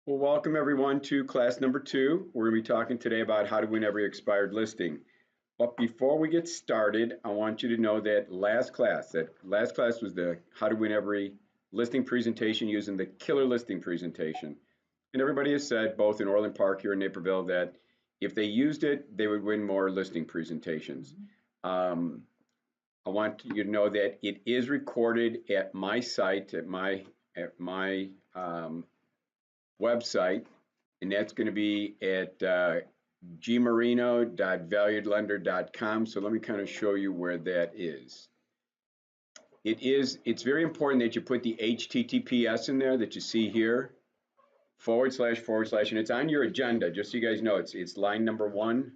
Well, welcome everyone to class number 2. We're going to be talking today about how to win every expired listing. But before we get started, I want you to know that last class was the how to win every listing presentation using the killer listing presentation. And everybody has said, both in Orland Park here in Naperville, that if they used it, they would win more listing presentations. I want you to know that it is recorded at my site, at my website, and that's going to be at gmarino.valuedlender.com. So let me kind of show you where that is. It's very important that you put the HTTPS in there that you see here, // and it's on your agenda, just so you guys know. It's line number 1.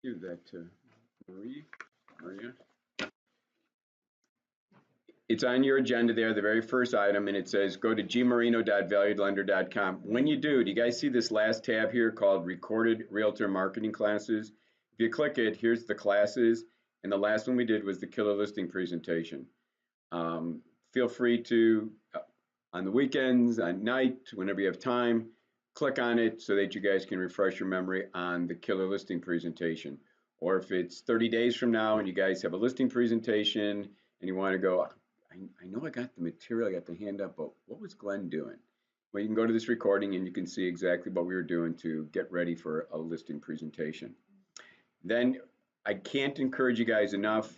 Give that to Maria. It's on your agenda there, the very first item, and it says go to gmarino.valuedlender.com. When you do you guys see this last tab here called Recorded Realtor Marketing Classes? If you click it, here's the classes, and the last one we did was the killer listing presentation. Feel free to, on the weekends, at night, whenever you have time, click on it so that you guys can refresh your memory on the killer listing presentation. Or if it's 30 days from now and you guys have a listing presentation and you want to go, I know I got the material, I got the hand up, but what was Glenn doing? Well, you can go to this recording and you can see exactly what we were doing to get ready for a listing presentation. Then I can't encourage you guys enough.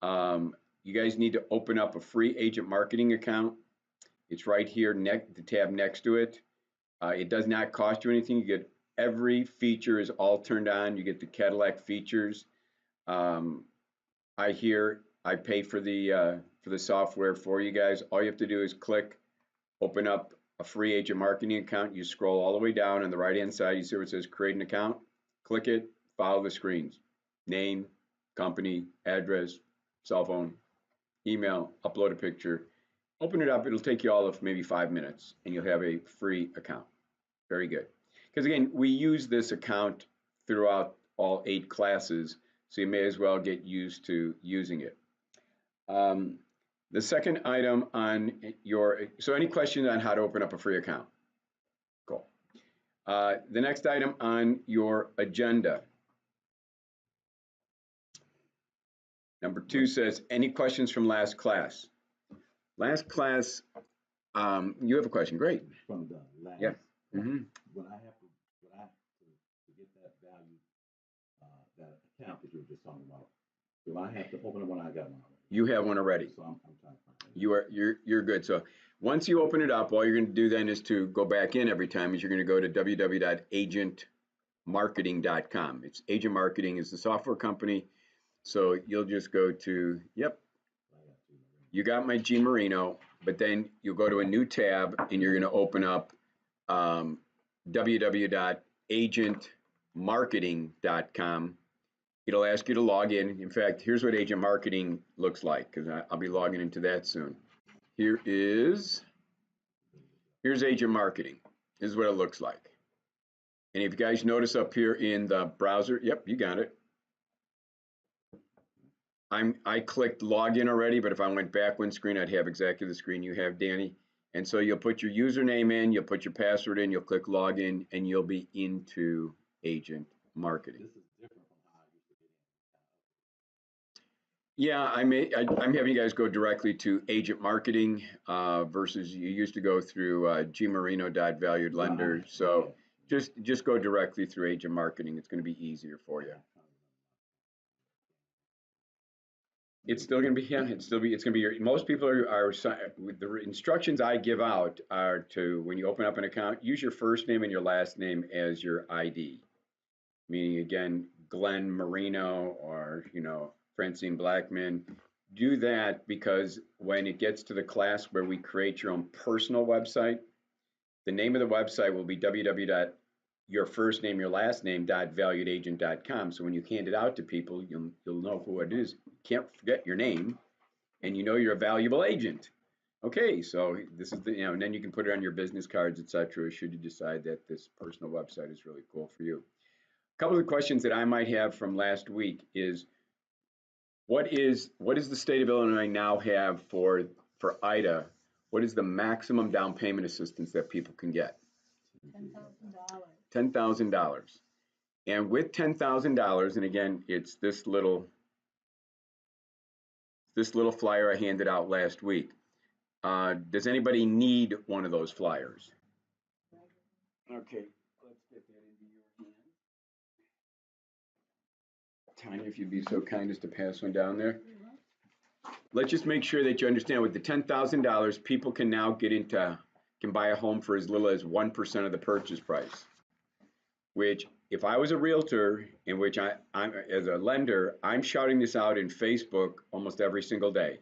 You guys need to open up a free agent marketing account. It's right here, the tab next to it. It does not cost you anything. You get every feature is all turned on. You get the Cadillac features. I pay for the software for you guys. All you have to do is click, open up a free agent marketing account. You scroll all the way down on the right hand side. You see where it says create an account. Click it, follow the screens. Name, company, address, cell phone, email, upload a picture. Open it up. It'll take you all of maybe 5 minutes and you'll have a free account. Very good. Because again, we use this account throughout all 8 classes, so you may as well get used to using it. The second item on so any questions on how to open up a free account? Cool. The next item on your agenda. Number 2 says, any questions from last class? Last class, you have a question. Great. From the last. Yeah. Mm-hmm. When I have to get that value, that account that you were just talking about, do I have to open it when I got one already? You have one already. So I'm trying to find it. You're good. So once you open it up, all you're going to do then is to go back in every time. Is you're going to go to www.agentmarketing.com. It's Agent Marketing is the software company. So you'll just go to, yep, you got my G Marino, but then you'll go to a new tab and you're going to open up www.agentmarketing.com. It'll ask you to log in. In fact, here's what agent marketing looks like, because I'll be logging into that soon. Here's agent marketing. This is what it looks like. And if you guys notice up here in the browser, yep, you got it. I clicked login already, but if I went back one screen, I'd have exactly the screen you have, Danny. And so you'll put your username in, you'll put your password in, you'll click login, and you'll be into agent marketing. This is different from how I used to get in. Yeah, I'm having you guys go directly to agent marketing versus you used to go through gmarino.valuedlender. So just go directly through agent marketing. It's going to be easier for you. It's still going to be, yeah, it's going to be, most people are the instructions I give out are to, when you open up an account, use your first name and your last name as your ID. Meaning, again, Glen Marino or, Francine Blackman. Do that because when it gets to the class where we create your own personal website, the name of the website will be www.yourfirstname.yourlastname.valuedagent.com. So when you hand it out to people, you'll know who it is. You can't forget your name, and you know you're a valuable agent. Okay, so this is the, and then you can put it on your business cards, etc. Should you decide that this personal website is really cool for you. A couple of questions that I might have from last week is, what is the state of Illinois now have for IDA What is the maximum down payment assistance that people can get? $10,000. And with $10,000, and again, it's this little flyer I handed out last week. Does anybody need one of those flyers? Okay, let's get that into your hand. Tanya, if you'd be so kind as to pass one down there. Let's just make sure that you understand with the $10,000, people can now can buy a home for as little as 1% of the purchase price, which if I was a realtor, in which I'm as a lender, I'm shouting this out in Facebook almost every single day.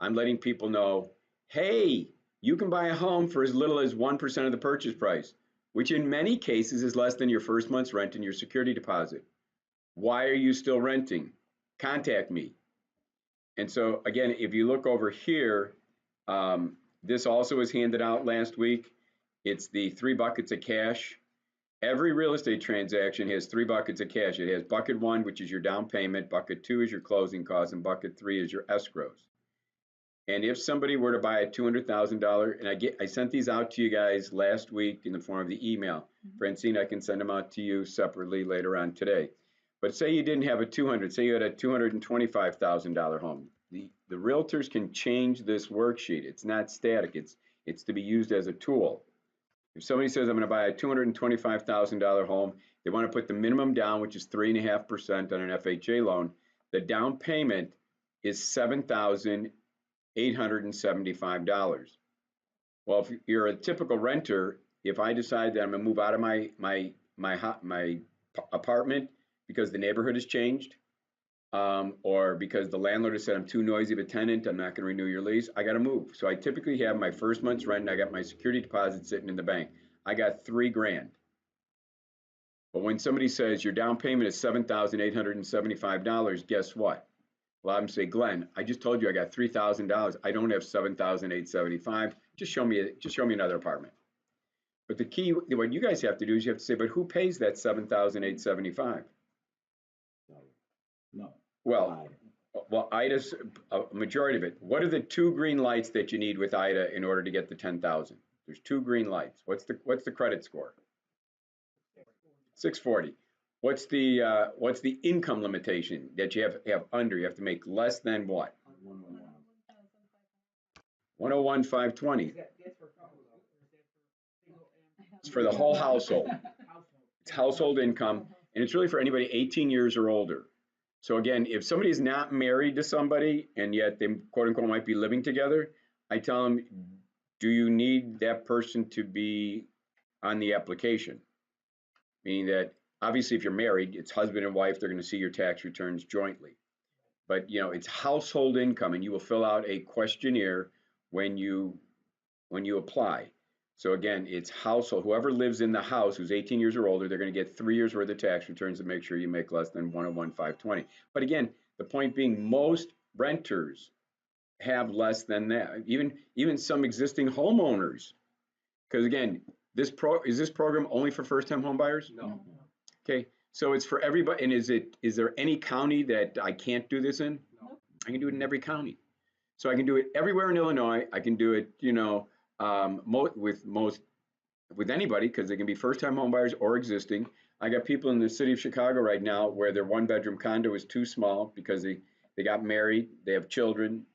I'm letting people know, hey, you can buy a home for as little as 1% of the purchase price, which in many cases is less than your first month's rent and your security deposit. Why are you still renting? Contact me. And so again, if you look over here, this also was handed out last week. It's the 3 buckets of cash. Every real estate transaction has 3 buckets of cash. It has bucket 1, which is your down payment, bucket 2 is your closing costs, and bucket 3 is your escrows. And if somebody were to buy a $200,000, and I sent these out to you guys last week in the form of the email. Francine, I can send them out to you separately later on today. But say you didn't have a 200, say you had a $225,000 home. The realtors can change this worksheet. It's not static. It's to be used as a tool. If somebody says I'm going to buy a $225,000 home, they want to put the minimum down, which is 3.5% on an FHA loan. The down payment is $7,875. Well, if you're a typical renter, if I decide that I'm going to move out of my apartment because the neighborhood has changed, or because the landlord has said I'm too noisy of a tenant, I'm not going to renew your lease, I got to move. So I typically have my first month's rent and I got my security deposit sitting in the bank. I got $3,000. But when somebody says your down payment is $7,875, guess what? Well, I'm say, Glenn, I just told you I got $3,000. I don't have $7,875. Just show me another apartment. But the key, what you guys have to do is you have to say, but who pays that $7,875? No. Well, IDA's a majority of it. What are the 2 green lights that you need with IDA in order to get the 10,000? There's 2 green lights. What's the credit score? 640. What's the income limitation that you have under? You have to make less than what? 101,520. It's for the whole household. It's household income, and it's really for anybody 18 years or older. So again, if somebody is not married to somebody and yet they quote unquote might be living together, I tell them, do you need that person to be on the application? Meaning that obviously if you're married, it's husband and wife, they're going to see your tax returns jointly. But it's household income, and you will fill out a questionnaire when you apply. So again, it's household. Whoever lives in the house who's 18 years or older, they're going to get 3 years worth of tax returns to make sure you make less than 101,520. But again, the point being, most renters have less than that. Even some existing homeowners, because again, is this program only for first-time home buyers? No. Okay, so it's for everybody. And is there any county that I can't do this in? No. I can do it in every county. So I can do it everywhere in Illinois. I can do it, with anybody, because they can be first-time home buyers or existing. I got people in the city of Chicago right now where their 1-bedroom condo is too small because they got married, they have children,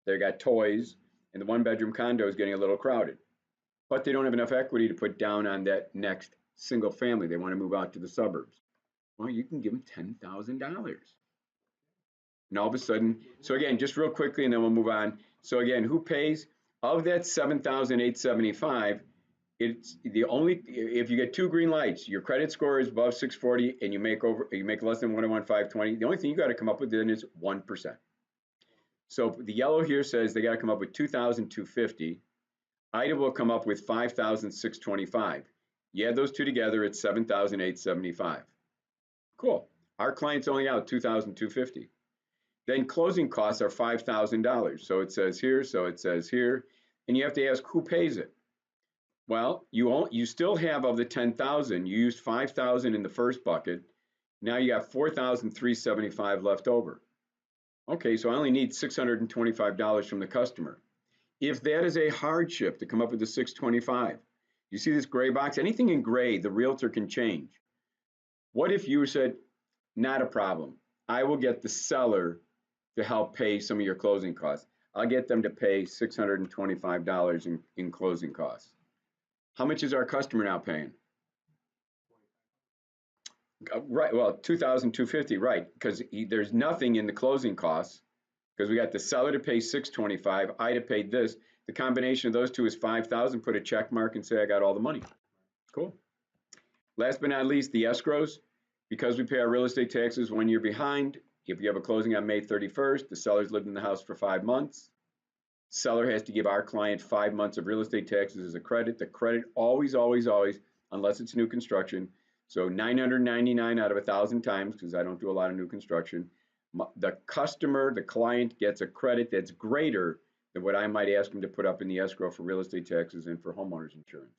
they got toys, and the 1-bedroom condo is getting a little crowded. But they don't have enough equity to put down on that next single family. They want to move out to the suburbs. Well, you can give them $10,000. And all of a sudden, so again, just real quickly, and then we'll move on. So again, who pays? Of that $7,875, it's the only, if you get 2 green lights, your credit score is above 640, and you make less than 101,520. The only thing you got to come up with then is 1%. So the yellow here says they got to come up with 2,250. IDA will come up with 5,625. You add those two together, it's 7,875. Cool. Our client's only out 2,250. Then closing costs are $5,000. So it says here, so it says here, and you have to ask who pays it. Well, you still have, of the 10,000, you used 5,000 in the first bucket. Now you got 4,375 left over. Okay, so I only need $625 from the customer. If that is a hardship to come up with the 625, you see this gray box, anything in gray, the realtor can change. What if you said, not a problem. I will get the seller to help pay some of your closing costs. I'll get them to pay $625 in closing costs. How much is our customer now paying? Right, well, 2,250, right, because there's nothing in the closing costs, because we got the seller to pay 625, I to pay this. The combination of those two is 5,000. Put a check mark and say I got all the money. Cool. Last but not least, the escrows. Because we pay our real estate taxes 1 year behind, if you have a closing on May 31st, the seller's lived in the house for 5 months. Seller has to give our client 5 months of real estate taxes as a credit. The credit always, always, always, unless it's new construction. So 999 out of 1,000 times, because I don't do a lot of new construction, the customer, the client gets a credit that's greater than what I might ask them to put up in the escrow for real estate taxes and for homeowners insurance.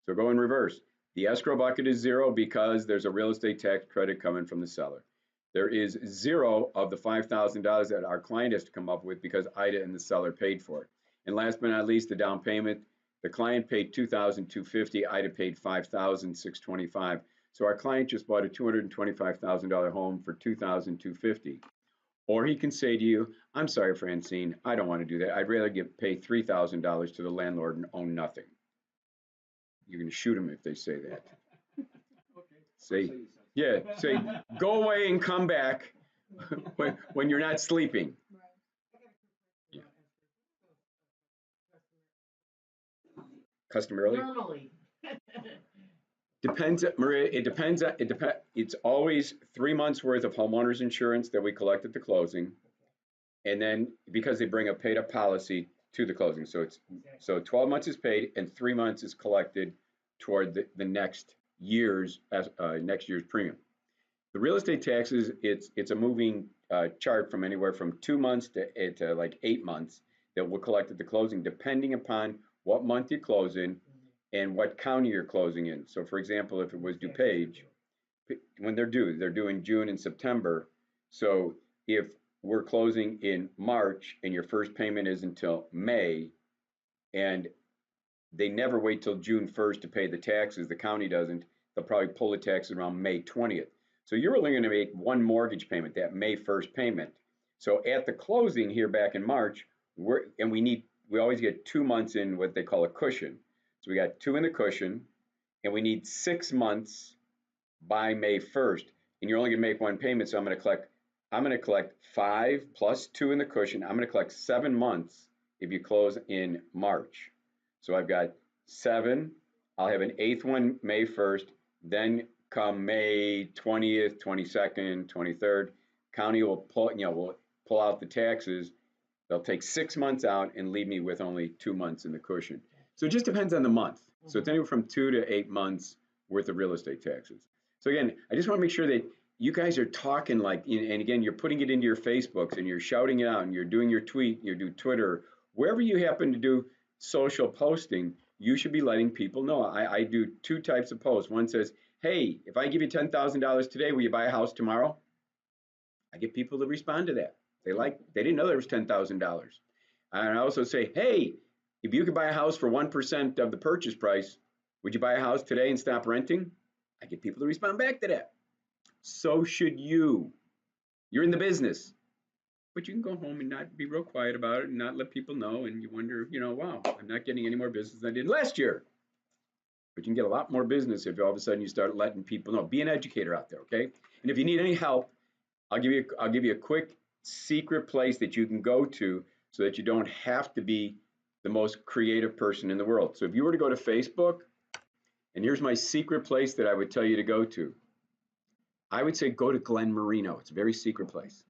So go in reverse. The escrow bucket is 0 because there's a real estate tax credit coming from the seller. There is 0 of the $5,000 that our client has to come up with because Ida and the seller paid for it. And last but not least, the down payment. The client paid $2,250. Ida paid $5,625. So our client just bought a $225,000 home for $2,250. Or he can say to you, I'm sorry, Francine, I don't want to do that. I'd rather pay $3,000 to the landlord and own nothing. You're going to shoot them if they say that. Say, yeah, say, go away and come back when you're not sleeping. Yeah. Customarily? Normally. Depends, Maria, it depends, it's always 3 months worth of homeowners insurance that we collect at the closing. And then because they bring a paid up policy to the closing. So 12 months is paid and 3 months is collected toward the next year's premium. The real estate taxes, it's a moving chart from anywhere from 2 months to like 8 months that we'll collect at the closing, depending upon what month you close in and what county you're closing in. So for example, if it was DuPage, when they're due in June and September. So if we're closing in March and your first payment is until May, and they never wait till June 1st to pay the taxes, the county doesn't, they'll probably pull the taxes around May 20th. So you're only going to make one mortgage payment, that May 1st payment. So at the closing here back in March, we always get 2 months in what they call a cushion. So we got 2 in the cushion, and we need 6 months by May 1st, and you're only going to make one payment. So I'm going to collect 5 plus 2 in the cushion. I'm going to collect 7 months if you close in March. So I've got 7. I'll have an 8th one May 1st. Then come May 20th, 22nd, 23rd, county will pull out the taxes. They'll take 6 months out and leave me with only 2 months in the cushion. So it just depends on the month. So it's anywhere from 2 to 8 months worth of real estate taxes. So again, I just want to make sure that you guys are talking and again, you're putting it into your Facebooks and you're shouting it out and you're doing your tweet, you do Twitter, wherever you happen to do social posting, you should be letting people know. I do 2 types of posts. One says, hey, if I give you $10,000 today, will you buy a house tomorrow? I get people to respond to that. They didn't know there was $10,000. And I also say, hey, if you could buy a house for 1% of the purchase price, would you buy a house today and stop renting? I get people to respond back to that. So should you. You're in the business. But you can go home and not be real quiet about it and not let people know. And you wonder, wow, I'm not getting any more business than I did last year. But you can get a lot more business if all of a sudden you start letting people know. Be an educator out there, okay? And if you need any help, I'll give you a quick secret place that you can go to so that you don't have to be the most creative person in the world. So if you were to go to Facebook, and here's my secret place that I would tell you to go to. I would say go to Glen Marino. It's a very secret place.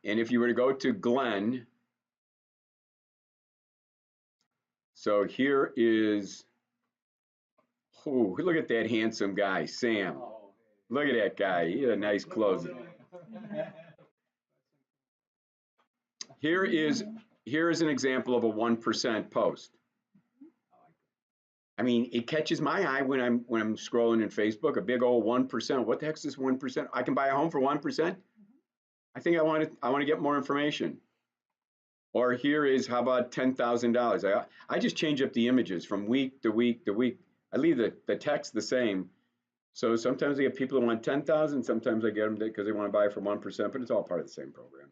And if you were to go to Glen, so here is, oh, look at that handsome guy, Sam. Look at that guy. He had a nice clothes. Here is an example of a 1% post. I mean, it catches my eye when I'm scrolling in Facebook, a big old 1%. What the heck is this 1%? I can buy a home for 1%? I think I want to get more information. Or here is, how about $10,000? I just change up the images from week to week to week. I leave the text the same. So sometimes I get people who want 10,000, sometimes I get them because they want to buy for 1%, but it's all part of the same program.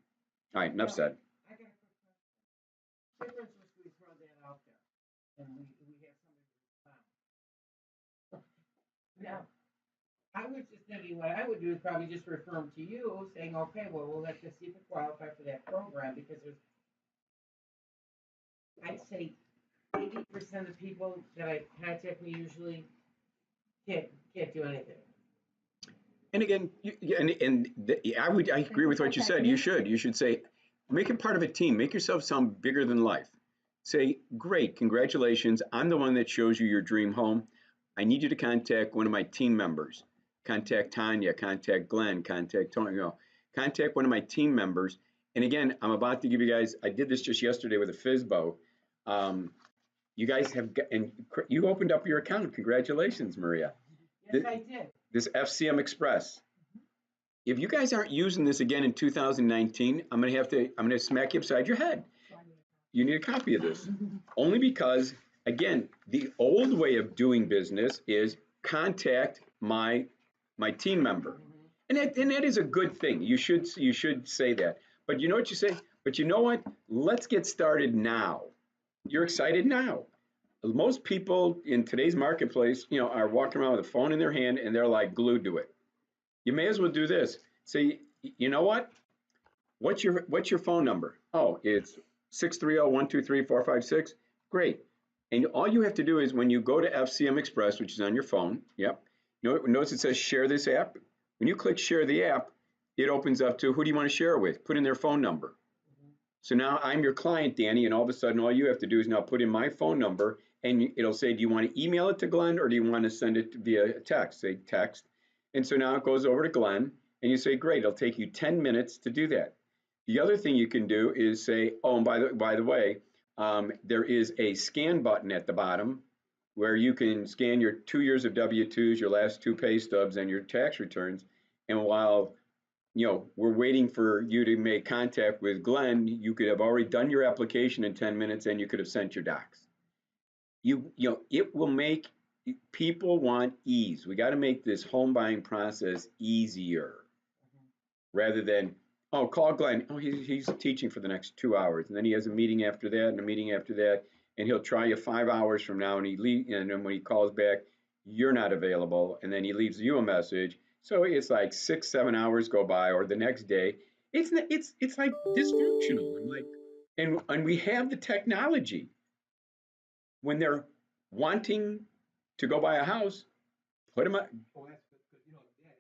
All right, enough said. I got a quick question. Say for instance, we throw that out there and we have somebody respond. Now, I was just thinking what I would do is probably just refer them to you, saying, okay, well, we'll let this see if it qualify for that program because there's, I'd say 80% of people that I contact me usually can't do anything. And again, I agree with what you said. You should say, make it part of a team. Make yourself sound bigger than life. Say, great, congratulations. I'm the one that shows you your dream home. I need you to contact one of my team members. Contact Tanya, contact Glenn, contact Tony, contact one of my team members. And again, I'm about to give you guys, I did this just yesterday with a FISBO. You guys have, and you opened up your account. Congratulations, Maria. Yes, I did. This FCM Express. If you guys aren't using this again in 2019, I'm gonna smack you upside your head. You need a copy of this. Only because, again, the old way of doing business is contact my team member. And that is a good thing. You should say that. But you know what you say? But you know what? Let's get started now. You're excited now. Most people in today's marketplace, are walking around with a phone in their hand and they're like glued to it. You may as well do this. Say, you know what? What's your phone number? Oh, it's 630-123-456. Great. And all you have to do is when you go to FCM Express, which is on your phone, yep. Notice it says share this app. When you click share the app, it opens up to who do you want to share it with? Put in their phone number. So now I'm your client, Danny, and all of a sudden all you have to do is now put in my phone number and it'll say, do you want to email it to Glenn or do you want to send it via text? Say text. And so now it goes over to Glenn and you say, great, it'll take you 10 minutes to do that. The other thing you can do is say, oh, and by the way, there is a scan button at the bottom where you can scan your 2 years of W-2s, your last 2 pay stubs, and your tax returns. And while we're waiting for you to make contact with Glenn, you could have already done your application in 10 minutes and you could have sent your docs. It will make people want ease. We got to make this home buying process easier rather than, oh, call Glenn. Oh, he's teaching for the next 2 hours. And then he has a meeting after that and a meeting after that. And he'll try you 5 hours from now and and then when he calls back, you're not available. And then he leaves you a message. So it's like 6-7 hours go by, or the next day. It's like dysfunctional. And we have the technology. When they're wanting to go buy a house, put them up. Oh, that's good.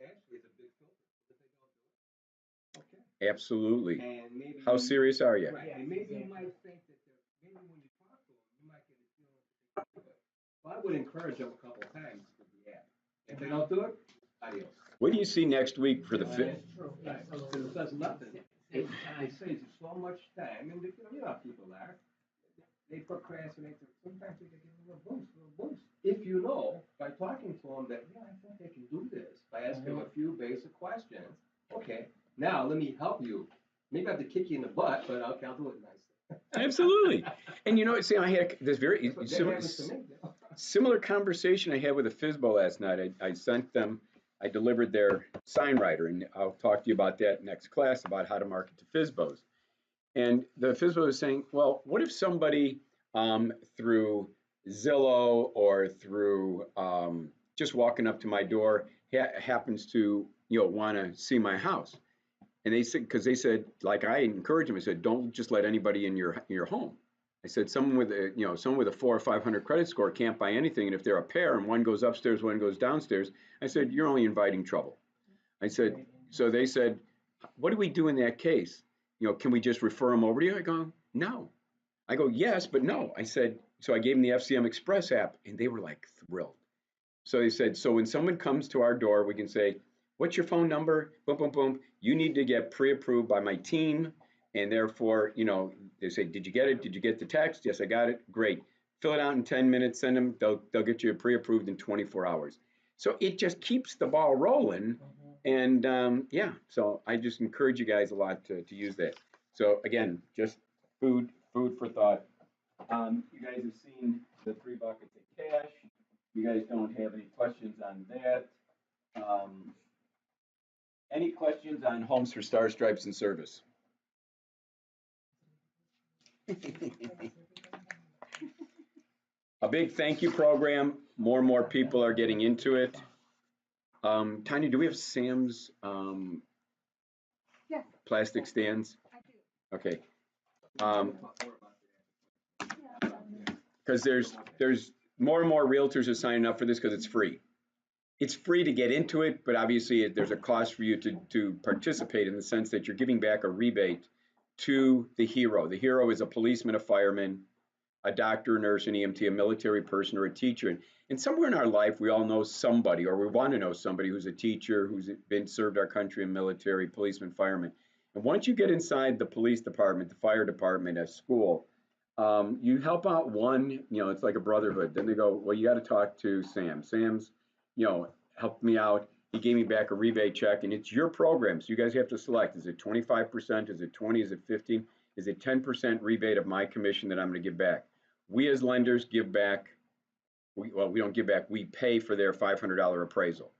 That actually is a big filter if they don't do it. Okay. Absolutely. And maybe How serious are you? Right. And maybe you might think that maybe when you talk to them, you might get a feeling that they can do it. Well, I would encourage them a couple of times with the app. If they don't do it, adios. What do you see next week for the fit? Right. Because it does nothing. It saves you so much time. And you know how people are. They procrastinate. Sometimes they get a little boost. If you know by talking to them that, I think they can do this by asking them a few basic questions. Okay, now let me help you. Maybe I have to kick you in the butt, but I'll do it nicely. Absolutely. And see, I had this very similar conversation I had with a FISBO last night. I delivered their sign writer, and I'll talk to you about that next class about how to market to FISBOs. And the FISBO was saying, well, what if somebody through Zillow or through just walking up to my door happens to want to see my house? And they said, because they said, like I encouraged them, I said, don't just let anybody in your home. I said, someone with a 400 or 500 credit score can't buy anything, and if they're a pair and one goes upstairs, one goes downstairs, I said, you're only inviting trouble. I said, so they said, what do we do in that case? Can we just refer them over to you? I go, no. I go, yes, but no. I said, so I gave them the FCM Express app, and they were like thrilled. So they said, so when someone comes to our door, we can say, what's your phone number? Boom, boom, boom. You need to get pre-approved by my team. And therefore, they say, did you get it? Did you get the text? Yes, I got it. Great. Fill it out in 10 minutes, send them. They'll get you pre-approved in 24 hours. So it just keeps the ball rolling. And so I just encourage you guys a lot to use that. So again, just food for thought. You guys have seen the 3 buckets of cash. You guys don't have any questions on that. Any questions on Homes for Stars, Stripes, and Service? A big thank you program. More and more people are getting into it. Tanya, do we have Sam's Yes, plastic stands? I do. Okay. Yeah. Because there's more and more realtors are signing up for this because it's free. It's free to get into it, but obviously there's a cost for you to participate in the sense that you're giving back a rebate to the hero. The hero is a policeman, a fireman, a doctor, a nurse, an EMT, a military person, or a teacher. And somewhere in our life, we all know somebody, or we want to know somebody who's a teacher, who's been served our country in military, policeman, fireman. And once you get inside the police department, the fire department, a school, you help out one, it's like a brotherhood. Then they go, well, you got to talk to Sam. Sam's, helped me out. He gave me back a rebate check, and it's your program. So you guys have to select. Is it 25%? Is it 20? Is it 15? Is it 10% rebate of my commission that I'm going to give back? We as lenders give back, we don't give back, we pay for their $500 appraisal.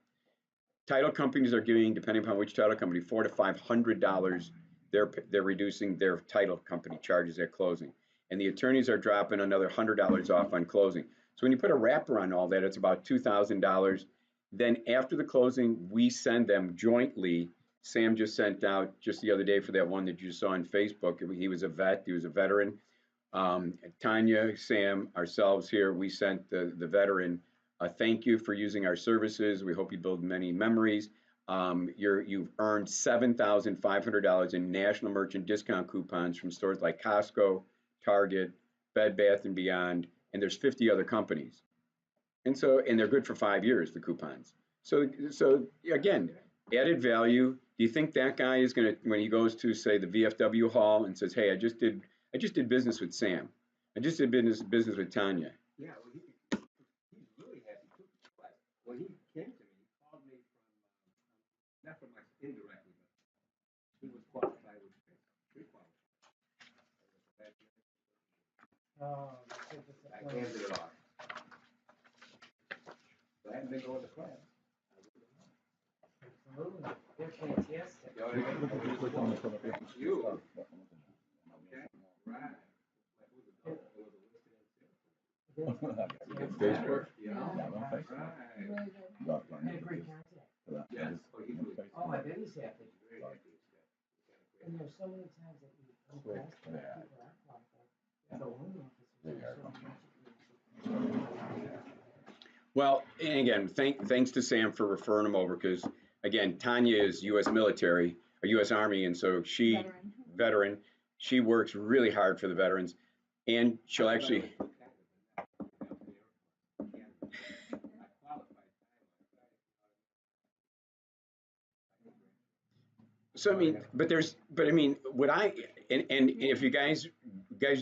Title companies are giving, depending upon which title company, $400 to $500. They're reducing their title company charges at closing. And the attorneys are dropping another $100 off on closing. So when you put a wrapper on all that, it's about $2,000. Then after the closing, we send them jointly. Sam just sent out just the other day for that one that you saw on Facebook. He was a veteran. Tanya, Sam, ourselves here, we sent the veteran a thank you for using our services. We hope you build many memories. You've earned $7,500 in national merchant discount coupons from stores like Costco, Target, Bed Bath & Beyond, and there's 50 other companies. And they're good for 5 years, the coupons. So again, added value. Do you think that guy is going to, when he goes to, say, the VFW hall and says, hey, I just did business with Sam. I just did business with Tanya. Yeah, well, he's really happy too. But when he came to me, he called me from, not from my indirectly, but he was qualified with pre-qualified. Oh, I handed it off. So I hadn't been going to class. absolutely. They're fantastic. You know what I mean? You. Okay, right. Facebook? Yeah. Right. Really good. Had a great contact. Yes. Oh, he's really. Oh, I bet he's happy. Very happy. And there's so many times that you come across people aren't qualified. So loan officers are so much. Well, and again, thanks to Sam for referring him over because, again, Tanya is U.S. military, or U.S. Army, and so veteran, she works really hard for the veterans, and she'll actually. So I mean, but I mean, and if you guys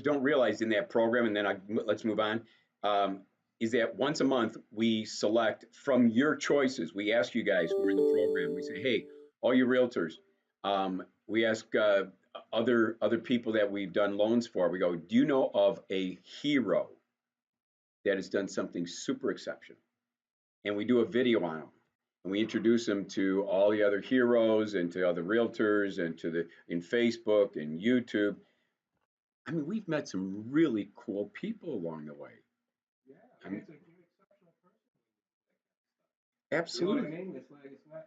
don't realize in that program, and then let's move on, is that once a month we select from your choices. We ask you guys who are in the program. We say, hey, all you realtors, we ask other people that we've done loans for. We go, do you know of a hero that has done something super exceptional? And we do a video on them. And we introduce them to all the other heroes and to other realtors and in Facebook and YouTube. I mean, we've met some really cool people along the way. Yeah, I mean, it's an exceptional person. absolutely. You know what I mean? It's like, it's not.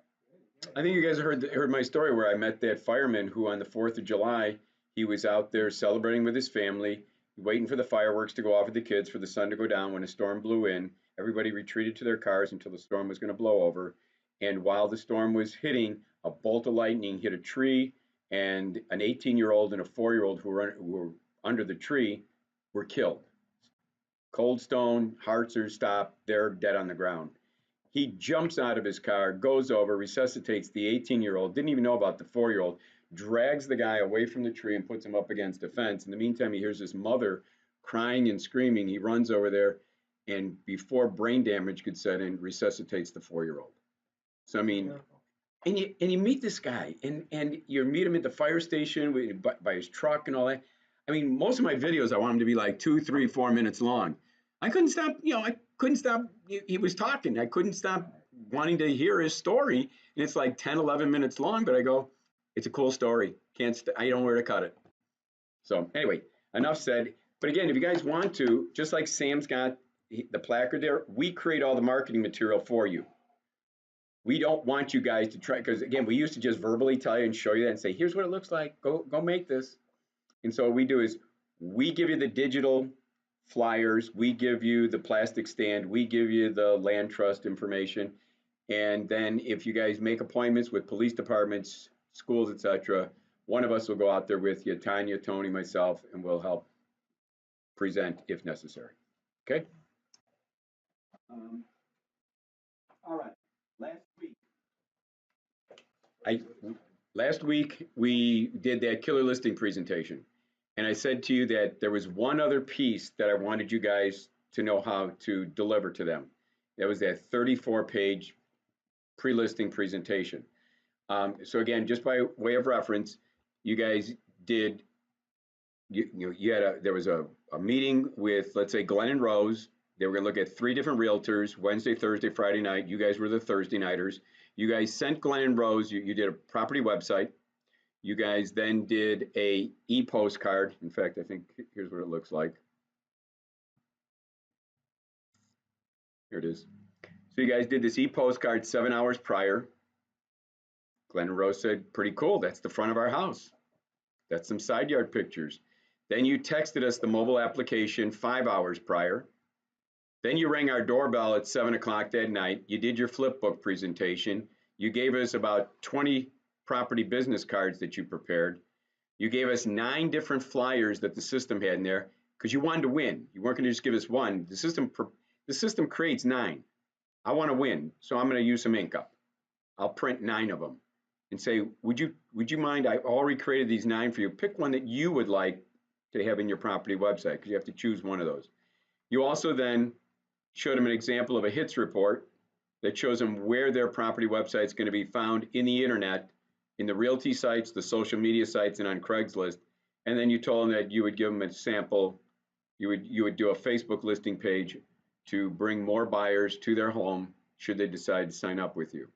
I think you guys heard my story where I met that fireman who on the 4th of July, he was out there celebrating with his family, waiting for the fireworks to go off with the kids for the sun to go down when a storm blew in. Everybody retreated to their cars until the storm was going to blow over. And while the storm was hitting, a bolt of lightning hit a tree, and an 18-year-old and a 4-year-old who were under the tree were killed. Cold stone, hearts are stopped, they're dead on the ground. He jumps out of his car, goes over, resuscitates the 18-year-old, didn't even know about the 4-year-old, drags the guy away from the tree and puts him up against a fence. In the meantime, he hears his mother crying and screaming. He runs over there, and before brain damage could set in, resuscitates the 4-year-old. So I mean, and you meet this guy, and you meet him at the fire station by his truck and all that. I mean, most of my videos, I want them to be like 2, 3, 4 minutes long. I couldn't stop, I couldn't stop. He was talking. I couldn't stop wanting to hear his story. And it's like 10, 11 minutes long, but I go, it's a cool story. I don't know where to cut it. So anyway, enough said. But again, if you guys want to, just like Sam's got the placard there, we create all the marketing material for you. We don't want you guys to try, because again, we used to just verbally tell you and show you that and say, here's what it looks like. Go make this. And so what we do is we give you the digital flyers, we give you the plastic stand, we give you the land trust information. And then if you guys make appointments with police departments, schools, etc., one of us will go out there with you, Tanya, Tony, myself, and we'll help present if necessary. Okay? All right. Last week we did that killer listing presentation. And I said to you that there was one other piece that I wanted you guys to know how to deliver to them. That was that 34-page pre-listing presentation. So again, just by way of reference, you guys did, there was a meeting with, let's say, Glenn and Rose. They were going to look at 3 different realtors, Wednesday, Thursday, Friday night. You guys were the Thursday nighters. You guys sent Glenn and Rose, you did a property website. You guys then did a e-postcard. In fact, I think here's what it looks like. Here it is. So you guys did this e-postcard 7 hours prior. Glenn and Rose said, pretty cool. That's the front of our house. That's some side yard pictures. Then you texted us the mobile application 5 hours prior. Then you rang our doorbell at 7 o'clock that night. You did your flip book presentation. You gave us about 20 property business cards that you prepared. You gave us 9 different flyers that the system had in there because you wanted to win. You weren't going to just give us one. The system creates 9. I want to win, so I'm going to use some ink up. I'll print 9 of them and say, would you mind? I already created these 9 for you. Pick one that you would like to have in your property website because you have to choose one of those. You also then showed them an example of a hits report that shows them where their property website is going to be found in the internet, in the realty sites, the social media sites, and on Craigslist. And then you told them that you would give them a sample. You would do a Facebook listing page to bring more buyers to their home should they decide to sign up with you.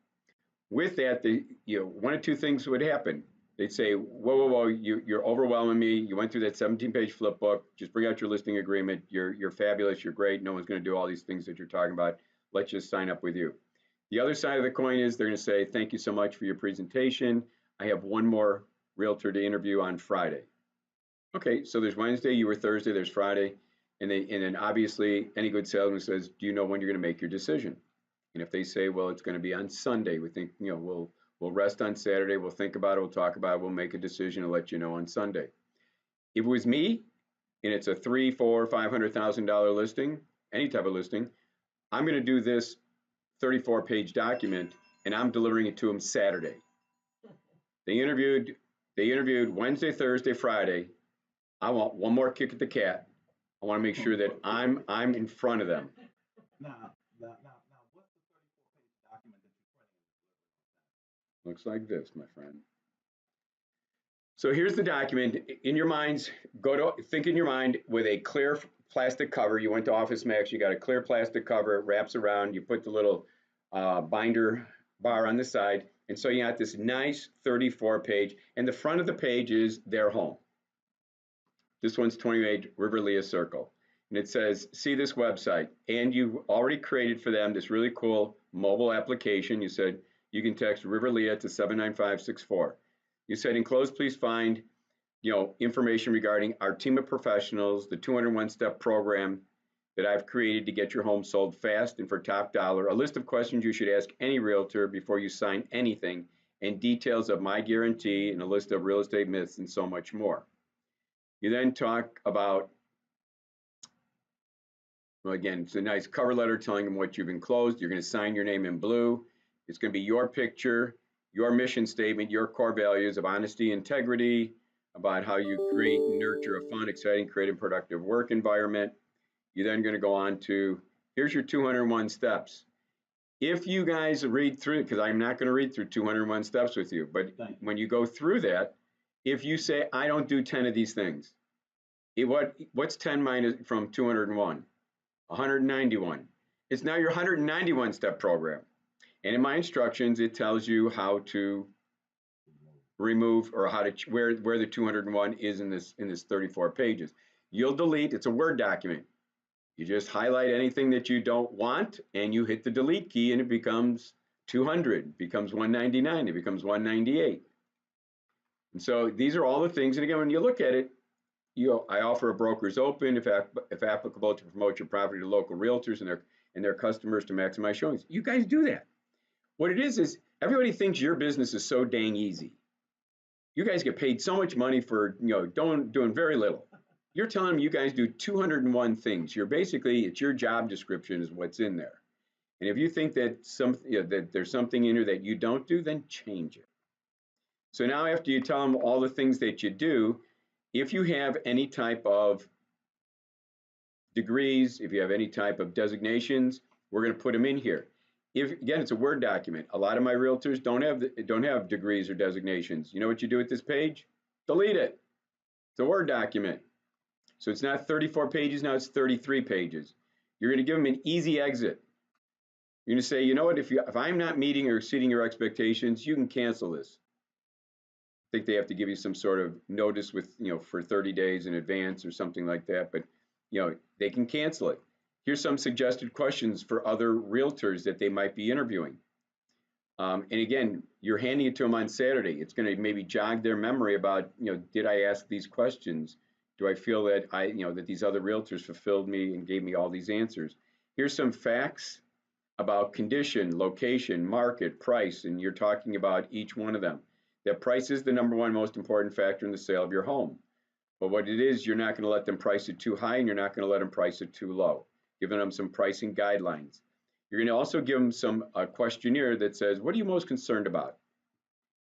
With that, one of 2 things would happen. They'd say, whoa, you're overwhelming me. You went through that 17-page flip book. Just bring out your listing agreement. You're fabulous. You're great. No one's going to do all these things that you're talking about. Let's just sign up with you. The other side of the coin is they're going to say, thank you so much for your presentation. I have one more realtor to interview on Friday. Okay, so there's Wednesday, you were Thursday, there's Friday. And then obviously any good salesman says, do you know when you're going to make your decision? And if they say, well, it's going to be on Sunday, we think, we'll rest on Saturday, we'll think about it, we'll talk about it, we'll make a decision and let you know on Sunday. If it was me, and it's a $300,000, $400,000, $500,000 listing, any type of listing, I'm going to do this 34-page document, and I'm delivering it to them Saturday. They interviewed Wednesday, Thursday, Friday. I want one more kick at the cat. I want to make sure that I'm in front of them. Now, what's the 34-page document that you're printing? Looks like this, my friend. So here's the document. In your minds, think in your mind with a clear plastic cover. You went to Office Max, you got a clear plastic cover, it wraps around, you put the little binder bar on the side, and so you got this nice 34-page, and the front of the page is their home. This one's 28 River Lea Circle. And it says, see this website. And you already created for them this really cool mobile application. You said, you can text River Lea to 79564. You said, enclosed, please find, information regarding our team of professionals, the 201-step program that I've created to get your home sold fast and for top dollar, a list of questions you should ask any realtor before you sign anything, and details of my guarantee, and a list of real estate myths, and so much more. You then talk about, well, again, it's a nice cover letter telling them what you've enclosed. You're going to sign your name in blue. It's going to be your picture, your mission statement, your core values of honesty, integrity, about how you create and nurture a fun, exciting, creative, productive work environment. You're then going to go on to, here's your 201 steps. If you guys read through, because I'm not going to read through 201 steps with you, but when you go through that, if you say, I don't do 10 of these things, What's 10 minus from 201? 191. It's now your 191 step program. And in my instructions, it tells you how to remove or how to where the 201 is in this 34 pages. You'll delete. It's a Word document. You just highlight anything that you don't want, and you hit the delete key, and it becomes 200, becomes 199, it becomes 198. And so these are all the things. And again, when you look at it, I offer a broker's open, if applicable, to promote your property to local realtors and their customers to maximize showings. You guys do that. What it is everybody thinks your business is so dang easy. You guys get paid so much money for doing very little. You're telling them you guys do 201 things. It's your job description is what's in there. And if you think that that there's something in here that you don't do, then change it. So now after you tell them all the things that you do, if you have any type of degrees, if you have any type of designations, we're going to put them in here. Again, it's a Word document. A lot of my realtors don't have degrees or designations. You know what you do with this page? Delete it. It's a Word document. So it's not 34 pages, now it's 33 pages. You're going to give them an easy exit. You're going to say, you know what, if I'm not meeting or exceeding your expectations, you can cancel this. I think they have to give you some sort of notice with, for 30 days in advance or something like that, but they can cancel it. Here's some suggested questions for other realtors that they might be interviewing. And again, you're handing it to them on Saturday. It's going to maybe jog their memory about, did I ask these questions? Do I feel that that these other realtors fulfilled me and gave me all these answers? Here's some facts about condition, location, market, price, and you're talking about each one of them. That price is the number one most important factor in the sale of your home. But what it is, you're not going to let them price it too high, and you're not going to let them price it too low, giving them some pricing guidelines. You're going to also give them a questionnaire that says, what are you most concerned about?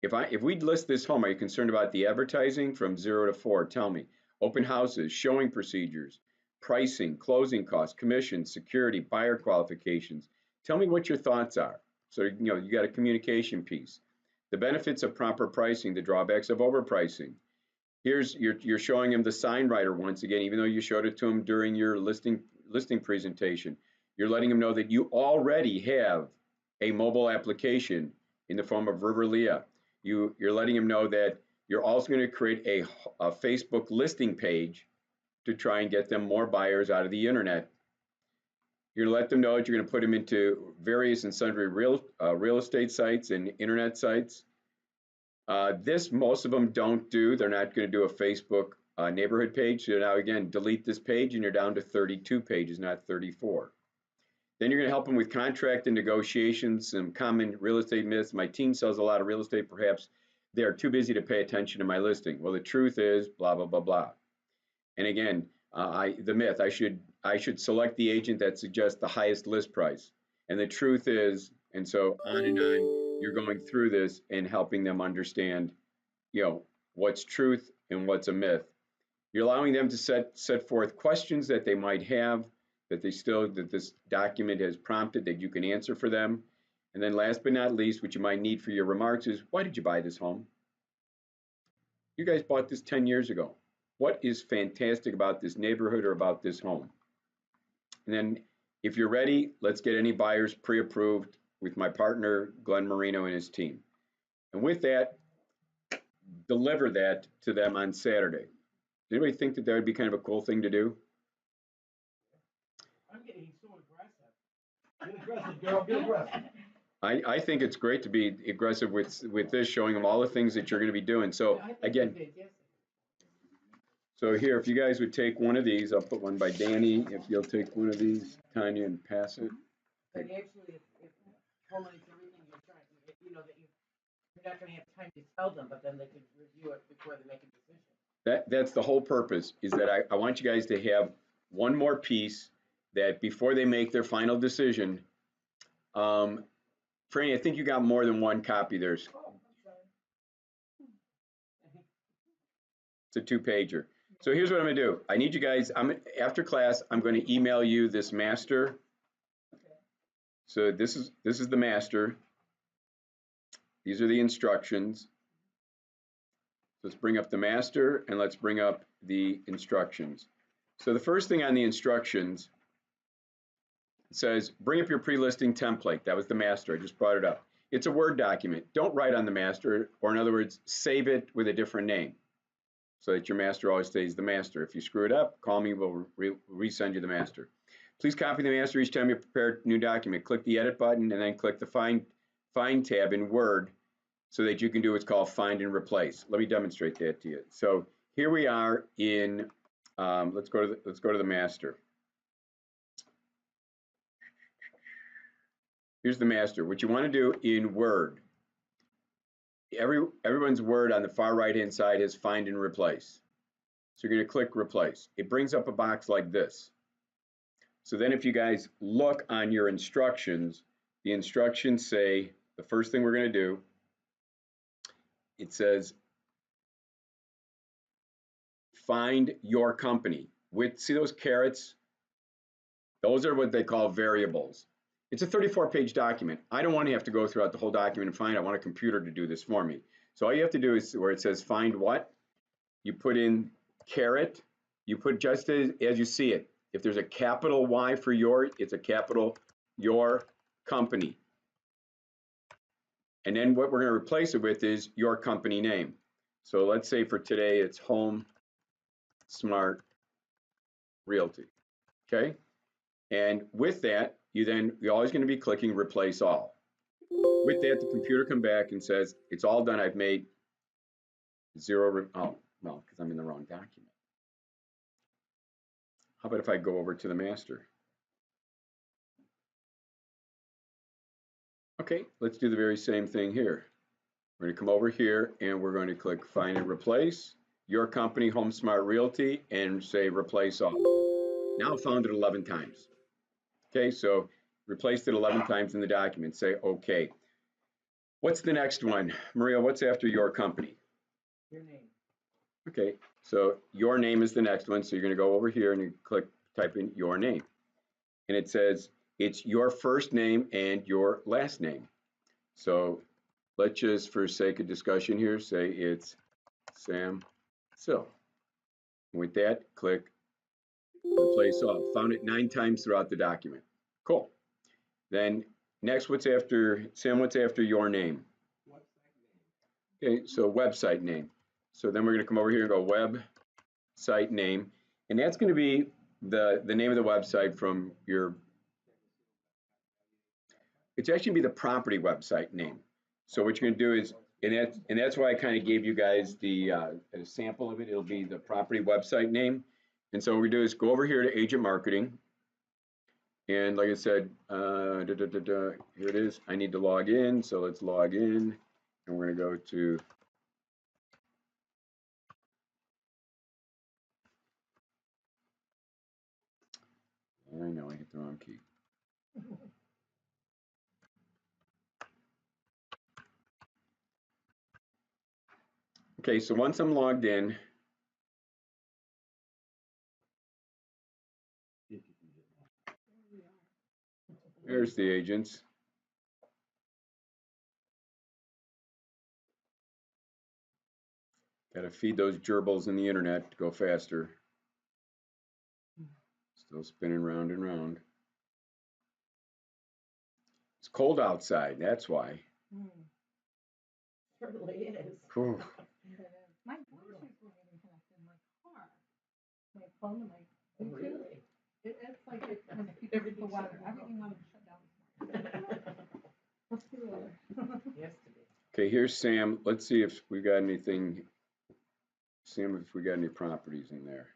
If we list this home, are you concerned about the advertising from 0 to 4? Tell me. Open houses, showing procedures, pricing, closing costs, commissions, security, buyer qualifications. Tell me what your thoughts are. So, you got a communication piece. The benefits of proper pricing, the drawbacks of overpricing. You're showing them the sign writer once again, even though you showed it to them during your listing presentation. You're letting them know that you already have a mobile application in the form of Riverlia. You're letting them know that you're also going to create a Facebook listing page to try and get them more buyers out of the internet. You're going to let them know that you're going to put them into various and sundry real estate sites and internet sites. This most of them don't do. They're not going to do a Facebook neighborhood page. So now again, delete this page and you're down to 32 pages, not 34. Then you're going to help them with contract and negotiations, some common real estate myths. My team sells a lot of real estate. Perhaps they're too busy to pay attention to my listing. Well, the truth is blah, blah, blah, blah. And again, the myth, I should select the agent that suggests the highest list price. And the truth is, and so on and on, you're going through this and helping them understand, what's truth and what's a myth. You're allowing them to set forth questions that they might have that this document has prompted that you can answer for them. And then last but not least, what you might need for your remarks is, why did you buy this home? You guys bought this 10 years ago. What is fantastic about this neighborhood or about this home? And then if you're ready, let's get any buyers pre-approved with my partner, Glen Marino, and his team. And with that, deliver that to them on Saturday. Does anybody think that would be kind of a cool thing to do? I'm getting so aggressive. Get aggressive, girl, get aggressive. I think it's great to be aggressive with this, showing them all the things that you're going to be doing. So again, so here, if you guys would take one of these, I'll put one by Danny. If you'll take one of these, Tanya, and pass it. But actually, if formally everything you're trying, that you're not going to have time to tell them, but then they can review it before they make a decision. That's the whole purpose, is that I want you guys to have one more piece that before they make their final decision. Franny, I think you got more than one copy there. It's a 2-pager. So here's what I'm going to do. I need you guys, after class, I'm going to email you this master. So this is the master. These are the instructions. Let's bring up the master and let's bring up the instructions. So the first thing on the instructions, it says, bring up your pre-listing template. That was the master, I just brought it up. It's a Word document. Don't write on the master, or in other words, save it with a different name so that your master always stays the master. If you screw it up, call me, we'll resend you the master. Please copy the master each time you prepare a new document. Click the edit button and then click the find tab in Word so that you can do what's called find and replace. Let me demonstrate that to you. So here we are in, let's go to the master. Here's the master. What you want to do in Word, everyone's Word on the far right hand side has find and replace. So you're going to click replace. It brings up a box like this. So then if you guys look on your instructions, the instructions say, the first thing we're going to do, it says find your company. See those carets? Those are what they call variables. It's a 34-page document. I don't want to have to go throughout the whole document and find. I want a computer to do this for me. So all you have to do is where it says find what, you put in caret, you put just as you see it. If there's a capital Y for your, it's a capital your company. And then what we're going to replace it with is your company name. So let's say for today it's Home Smart Realty. Okay? And with that, you're always going to be clicking replace all. With that, the computer comes back and says, it's all done. I've made zero, oh, well, because I'm in the wrong document. How about if I go over to the master? Okay, let's do the very same thing here. We're going to come over here and we're going to click find and replace your company, Home Smart Realty, and say replace all. Now found it 11 times. Okay, so replaced it 11 times in the document. Say okay. What's the next one? Maria, what's after your company? Your name. Okay, so your name is the next one. So you're going to go over here and you type in your name. And it says it's your first name and your last name. So let's just, for sake of discussion here, say it's Sam Sill. With that, click replace all. Found it 9 times throughout the document. Cool. Then next, what's after, Sam, what's after your name? Okay, so website name. So then we're going to come over here and go website name. And that's going to be the name of the website from your, it's actually going to be the property website name. So what you're going to do is, and that's why I kind of gave you guys the a sample of it. It'll be the property website name. And so what we do is go over here to agent marketing. And like I said, here it is. I need to log in. So let's log in. And we're going to go to I know I hit the wrong key. Okay, so once I'm logged in, there's the agents. Got to feed those gerbils in the internet to go faster. Still spinning round and round. It's cold outside, that's why. Certainly is. Whew. My Bluetooth isn't even connected in my car. My phone and my Bluetooth. It's like it has everything the weather. Everything wanted to shut down. Let's do the weather. Yesterday. Okay, here's Sam. Let's see if we got anything. Sam, if we got any properties in there.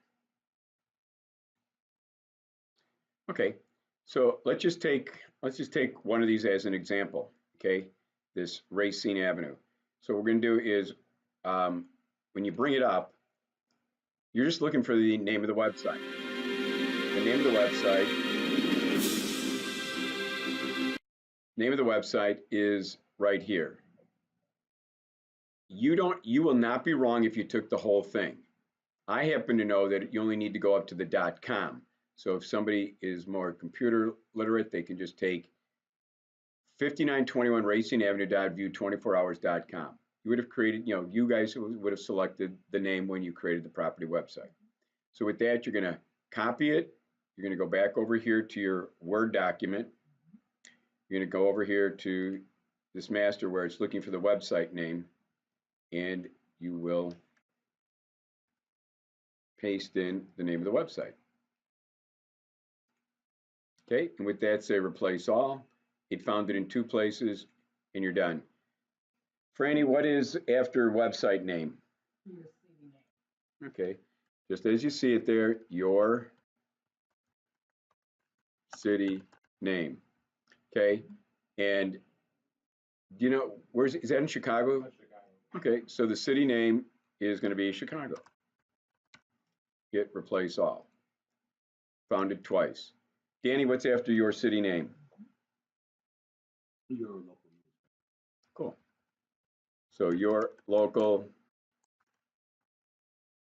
Okay, so let's just take one of these as an example. Okay, this Racine Avenue. So what we're going to do is when you bring it up, you're just looking for the name of the website. The name of the website is right here. You will not be wrong if you took the whole thing. I happen to know that you only need to go up to the .com. So if somebody is more computer literate, they can just take 5921 Racine Avenue.view24hours.com. you would have created, you guys would have selected the name when you created the property website. So with that, you're going to copy it. You're going to go back over here to your Word document. You're going to go over here to this master where it's looking for the website name, and you will paste in the name of the website. Okay, and with that, say replace all. It found it in 2 places, and you're done. Franny, what is after website name? Your city name. Okay, just as you see it there, your city name. Okay, and do you know, is that in Chicago? Okay, so the city name is going to be Chicago. Hit replace all. Found it twice. Danny, what's after your city name? Your local newspaper. Cool. So your local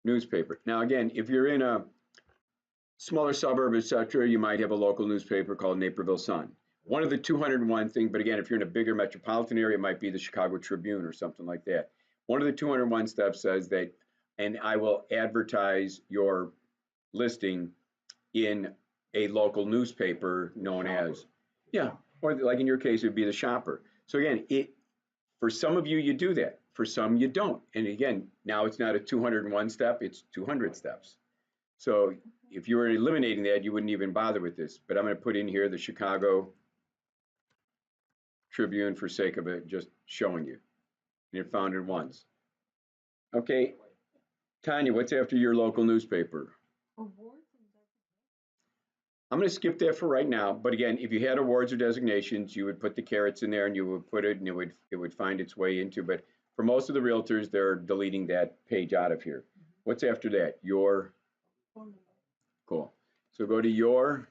newspaper. Now again, if you're in a smaller suburb, etc., you might have a local newspaper called Naperville Sun. One of the 201 thing, but again, if you're in a bigger metropolitan area, it might be the Chicago Tribune or something like that. One of the 201 steps says that, and I will advertise your listing in a local newspaper known as, yeah, or like in your case, it would be the Shopper. So again, for some of you, you do that. For some, you don't. And again, now it's not a 201 step, it's 200 steps. So if you were eliminating that, you wouldn't even bother with this. But I'm going to put in here the Chicago Tribune for sake of it, just showing you. And it found it once. Okay, Tanya, what's after your local newspaper? Awards and I'm going to skip that for right now. But again, if you had awards or designations, you would put the carrots in there and you would put it, and it would find its way into. But for most of the realtors, they're deleting that page out of here. What's after that? Your phone number. Cool. So go to your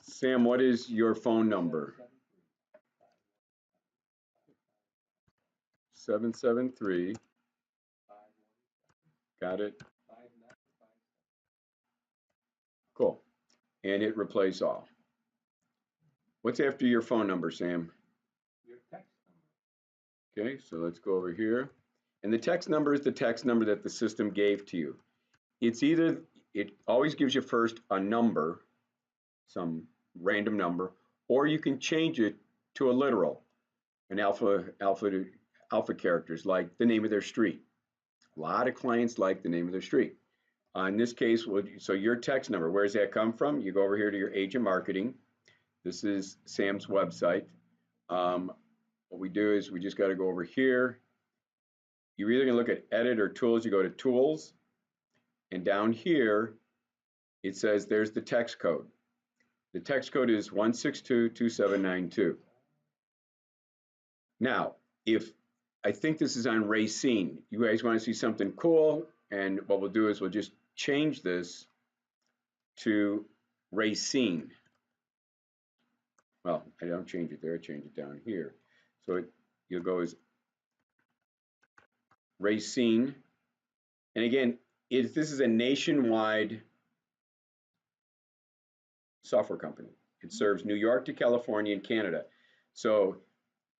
Sam, what is your phone number? 773. Got it. Cool. And hit replace all. What's after your phone number, Sam? Your text number. Okay, so let's go over here. And the text number is the text number that the system gave to you. It always gives you first a number, some random number, or you can change it to a literal, an alpha characters, like the name of their street. A lot of clients like the name of their street. In this case, so your text number, where does that come from? You go over here to your agent marketing. This is Sam's website. What we do is we just got to go over here. You're either going to look at edit or tools. You go to tools, and down here it says there's the text code. The text code is 1622792. Now, I think this is on Racine. You guys want to see something cool, and what we'll do is we'll just change this to Racine. Well, I don't change it there, I change it down here. So you'll go as Racine. And again, this is a nationwide software company. It serves New York to California and Canada. So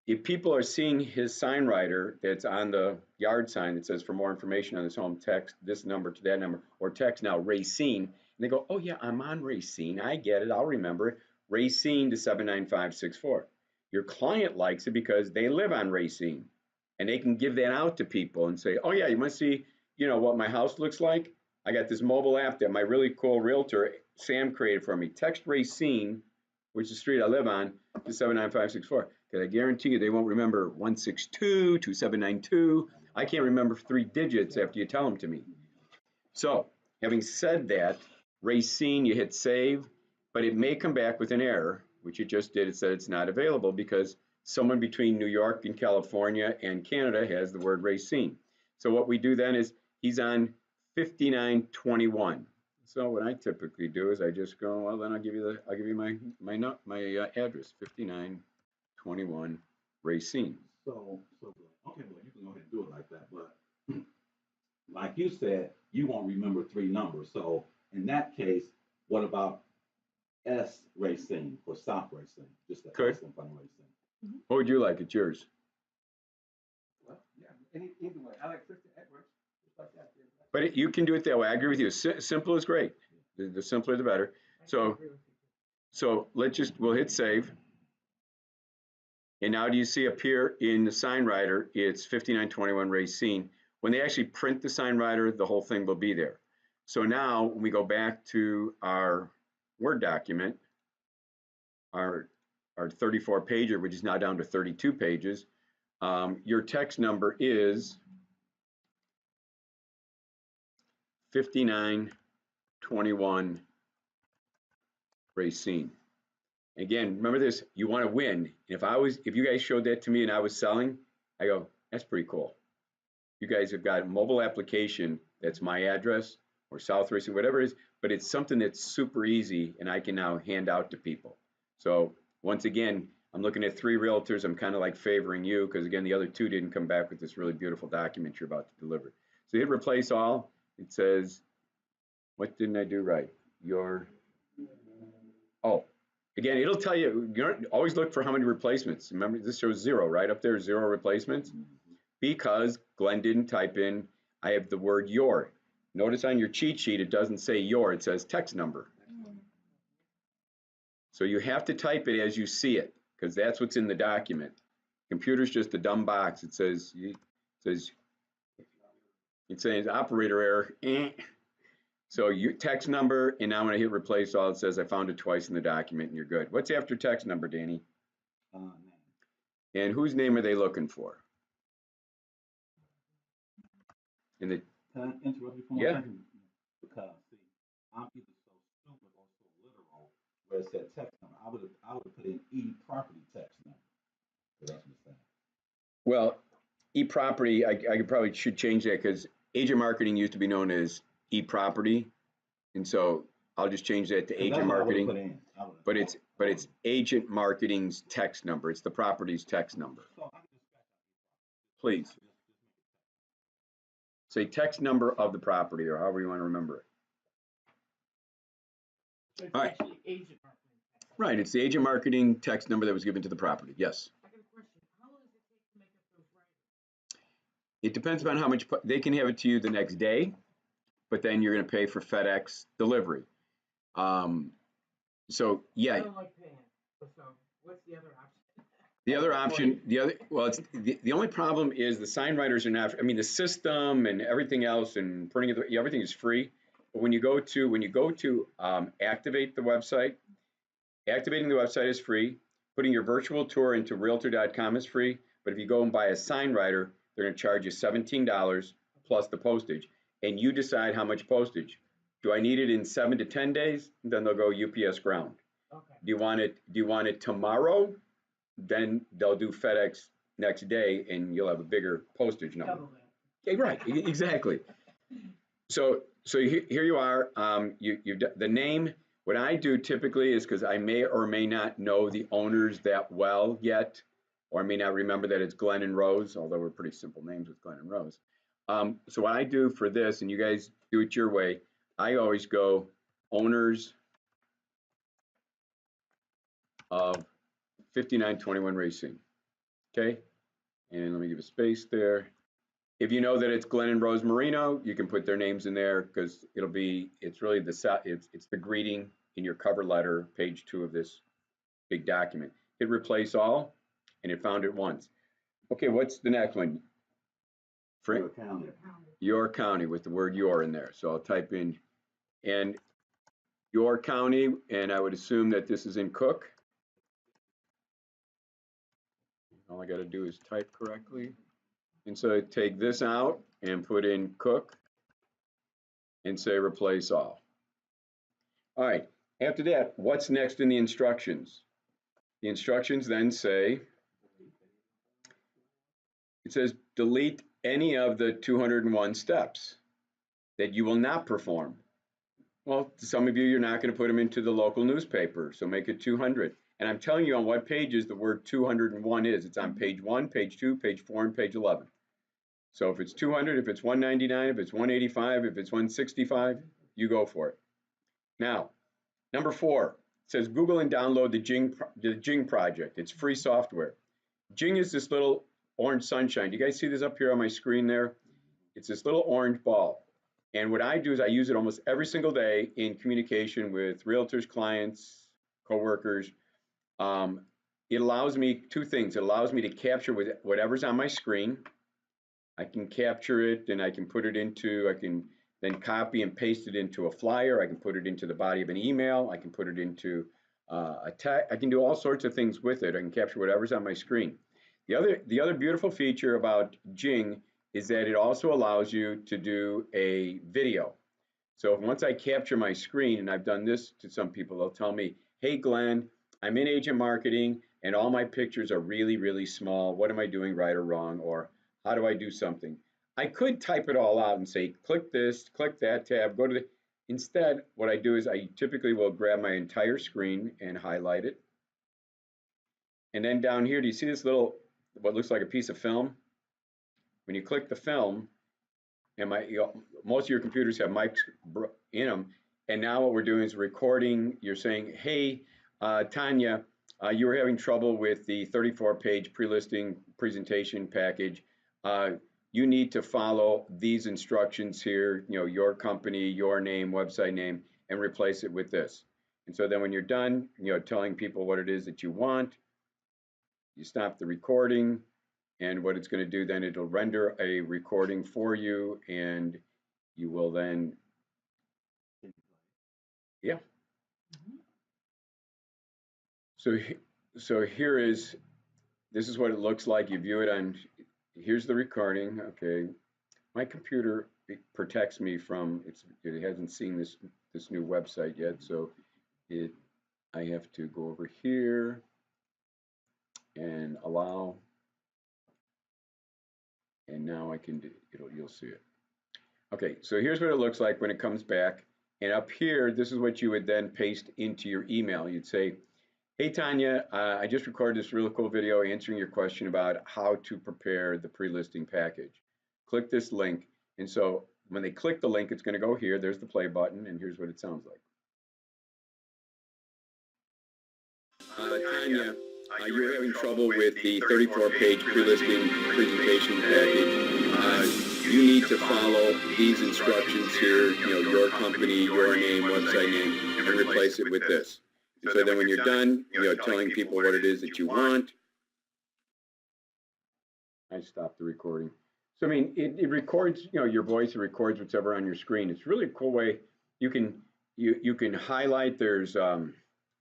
if people are seeing his sign writer that's on the yard sign that says for more information on this home, text this number to that number, or text now Racine, and they go, oh yeah, I'm on Racine, I get it, I'll remember it, Racine to 79564. Your client likes it because they live on Racine, and they can give that out to people and say, oh yeah, you must see, what my house looks like. I got this mobile app that my really cool realtor Sam created for me. Text Racine, which is the street I live on, to 79564. Because I guarantee you they won't remember 162, 2792. I can't remember 3 digits after you tell them to me. So, having said that, Racine, you hit save, but it may come back with an error, which it just did. It said it's not available because someone between New York and California and Canada has the word Racine. So what we do then is he's on 5921. So what I typically do is I just go, well, then I'll give you my address, 5921 Racine. So okay, well, you can go ahead and do it like that, but like you said, you won't remember 3 numbers. So in that case, what about S Racine for South Racine, just the Okay. S in front of Racine. What would you like? It's yours. Well, yeah, either way, I like Christian Edwards, just like that. But you can do it that way. I agree with you. Simple is great. The simpler, the better. So we'll hit save. And now do you see up here in the sign writer, it's 5921 Racine. When they actually print the sign writer, the whole thing will be there. So now when we go back to our Word document, our 34 pager, which is now down to 32 pages, your text number is 5921 Racine. Again, remember this, you want to win. If you guys showed that to me and I was selling, I go, that's pretty cool. You guys have got a mobile application that's my address or South Racing, whatever it is, but it's something that's super easy and I can now hand out to people. So once again, I'm looking at 3 realtors. I'm kind of like favoring you because again, the other 2 didn't come back with this really beautiful document you're about to deliver. So hit replace all. It says, what didn't I do right? Oh, again, it'll tell you, always look for how many replacements. Remember, this shows 0, right up there, 0 replacements. Because Glenn didn't type in, I have the word your. Notice on your cheat sheet, it doesn't say your, it says text number. So you have to type it as you see it, because that's what's in the document. Computer's just a dumb box. It says operator error. So you text number, and now when I hit replace all, it says I found it twice in the document, and you're good. What's after text number, Danny? Name. And whose name are they looking for? In the Can I interrupt you for Yeah. 1 second? Because see, I'm either so stupid or so literal where it said text number. I would have put in E property text number. So that's what it's saying. Well, e-property, I could probably should change that because agent marketing used to be known as e-property, and so I'll just change that to 'Cause agent that's what I would've marketing. put in. But it's agent marketing's text number. It's the property's text number. So I can just scratch out Please just make it say text number of the property or however you want to remember it. So it's All right. actually agent marketing. Right, it's the agent marketing text number that was given to the property. Yes. I got a question. How long does it take to make up those writers? It depends upon how much they can have it to you the next day, but then you're going to pay for FedEx delivery. So yeah. I don't like paying. So what's the other option? The other option, it's the only problem is the sign writers are not. I mean, the system and everything else and printing it, everything is free. But when you go to activate the website, activating the website is free. Putting your virtual tour into Realtor.com is free. But if you go and buy a sign writer, they're going to charge you $17 plus the postage, and you decide how much postage. Do I need it in 7 to 10 days? Then they'll go UPS ground. Okay. Do you want it tomorrow? Then they'll do FedEx next day and you'll have a bigger postage number. Double that. Yeah, right, exactly. So here you are, the name. What I do typically is because I may or may not know the owners that well yet, or I may not remember that it's Glenn and Rose, although we're pretty simple names with Glenn and Rose. So what I do for this, and you guys do it your way, I always go owners of 5921 Racing. Okay, and let me give a space there. If you know that it's Glen and Rose Marino, you can put their names in there because it's really it's the greeting in your cover letter, page 2 of this big document. Hit replace all, and it found it once. Okay, what's the next one? Your county. Your county with the word your in there. So I'll type in and your county, and I would assume that this is in Cook. All I got to do is type correctly. And so take this out and put in Cook and say replace all. All right, after that, what's next in the instructions? The instructions then say, it says delete any of the 201 steps that you will not perform. Well, some of you, you're not going to put them into the local newspaper, so make it 200. And I'm telling you on what pages the word 201 is. It's on page 1, page 2, page 4, and page 11. So if it's 200, if it's 199, if it's 185, if it's 165, you go for it. Now, number 4, says Google and download the Jing project. It's free software. Jing is this little orange sunshine. Do you guys see this up here on my screen there? It's this little orange ball. And what I do is I use it almost every single day in communication with realtors, clients, coworkers. It allows me two things. It allows me to capture whatever's on my screen. I can capture it and I can put it into, I can then copy and paste it into a flyer. I can put it into the body of an email. I can put it into a text. I can do all sorts of things with it. I can capture whatever's on my screen. The other beautiful feature about Jing is that it also allows you to do a video. So once I capture my screen, and I've done this to some people, they'll tell me, hey Glenn, I'm in agent marketing and all my pictures are really, really small. What am I doing right or wrong? Or how do I do something? I could type it all out and say, click this, click that tab, go to the, instead, what I do is I typically will grab my entire screen and highlight it. And then down here, do you see this little, what looks like a piece of film? When you click the film, and most of your computers have mics in them, and now what we're doing is recording. You're saying, hey, Tanya, you were having trouble with the 34-page pre-listing presentation package. You need to follow these instructions here, your company, your name, website name, and replace it with this. And so then when you're done, telling people what it is that you want, you stop the recording, and what it's going to do then, it'll render a recording for you, and you will then, yeah. So here is, this is what it looks like. You view it on, here's the recording. Okay, my computer, it protects me from, it hasn't seen this new website yet, so I have to go over here and allow, and now I can do, you'll see it. Okay, so here's what it looks like when it comes back. And up here, this is what you would then paste into your email. You'd say, hey Tanya, I just recorded this really cool video answering your question about how to prepare the pre-listing package. Click this link. And so when they click the link, it's going to go here. There's the play button, and here's what it sounds like. Tanya, you were having trouble with the 34-page pre-listing presentation package. You need to follow these instructions here, your company, your name, website name, and replace it with this. And so then when you're done, telling people what it is that you want. I stopped the recording. So I mean, it records, your voice, it records whatever on your screen. It's really a cool way. You can highlight, there's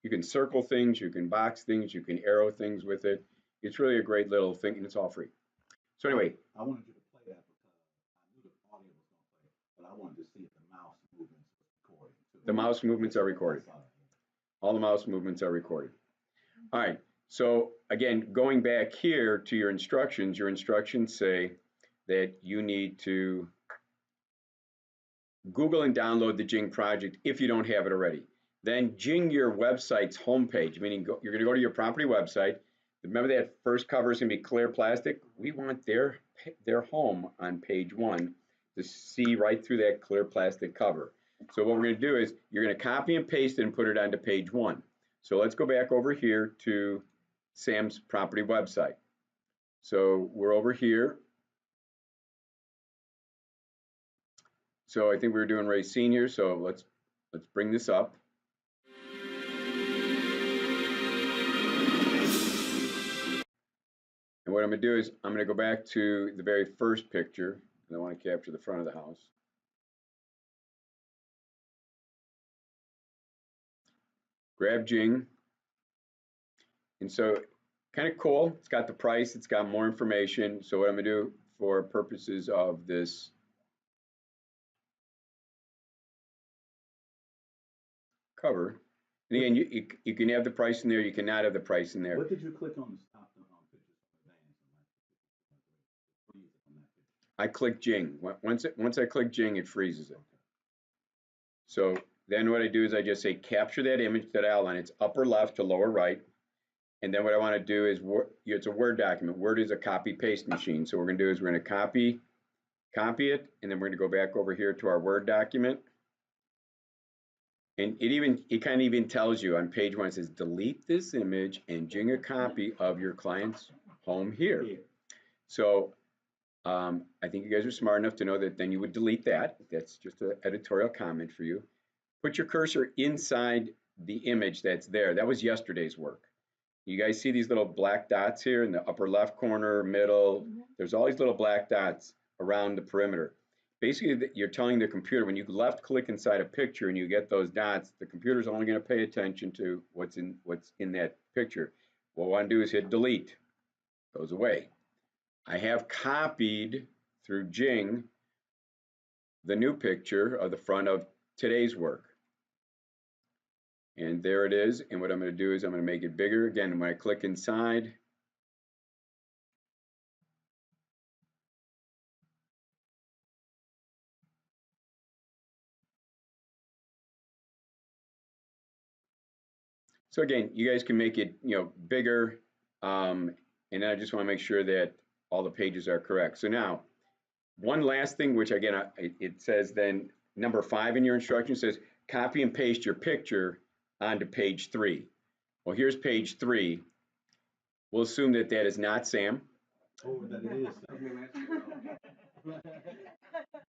you can circle things, you can box things, you can arrow things with it. It's really a great little thing, and it's all free. So anyway, I wanted you to play that because I knew the audio was going to play it, but I wanted to see if the mouse movements were recorded too. The mouse movements are recorded. All the mouse movements are recorded. All right, so again, going back here to your instructions say that you need to Google and download the Jing project if you don't have it already. Then Jing your website's homepage, meaning you're going to go to your property website. Remember that first cover is going to be clear plastic? We want their home on page 1 to see right through that clear plastic cover. So what we're going to do is you're going to copy and paste it and put it onto page 1. So let's go back over here to Sam's property website. So we're over here. So I think we were doing Ray Senior, so let's bring this up. And what I'm going to do is I'm going to go back to the very first picture, and I want to capture the front of the house. Grab Jing. And so kind of cool. It's got the price. It's got more information. So what I'm going to do for purposes of this cover, and again, you can have the price in there. You cannot have the price in there. What did you click on to stop the pictures from advancing? I click Jing. Once I click Jing, it freezes it. So then what I do is I just say capture that image, that outline. It's upper left to lower right. And then what I want to do is, it's a Word document. Word is a copy paste machine. So what we're going to do is we're going to copy it, and then we're going to go back over here to our Word document. And it kind of even tells you on page 1, it says delete this image and bring a copy of your client's home here. So I think you guys are smart enough to know that then you would delete that. That's just an editorial comment for you. Put your cursor inside the image that's there. That was yesterday's work. You guys see these little black dots here in the upper left corner, middle? There's all these little black dots around the perimeter. Basically, you're telling the computer when you left click inside a picture and you get those dots, the computer's only going to pay attention to what's in that picture. What I want to do is hit delete. Goes away. I have copied through Jing the new picture of the front of today's work. And there it is. And what I'm going to do is I'm going to make it bigger. Again, when I click inside, so again, you guys can make it, bigger. And I just want to make sure that all the pages are correct. So now, one last thing, which again, it says then number 5 in your instructions says copy and paste your picture onto page 3. Well, here's page 3. We'll assume that that is not Sam. Oh, that it is. It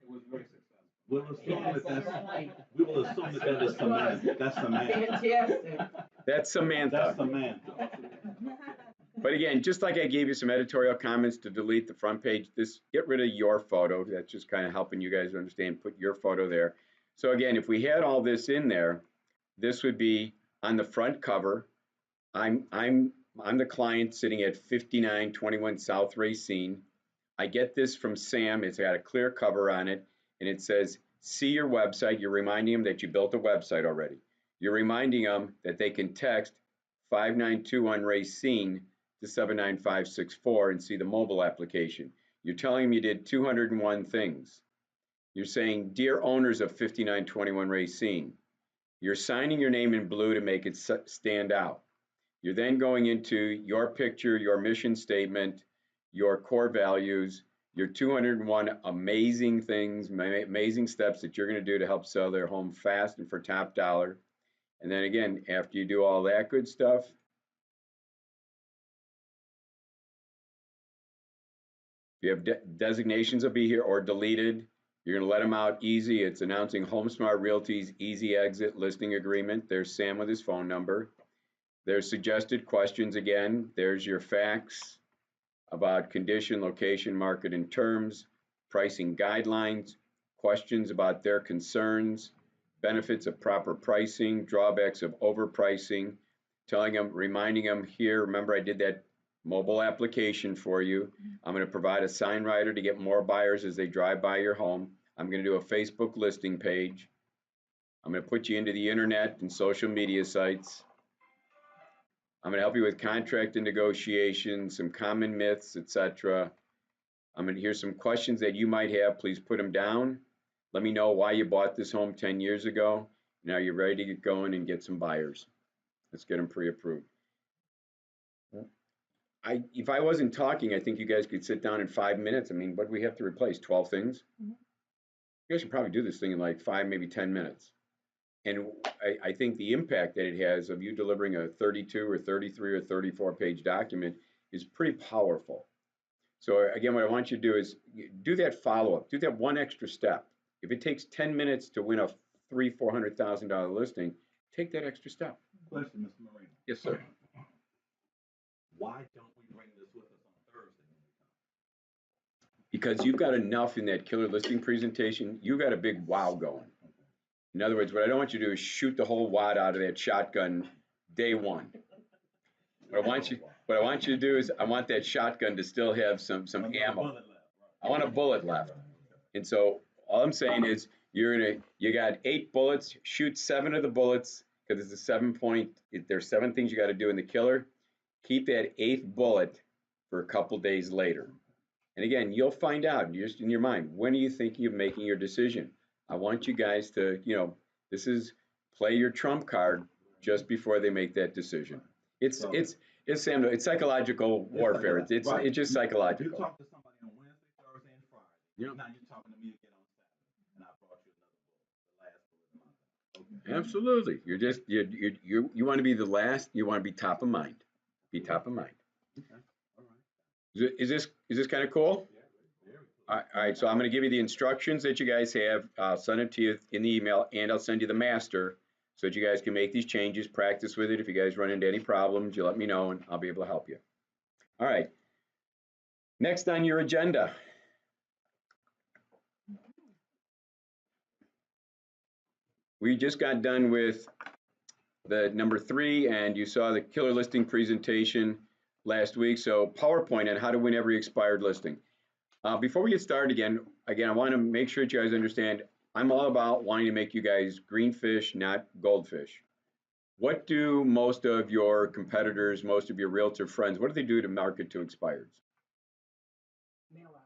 was very successful. We'll assume that is Samantha. That's Samantha. Fantastic. That's Samantha. That's Samantha. But again, just like I gave you some editorial comments to delete the front page, get rid of your photo. That's just kind of helping you guys understand, put your photo there. So again, if we had all this in there, this would be on the front cover. I'm the client sitting at 5921 South Racine. I get this from Sam. It's got a clear cover on it, and it says, see your website. You're reminding them that you built a website already. You're reminding them that they can text 5921 Racine to 79564 and see the mobile application. You're telling them you did 201 things. You're saying, dear owners of 5921 Racine, you're signing your name in blue to make it stand out. You're then going into your picture, your mission statement, your core values, your 201 amazing things, amazing steps that you're going to do to help sell their home fast and for top dollar. And then again, after you do all that good stuff, if you have designations will be here or deleted. You're going to let them out easy. It's announcing HomeSmart Realty's easy exit listing agreement. There's Sam with his phone number. There's suggested questions again. There's your facts about condition, location, market, and terms, pricing guidelines, questions about their concerns, benefits of proper pricing, drawbacks of overpricing, telling them, reminding them here, remember I did that mobile application for you. I'm going to provide a sign writer to get more buyers as they drive by your home. I'm going to do a Facebook listing page. I'm going to put you into the internet and social media sites. I'm going to help you with contract and negotiation, some common myths, etc. I'm going to hear some questions that you might have. Please put them down. Let me know why you bought this home 10 years ago. Now you're ready to get going and get some buyers. Let's get them pre-approved. If I wasn't talking, I think you guys could sit down in 5 minutes. I mean, what do we have to replace? 12 things? You guys should probably do this thing in like 5, maybe 10 minutes. And I think the impact that it has of you delivering a 32 or 33 or 34 page document is pretty powerful. So again, what I want you to do is do that follow-up, do that one extra step. If it takes 10 minutes to win a $300,000-$400,000 listing, take that extra step. Question, Mr. Marino. Yes, sir. Why don't we bring this with us on Thursday when we come? Because you've got enough in that killer listing presentation. You've got a big wow going. In other words, what I don't want you to do is shoot the whole wad out of that shotgun day one. What I want you to do is I want that shotgun to still have some ammo. I want a bullet left. And so all I'm saying is you got 8 bullets, shoot 7 of the bullets because it's a 7-point. There's 7 things you got to do in the killer. Keep that 8th bullet for a couple days later. And again, you'll find out just in your mind, when are you thinking of making your decision? I want you guys to, this is play your trump card just before they make that decision. It's psychological warfare. It's just psychological. You talked to somebody on Wednesday, Thursday, and Friday. Yep. Now you're talking to me again on Saturday, and I brought you another bullet, the last bullet in my gun. Okay. Absolutely. You're just you want to be the last. You want to be top of mind. Be top of mind. Okay. All right. Is this kind of cool? Yeah. Very All right. So I'm going to give you the instructions that you guys have. I'll send it to you in the email, and I'll send you the master so that you guys can make these changes. Practice with it. If you guys run into any problems, you let me know, and I'll be able to help you. All right. Next on your agenda. We just got done with the number 3, and you saw the killer listing presentation last week. So PowerPoint on how to win every expired listing. Before we get started again, I want to make sure that you guys understand I'm all about wanting to make you guys green fish, not goldfish. What do most of your competitors, most of your realtor friends, what do they do to market to expireds? Mail out.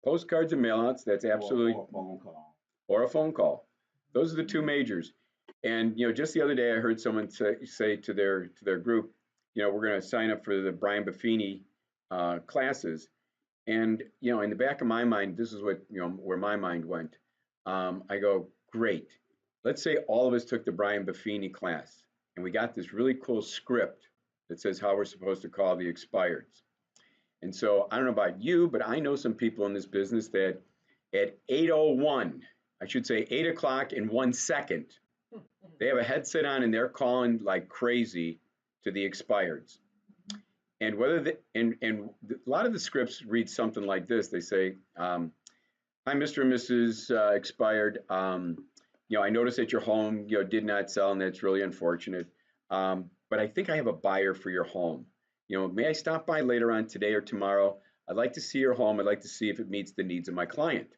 Postcards and mailouts, that's absolutely, Or a phone call. or a phone call. Those are the two majors. And just the other day I heard someone say to their group, we're going to sign up for the Brian Buffini classes. And in the back of my mind, this is what where my mind went. I go, great. Let's say all of us took the Brian Buffini class, and we got this really cool script that says how we're supposed to call the expireds. And so I don't know about you, but I know some people in this business that at 8:01, I should say 8 o'clock in 1 second, they have a headset on and they're calling like crazy to the expireds. And a lot of the scripts read something like this. They say, "Hi, Mr. and Mrs. Expired. I noticed that your home, did not sell, and that's really unfortunate. But I think I have a buyer for your home. May I stop by later on today or tomorrow? I'd like to see your home. I'd like to see if it meets the needs of my client."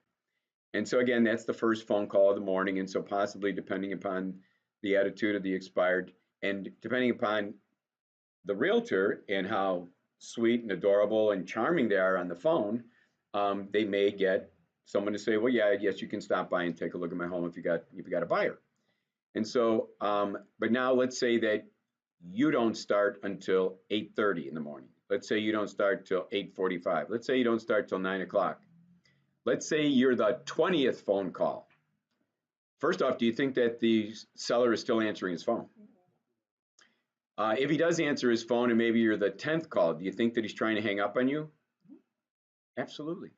And so again, that's the first phone call of the morning. And so possibly depending upon the attitude of the expired and depending upon the realtor and how sweet and adorable and charming they are on the phone, they may get someone to say, "Well, yeah, I guess you can stop by and take a look at my home if you got a buyer." And so, but now let's say that you don't start until 8:30 in the morning. Let's say you don't start till 8:45. Let's say you don't start till 9 o'clock. Let's say you're the 20th phone call. First off, do you think that the seller is still answering his phone? If he does answer his phone and maybe you're the 10th call, do you think that he's trying to hang up on you? Absolutely.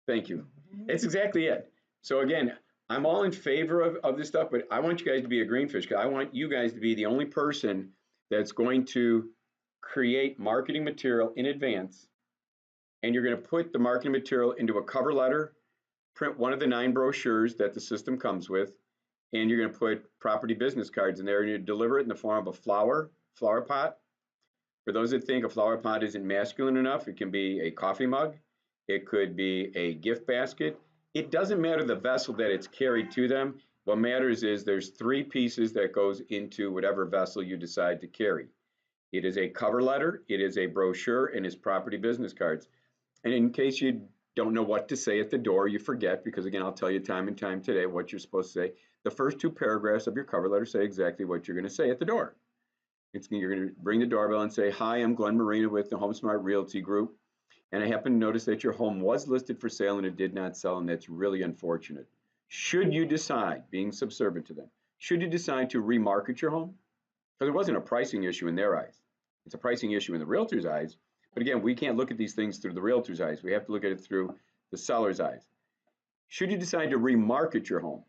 Thank you. That's exactly it. So again, I'm all in favor of this stuff, but I want you guys to be a greenfish because I want you guys to be the only person that's going to create marketing material in advance, and you're going to put the marketing material into a cover letter, print one of the 9 brochures that the system comes with, and you're going to put property business cards in there, and you deliver it in the form of a flower pot. For those that think a flower pot isn't masculine enough, it can be a coffee mug. It could be a gift basket. It doesn't matter the vessel that it's carried to them. What matters is there's 3 pieces that goes into whatever vessel you decide to carry. It is a cover letter, it is a brochure, and it's property business cards. And in case you don't know what to say at the door, you forget, because again, I'll tell you time and time today what you're supposed to say. The first 2 paragraphs of your cover letter say exactly what you're going to say at the door. You're going to ring the doorbell and say, "Hi, I'm Glen Marino with the Home Smart Realty Group, and I happen to notice that your home was listed for sale and it did not sell, and that's really unfortunate. Should you decide," being subservient to them, "should you decide to remarket your home?" Because it wasn't a pricing issue in their eyes. It's a pricing issue in the realtor's eyes. But again, we can't look at these things through the realtor's eyes. We have to look at it through the seller's eyes. Should you decide to remarket your home?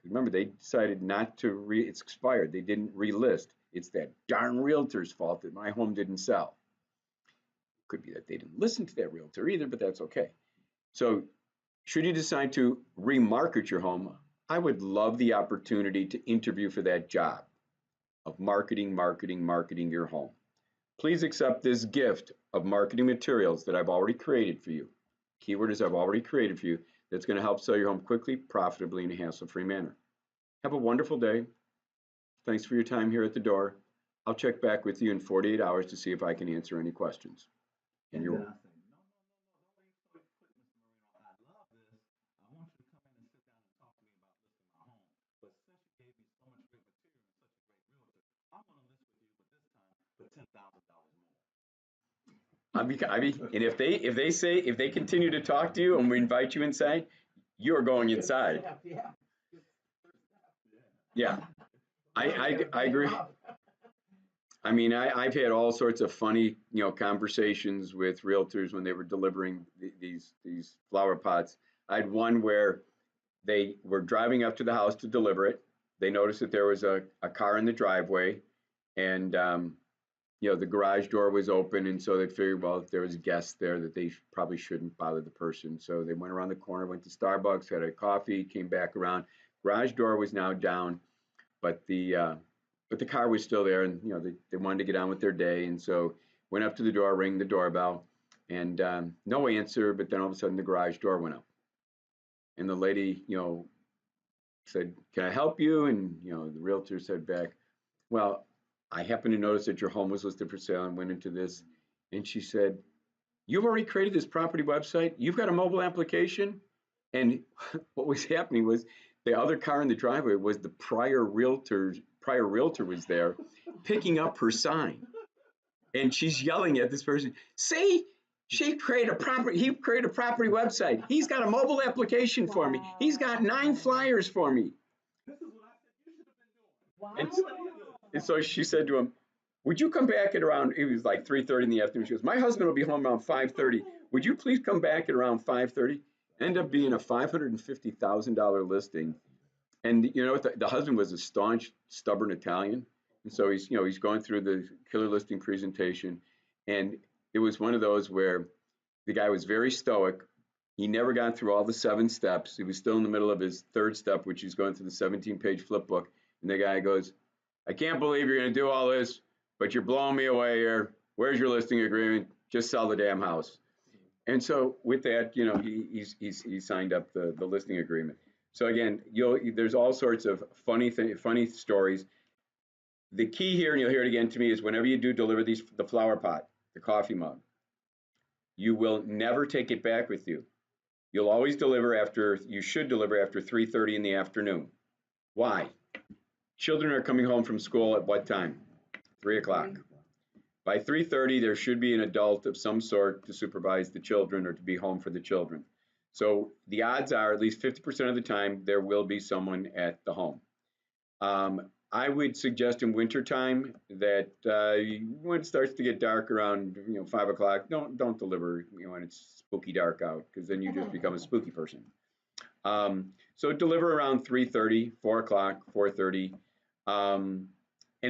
Remember, they decided not to it's expired. They didn't relist. It's that darn realtor's fault that my home didn't sell. Could be that they didn't listen to that realtor either, but that's okay. So should you decide to remarket your home, I would love the opportunity to interview for that job of marketing your home. Please accept this gift of marketing materials that I've already created for you. Keyword is I've already created for you, that's going to help sell your home quickly, profitably, in a hassle-free manner. Have a wonderful day. Thanks for your time here at the door. I'll check back with you in 48 hours to see if I can answer any questions. And And you're then I say, no, don't wait so quick, Mr. Marino. I love this. I want you to come in and sit down and talk to me about listing my home. But since you gave me so much great material and such a great realtor, I'm going to list with you, but this time for $10,000 more. And if they continue to talk to you and we invite you inside, you are going inside. Yeah. Yeah, I agree. I mean, I've had all sorts of funny, conversations with realtors when they were delivering these flower pots. I had one where they were driving up to the house to deliver it. They noticed that there was a car in the driveway, and the garage door was open, and so they figured, well, if there was guests there, that they probably shouldn't bother the person. So they went around the corner, went to Starbucks, had a coffee, came back around. Garage door was now down, but the car was still there, and they wanted to get on with their day, and so went up to the door, rang the doorbell, and no answer. But then all of a sudden, the garage door went up, and the lady, said, "Can I help you?" And the realtor said back, "Well, I happened to notice that your home was listed for sale and went into this." And she said, "You've already created this property website. You've got a mobile application." And what was happening was the other car in the driveway was the prior realtor was there picking up her sign. And she's yelling at this person, "See, he created a property website. He's got a mobile application for me. He's got 9 flyers for me." This is what I said you should have been doing. Wow. And so she said to him, "Would you come back at around," it was like 3:30 in the afternoon. She goes, "My husband will be home around 5:30. Would you please come back at around 5:30? Ended up being a $550,000 listing. And you know what? The husband was a staunch, stubborn Italian. And so he's going through the killer listing presentation. And it was one of those where the guy was very stoic. He never got through all the 7 steps. He was still in the middle of his 3rd step, which he's going through the 17-page flip book. And the guy goes, "I can't believe you're going to do all this, but you're blowing me away here. Where's your listing agreement? Just sell the damn house." And so with that, he signed up the listing agreement. So again, there's all sorts of funny stories. The key here, and you'll hear it again to me, is whenever you do deliver the flower pot, the coffee mug, you will never take it back with you. You should deliver after 3:30 in the afternoon. Why? Children are coming home from school at what time? 3 o'clock. By 3:30, there should be an adult of some sort to supervise the children or to be home for the children. So the odds are at least 50% of the time there will be someone at the home. I would suggest in wintertime that when it starts to get dark around 5 o'clock, don't deliver when it's spooky dark out, because then you just become a spooky person. So deliver around 3:30, 4 o'clock, 4:30. And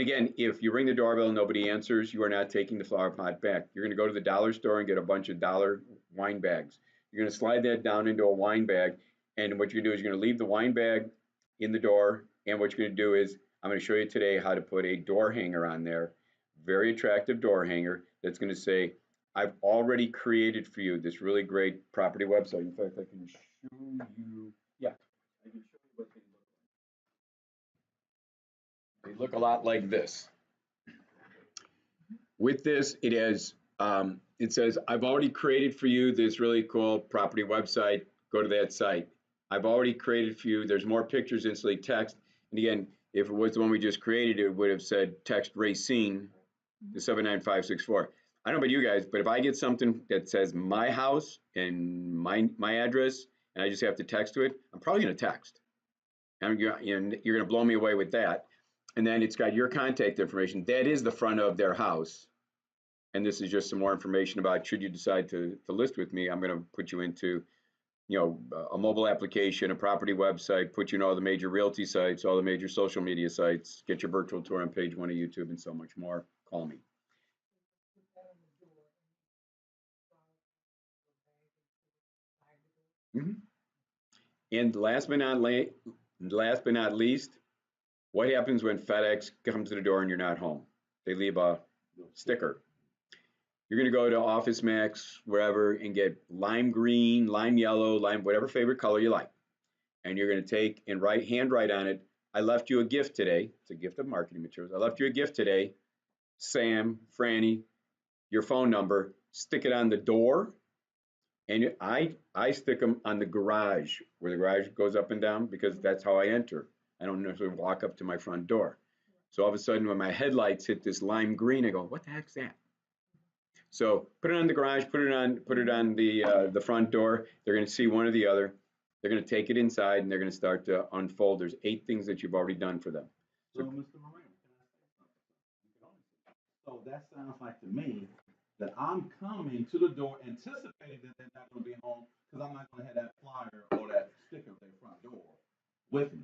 again, if you ring the doorbell and nobody answers, you are not taking the flower pot back. You're going to go to the dollar store and get a bunch of dollar wine bags. You're going to slide that down into a wine bag. And what you're going to do is you're going to leave the wine bag in the door. And what you're going to do is I'm going to show you today how to put a door hanger on there. Very attractive door hanger that's going to say, "I've already created for you this really great property website." In fact, I can show you. Yeah, I can show you what they look like. They look a lot like this. With this, it says, "I've already created for you this really cool property website. Go to that site. I've already created for you." There's more pictures, instantly text. And again, if it was the one we just created, it would have said text Racine to 79564. I don't know about you guys, but if I get something that says my house and my address, and I just have to text to it, I'm probably going to text. And you're going to blow me away with that. And then it's got your contact information. That is the front of their house. And this is just some more information about, should you decide to list with me, I'm going to put you into, a mobile application, a property website, put you in all the major realty sites, all the major social media sites, get your virtual tour on page 1 of YouTube, and so much more. Call me. Mhm. And last but not least, what happens when FedEx comes to the door and you're not home? They leave a sticker. You're going to go to Office Max, wherever, and get lime green, lime yellow, whatever favorite color you like. And you're going to take and handwrite on it, "I left you a gift today." It's a gift of marketing materials. "I left you a gift today, Sam, Franny," your phone number, stick it on the door. And I stick them on the garage, where the garage goes up and down, because that's how I enter. I don't necessarily walk up to my front door. So all of a sudden, when my headlights hit this lime green, I go, "What the heck's that?" So put it on the garage, put it on the front door. They're going to see one or the other. They're going to take it inside and they're going to start to unfold. There's 8 things that you've already done for them. So, Mr. Marino, can I say something? So that sounds like to me that I'm coming to the door anticipating that they're not going to be home because I'm not going to have that flyer or that sticker at their front door with me.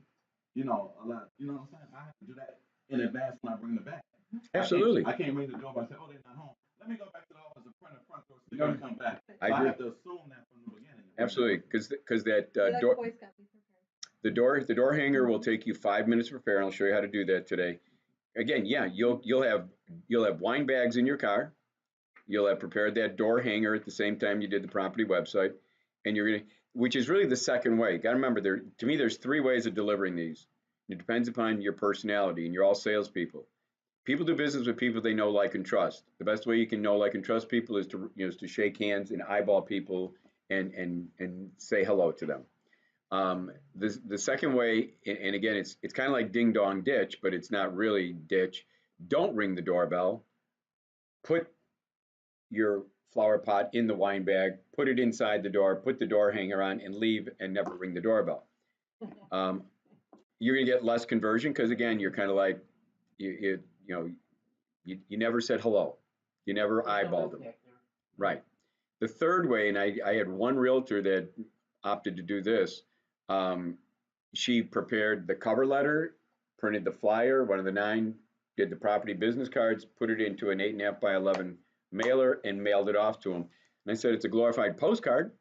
You know, a lot. You know what I'm saying? I have to do that in advance when I bring the bag. Absolutely. I can't ring the door and say, "Oh, they're not home." Let me go back to the office and print a front door sticker and come back. So I agree. have to assume that from the beginning. Absolutely, because that Like door, Boy Scout, be prepared. the door hanger will take you 5 minutes to prepare, and I'll show you how to do that today. Again, yeah, you'll have wine bags in your car. You'll have prepared that door hanger at the same time you did the property website, and you're gonna, which is really the second way. Got to remember, to me, there's 3 ways of delivering these. It depends upon your personality, and you're all salespeople. People do business with people they know, like, and trust. The best way you can know, like, and trust people is to shake hands and eyeball people and say hello to them. The second way, and again, it's kind of like ding dong ditch, but it's not really ditch. Don't ring the doorbell. Put your flower pot in the wine bag, put it inside the door, put the door hanger on, and leave, and never ring the doorbell. You're gonna get less conversion because again, you're kind of like you know you never said hello, you never eyeballed them, right? The third way, and I had one realtor that opted to do this. She prepared the cover letter, printed the flyer, one of the 9, did the property business cards, put it into an 8.5 by 11 mailer, and mailed it off to him. And I said, it's a glorified postcard.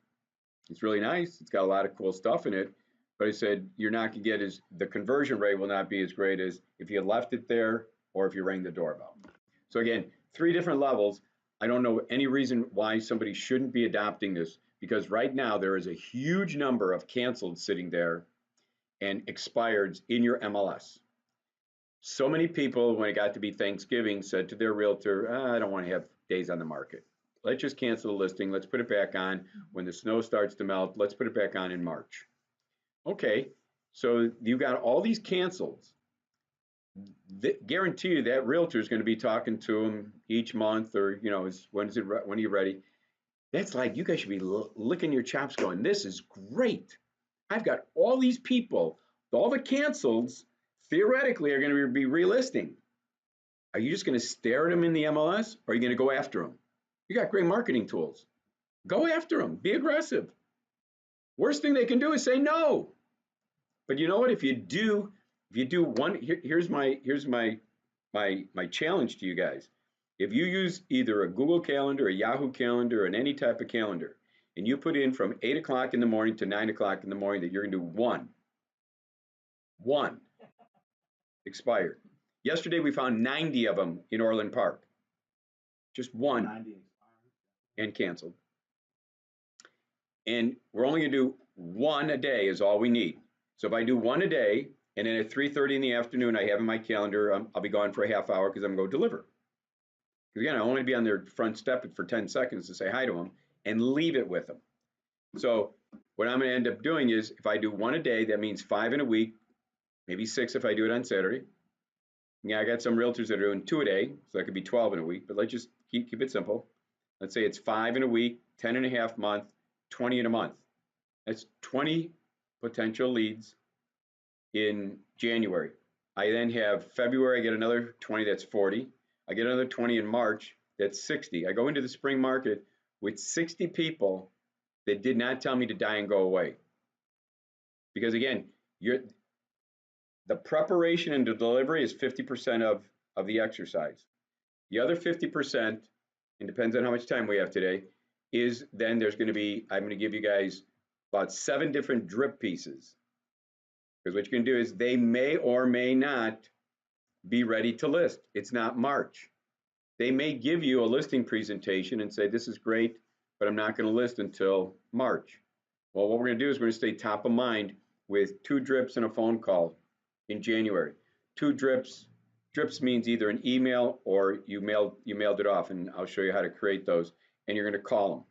It's really nice. It's got a lot of cool stuff in it. But I said, you're not going to get the conversion rate will not be as great as if you left it there or if you rang the doorbell. So again, 3 different levels. I don't know any reason why somebody shouldn't be adopting this, because right now there is a huge number of canceled sitting there and expireds in your MLS. So many people, when it got to be Thanksgiving, said to their realtor, I don't want to have days on the market. Let's just cancel the listing. Let's put it back on. When the snow starts to melt, let's put it back on in March. Okay, so you got all these cancels. Guarantee you that realtor is going to be talking to them each month, or when are you ready? That's like, you guys should be licking your chops going, this is great. I've got all these people, all the cancels theoretically are going to be relisting. Are you just going to stare at them in the MLS, or are you going to go after them? You got great marketing tools. Go after them. Be aggressive. Worst thing they can do is say no. But you know what? If you do one, here's my challenge to you guys. If you use either a Google Calendar, a Yahoo Calendar, and any type of calendar, and you put in from 8 o'clock in the morning to 9 o'clock in the morning that you're going to do one expired. Yesterday we found 90 of them in Orland Park. Just one 90 and canceled. And we're only going to do one a day is all we need. So if I do one a day, and then at 3:30 in the afternoon, I have in my calendar, I'll be gone for a half hour because I'm going to go deliver. Because again, I only be on their front step for 10 seconds to say hi to them and leave it with them. So what I'm going to end up doing is, if I do one a day, that means 5 in a week, maybe 6 if I do it on Saturday. Yeah, I got some realtors that are doing 2 a day, so that could be 12 in a week, but let's just keep it simple. Let's say it's 5 in a week, 10 and a half month, 20 in a month. That's 20 potential leads in January. I then have February, I get another 20, that's 40. I get another 20 in March, that's 60. I go into the spring market with 60 people that did not tell me to die and go away. Because again, the preparation and the delivery is 50% of the exercise. The other 50%, and depends on how much time we have today, is then there's going to be, I'm going to give you guys about 7 different drip pieces. Because what you can do is they may or may not be ready to list. It's not March. They may give you a listing presentation and say, this is great, but I'm not going to list until March. Well, what we're going to do is we're going to stay top of mind with 2 drips and a phone call in January. 2 drips. Drips means either an email or you mailed it off, and I'll show you how to create those. And you're going to call them.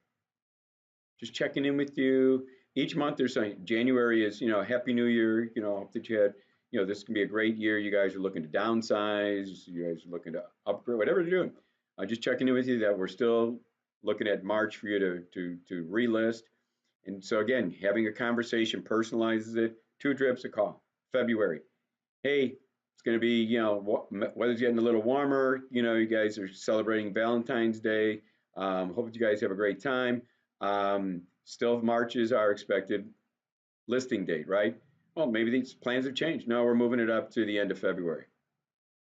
Just checking in with you. Each month there's saying January is, Happy New Year, hope that you had, this can be a great year. You guys are looking to downsize, you guys are looking to upgrade, whatever you're doing. Just checking in with you that we're still looking at March for you to relist. And so again, having a conversation personalizes it. 2 drips a call. February, hey, it's going to be, weather's getting a little warmer. You guys are celebrating Valentine's Day. Hope you guys have a great time. Still, March is our expected listing date, right? Well, maybe these plans have changed. No, we're moving it up to the end of February.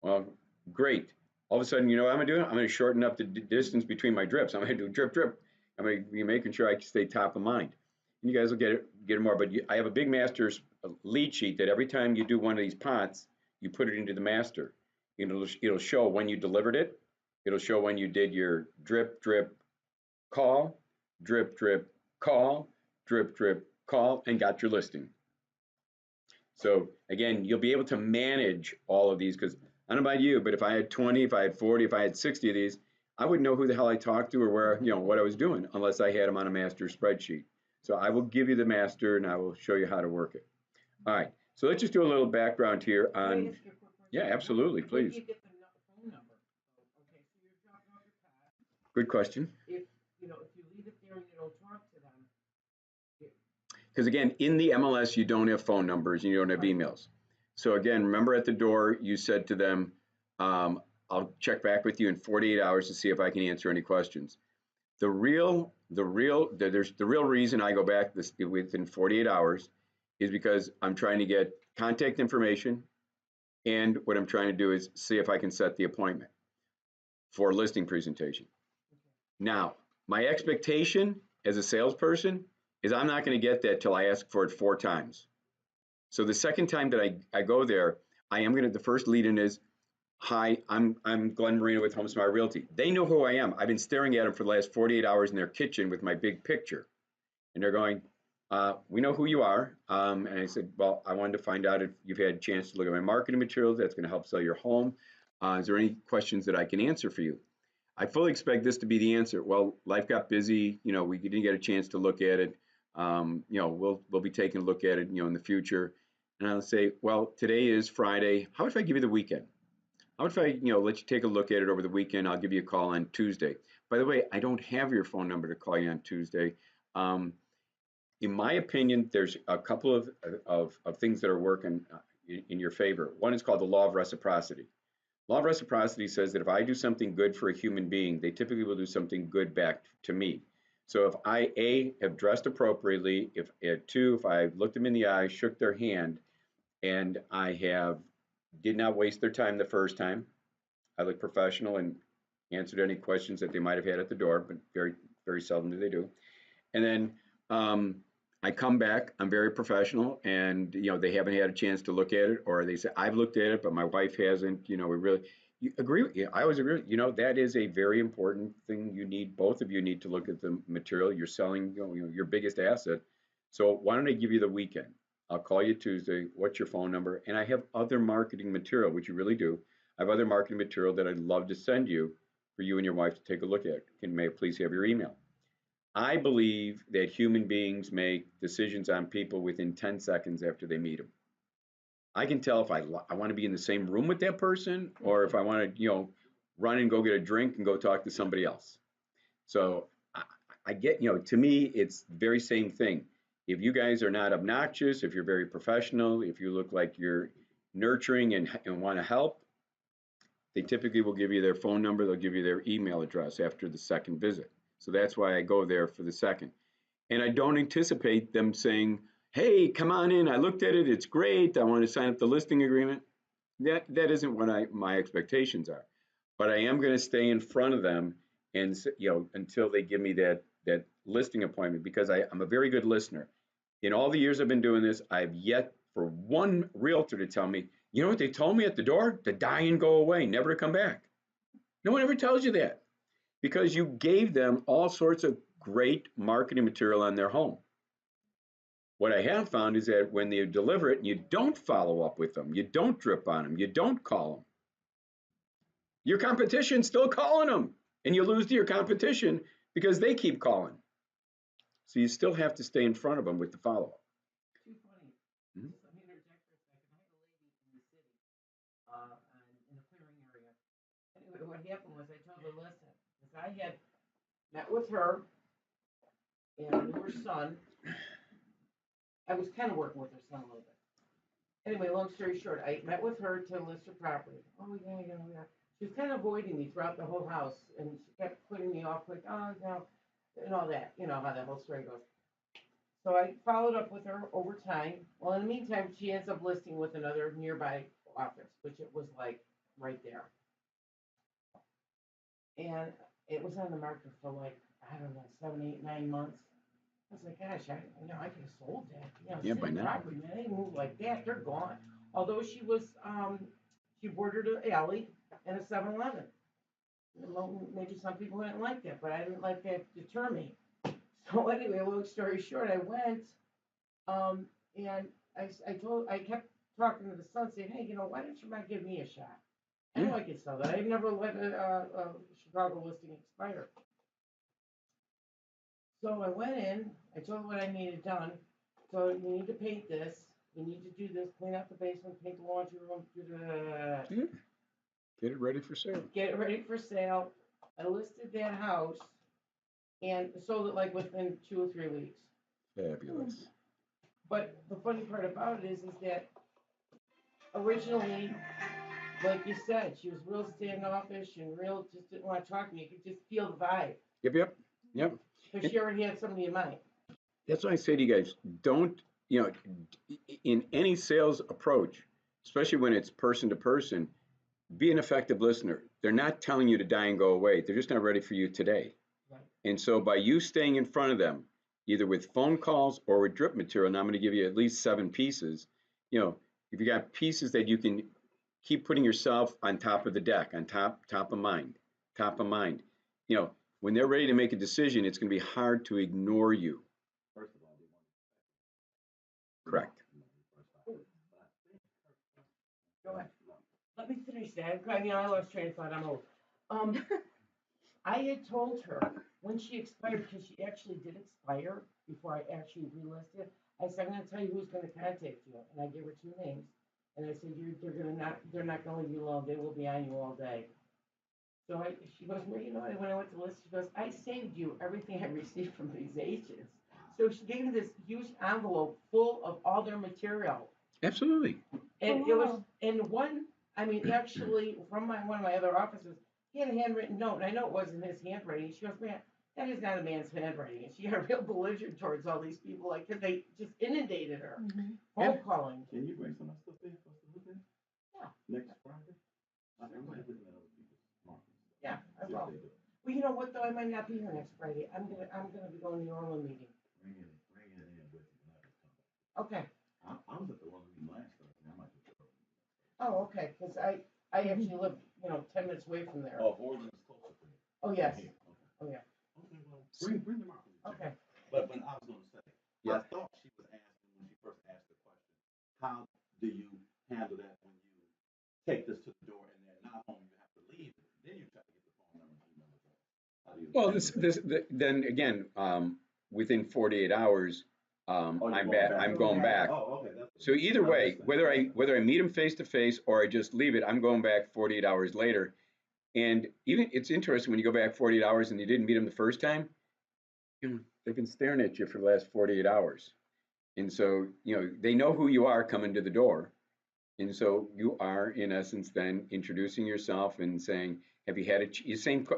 Well, great. All of a sudden, you know what I'm going to do? I'm going to shorten up the distance between my drips. I'm going to do drip, drip. I'm going to be making sure I stay top of mind. And you guys will get it more. But I have a big master's lead sheet that every time you do one of these pots, you put it into the master. It'll show when you delivered it. It'll show when you did your drip, drip, call, drip, drip, call, drip, drip, call, and got your listing. So again, you'll be able to manage all of these because I don't know about you, but if I had 20, if I had 40, if I had 60 of these, I wouldn't know who the hell I talked to or where, what I was doing unless I had them on a master spreadsheet. So I will give you the master and I will show you how to work it. All right. So let's just do a little background here on. Yeah, absolutely, please. Where do you get the phone number? Okay, so you're dropping off your pad. Good question. If you leave it there and you don't talk to them. Because again, in the MLS, you don't have phone numbers and you don't have emails. So again, remember at the door, you said to them, I'll check back with you in 48 hours to see if I can answer any questions. The real reason I go back within 48 hours is because I'm trying to get contact information, and what I'm trying to do is see if I can set the appointment for a listing presentation. Now, my expectation as a salesperson is I'm not going to get that till I ask for it 4 times. So the second time that I go there, the first lead in is, hi, I'm Glen Marino with HomeSmart Realty. They know who I am. I've been staring at them for the last 48 hours in their kitchen with my big picture. And they're going, we know who you are. And I said, well, I wanted to find out if you've had a chance to look at my marketing materials that's going to help sell your home. Is there any questions that I can answer for you? I fully expect this to be the answer. Well, life got busy. We didn't get a chance to look at it. We'll be taking a look at it, in the future. And I'll say, well, today is Friday. How about if I give you the weekend? How about if I, let you take a look at it over the weekend? I'll give you a call on Tuesday. By the way, I don't have your phone number to call you on Tuesday. In my opinion, there's a couple of things that are working in your favor. One is called the law of reciprocity. Law of reciprocity says that if I do something good for a human being, they typically will do something good back to me. So if I, A, have dressed appropriately, if 2, if I looked them in the eye, shook their hand, and I did not waste their time the first time, I look professional and answered any questions that they might have had at the door, but very, very seldom do they do. And then I come back, I'm very professional, and they haven't had a chance to look at it, or they say, I've looked at it, but my wife hasn't. You agree with you. I always agree with that is a very important thing. Both of you need to look at the material you're selling, your biggest asset. So why don't I give you the weekend? I'll call you Tuesday. What's your phone number? And I have other marketing material, which you really do. I have other marketing material that I'd love to send you for you and your wife to take a look at. May I please have your email? I believe that human beings make decisions on people within 10 seconds after they meet them. I can tell if I want to be in the same room with that person or if I want to, run and go get a drink and go talk to somebody else. So I get, to me, it's the very same thing. If you guys are not obnoxious, if you're very professional, if you look like you're nurturing and want to help, they typically will give you their phone number. They'll give you their email address after the second visit. So that's why I go there for the second. And I don't anticipate them saying, hey, come on in. I looked at it. It's great. I want to sign up the listing agreement. That isn't what my expectations are. But I am going to stay in front of them and until they give me that listing appointment, because I'm a very good listener. In all the years I've been doing this, I've yet for one realtor to tell me, you know what they told me at the door? To die and go away, never to come back. No one ever tells you that, because you gave them all sorts of great marketing material on their home. What I have found is that when they deliver it and you don't follow up with them, you don't drip on them, you don't call them, your competition's still calling them, and you lose to your competition because they keep calling. So you still have to stay in front of them with the follow-up. Too funny. Let me interject for a second. I had a lady in the city, in the clearing area. Anyway, what happened was I told her, listen, because I had met with her and her son. I was kind of working with her son a little bit. Anyway, long story short, I met with her to list her property. Oh yeah, yeah, yeah. She was kind of avoiding me throughout the whole house, and she kept putting me off, like, oh no, and all that. You know how that whole story goes. So I followed up with her over time. Well, in the meantime, she ends up listing with another nearby office, which it was like right there. And it was on the market for like, I don't know, 7, 8, 9 months. I was like, gosh, I could have sold that. Yeah, by City now. property, man, they move like that, they're gone. Although she bordered an alley and a 7-Eleven. Well, maybe some people didn't like that, but I didn't let that deter me. So anyway, long story short, I went, and I kept talking to the son, saying, hey, why don't you mind give me a shot? I know I could sell that. I've never let a Chicago listing expire. So I went in, I told her what I needed done. So you need to paint this, you need to do this, clean out the basement, paint the laundry room, Yeah. Get it ready for sale. get it ready for sale. I listed that house and sold it like within 2 or 3 weeks. Fabulous. But the funny part about it is that originally, like you said, she was real standoffish and real just didn't want to talk to me. You could just feel the vibe. Yep. Because she already had somebody in mind. That's why I say to you guys, don't, in any sales approach, especially when it's person to person, be an effective listener. They're not telling you to die and go away. They're just not ready for you today. Right. And so by you staying in front of them, either with phone calls or with drip material, and I'm going to give you at least 7 pieces, if you got pieces that you can keep putting yourself on top of the deck, on top of mind, when they're ready to make a decision, it's going to be hard to ignore you. First of all, they want Correct. Go ahead. Let me finish that. I lost train of thought. I'm old. I had told her when she expired, because she actually did expire before I actually relisted. I said, I'm going to tell you who's going to contact you, and I gave her 2 names. And I said, they're not going to leave you alone. They will be on you all day. So she goes, well, when I went to list, she goes, I saved you everything I received from these agents. So she gave me this huge envelope full of all their material. Absolutely. And it was, actually, from one of my other offices, he had a handwritten note, and I know it wasn't his handwriting. She goes, man, that is not a man's handwriting. And she got real belligerent towards all these people, like, because they just inundated her. Phone calling. Can you bring some of that stuff in for us to look at? Yeah. Next Friday? I'm like looking at other people's markets. Yeah, I See will. what they do. Well, you know what though? I might not be here next Friday. I'm gonna be going to the Orland meeting. Bring it in with you when I just come back. Okay. I was at the one meeting last Thursday. I might just go. Oh, okay. Because I actually live 10 minutes away from there. Oh, Oregon is closer to you. Oh yes. Okay. Oh yeah. Okay, well, bring them out. Okay. But I was going to say, Yeah. I thought she was asking when she first asked the question, how do you handle that when you take this to the door and they're not home, you have to leave, then you try to get the phone number and email address. How do you Well, handle that? then again, within 48 hours, Oh, you're I'm going back. back. I'm going back. Oh, okay. So either way, whether I meet them face to face or I just leave it, I'm going back 48 hours later. And even it's interesting when you go back 48 hours and you didn't meet them the first time, they've been staring at you for the last 48 hours. And so, they know who you are coming to the door. And so you are, in essence, then introducing yourself and saying, have you had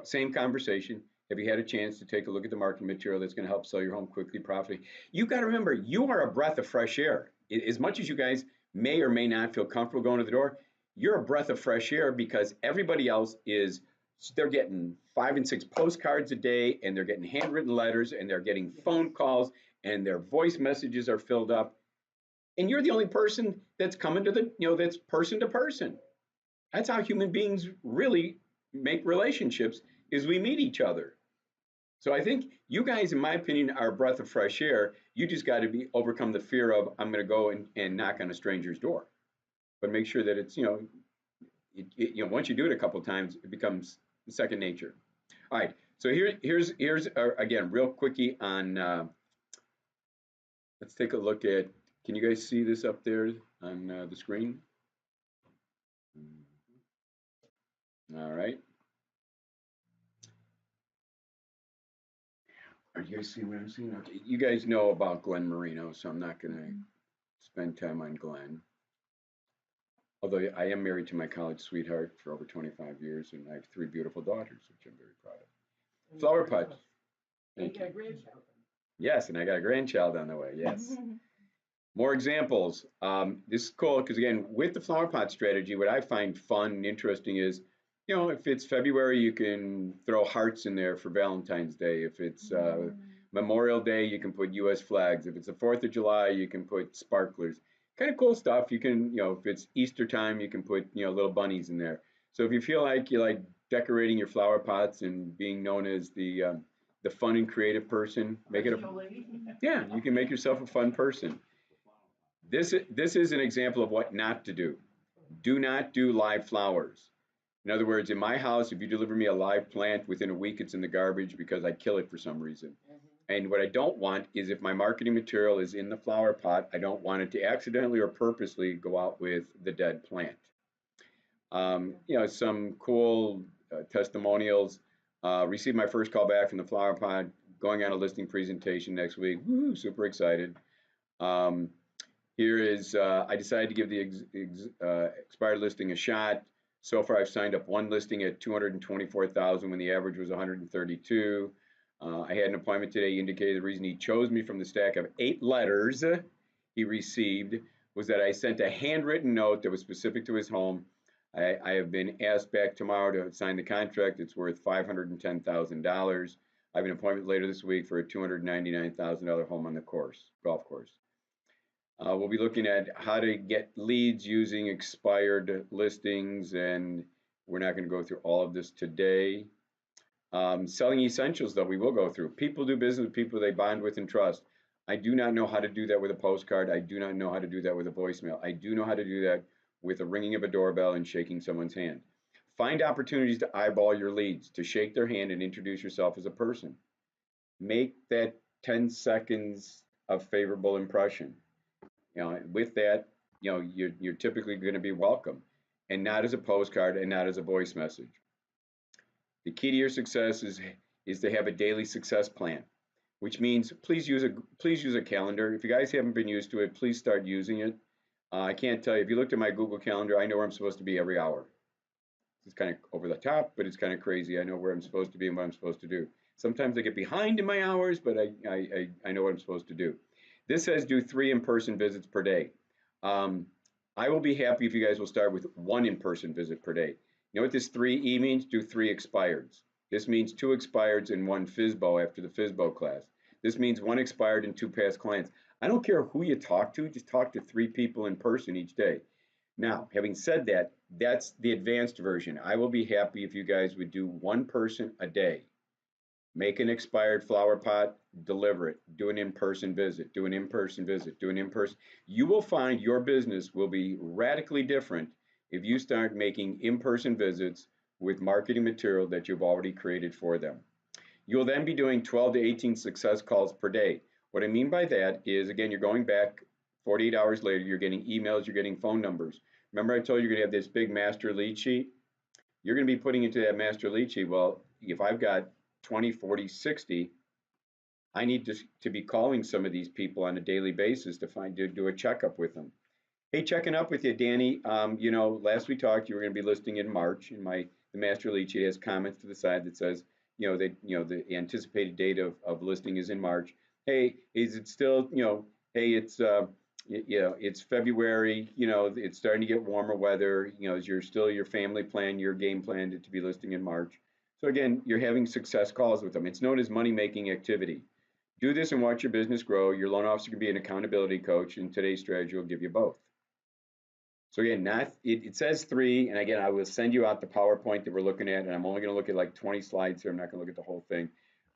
same conversation? Have you had a chance to take a look at the marketing material that's going to help sell your home quickly, profitably? You got to remember, you are a breath of fresh air. As much as you guys may or may not feel comfortable going to the door, you're a breath of fresh air because everybody else they're getting 5 and 6 postcards a day, and they're getting handwritten letters, and they're getting phone calls, and their voice messages are filled up. And you're the only person that's coming to that's person to person. That's how human beings really make relationships, is we meet each other. So I think you guys, in my opinion, are a breath of fresh air. You just got to overcome the fear of, I'm going to go and knock on a stranger's door. But make sure that it's, once you do it a couple of times, it becomes second nature. All right. So here's again, real quickie on, let's take a look at, can you guys see this up there on the screen? All right. Are you guys seeing what I'm seeing? Okay, you guys know about Glen Marino, so I'm not gonna spend time on Glen. Although I am married to my college sweetheart for over 25 years, and I have 3 beautiful daughters, which I'm very proud of. Flower pots. And Thank you got a you. grandchild. Yes, and I got a grandchild on the way. Yes. More examples. This is cool because again, with the flower pot strategy, what I find fun and interesting is, if it's February, you can throw hearts in there for Valentine's Day. If it's Memorial Day, you can put U.S. flags. If it's the 4th of July, you can put sparklers. Kind of cool stuff. You can, if it's Easter time, you can put, little bunnies in there. So if you feel like you like decorating your flower pots and being known as the fun and creative person, make it a yeah. You can make yourself a fun person. This is an example of what not to do. Do not do live flowers. In other words, in my house, if you deliver me a live plant within a week, it's in the garbage because I kill it for some reason. And what I don't want is if my marketing material is in the flower pot, I don't want it to accidentally or purposely go out with the dead plant. Some cool testimonials. Received my first call back from the flower pot, going on a listing presentation next week. Woo, super excited. Um, Here is, I decided to give the expired listing a shot. So far, I've signed up one listing at 224,000 when the average was 132. I had an appointment today. He indicated the reason he chose me from the stack of 8 letters he received was that I sent a handwritten note that was specific to his home. I have been asked back tomorrow to sign the contract. It's worth $510,000. I have an appointment later this week for a $299,000 home on the golf course. We'll be looking at how to get leads using expired listings, and we're not going to go through all of this today. Selling essentials, though, we will go through. People do business with people they bond with and trust. I do not know how to do that with a postcard. I do not know how to do that with a voicemail. I do know how to do that with the ringing of a doorbell and shaking someone's hand. Find opportunities to eyeball your leads, to shake their hand and introduce yourself as a person. Make that 10 seconds of favorable impression. With that, you're typically going to be welcome, and not as a postcard and not as a voice message. The key to your success is to have a daily success plan, which means please use a calendar. If you guys haven't been used to it, please start using it. I can't tell you, if you looked at my Google Calendar, I know where I'm supposed to be every hour. It's kind of over the top, but it's kind of crazy. I know where I'm supposed to be and what I'm supposed to do. Sometimes I get behind in my hours, but I know what I'm supposed to do. This says do 3 in-person visits per day. I will be happy if you guys will start with 1 in-person visit per day. You know what this 3E means? Do 3 expireds. This means 2 expireds and 1 FSBO after the FSBO class. This means 1 expired and 2 past clients. I don't care who you talk to, just talk to 3 people in person each day. Now, having said that, that's the advanced version. I will be happy if you guys would do 1 person a day. Make an expired flower pot, deliver it, do an in-person visit, do an in-person visit, do an in-person. You will find your business will be radically different if you start making in-person visits with marketing material that you've already created for them. You'll then be doing 12 to 18 success calls per day. What I mean by that is, again, you're going back 48 hours later, you're getting emails, you're getting phone numbers. Remember I told you you're going to have this big master lead sheet? You're going to be putting into that master lead sheet, well, if I've got 20, 40, 60, I need to be calling some of these people on a daily basis to do a checkup with them. Hey, checking up with you, Danny. Last we talked, you were going to be listing in March, and the master lead sheet has comments to the side that says, the anticipated date of listing is in March. Hey, is it still, hey, it's February, it's starting to get warmer weather, is your family plan, your game plan to be listing in March. So again, you're having success calls with them. It's known as money-making activity. Do this and watch your business grow. Your loan officer can be an accountability coach, and today's strategy will give you both. So again, it says 3, and again, I will send you out the PowerPoint that we're looking at, and I'm only going to look at like 20 slides here. I'm not going to look at the whole thing,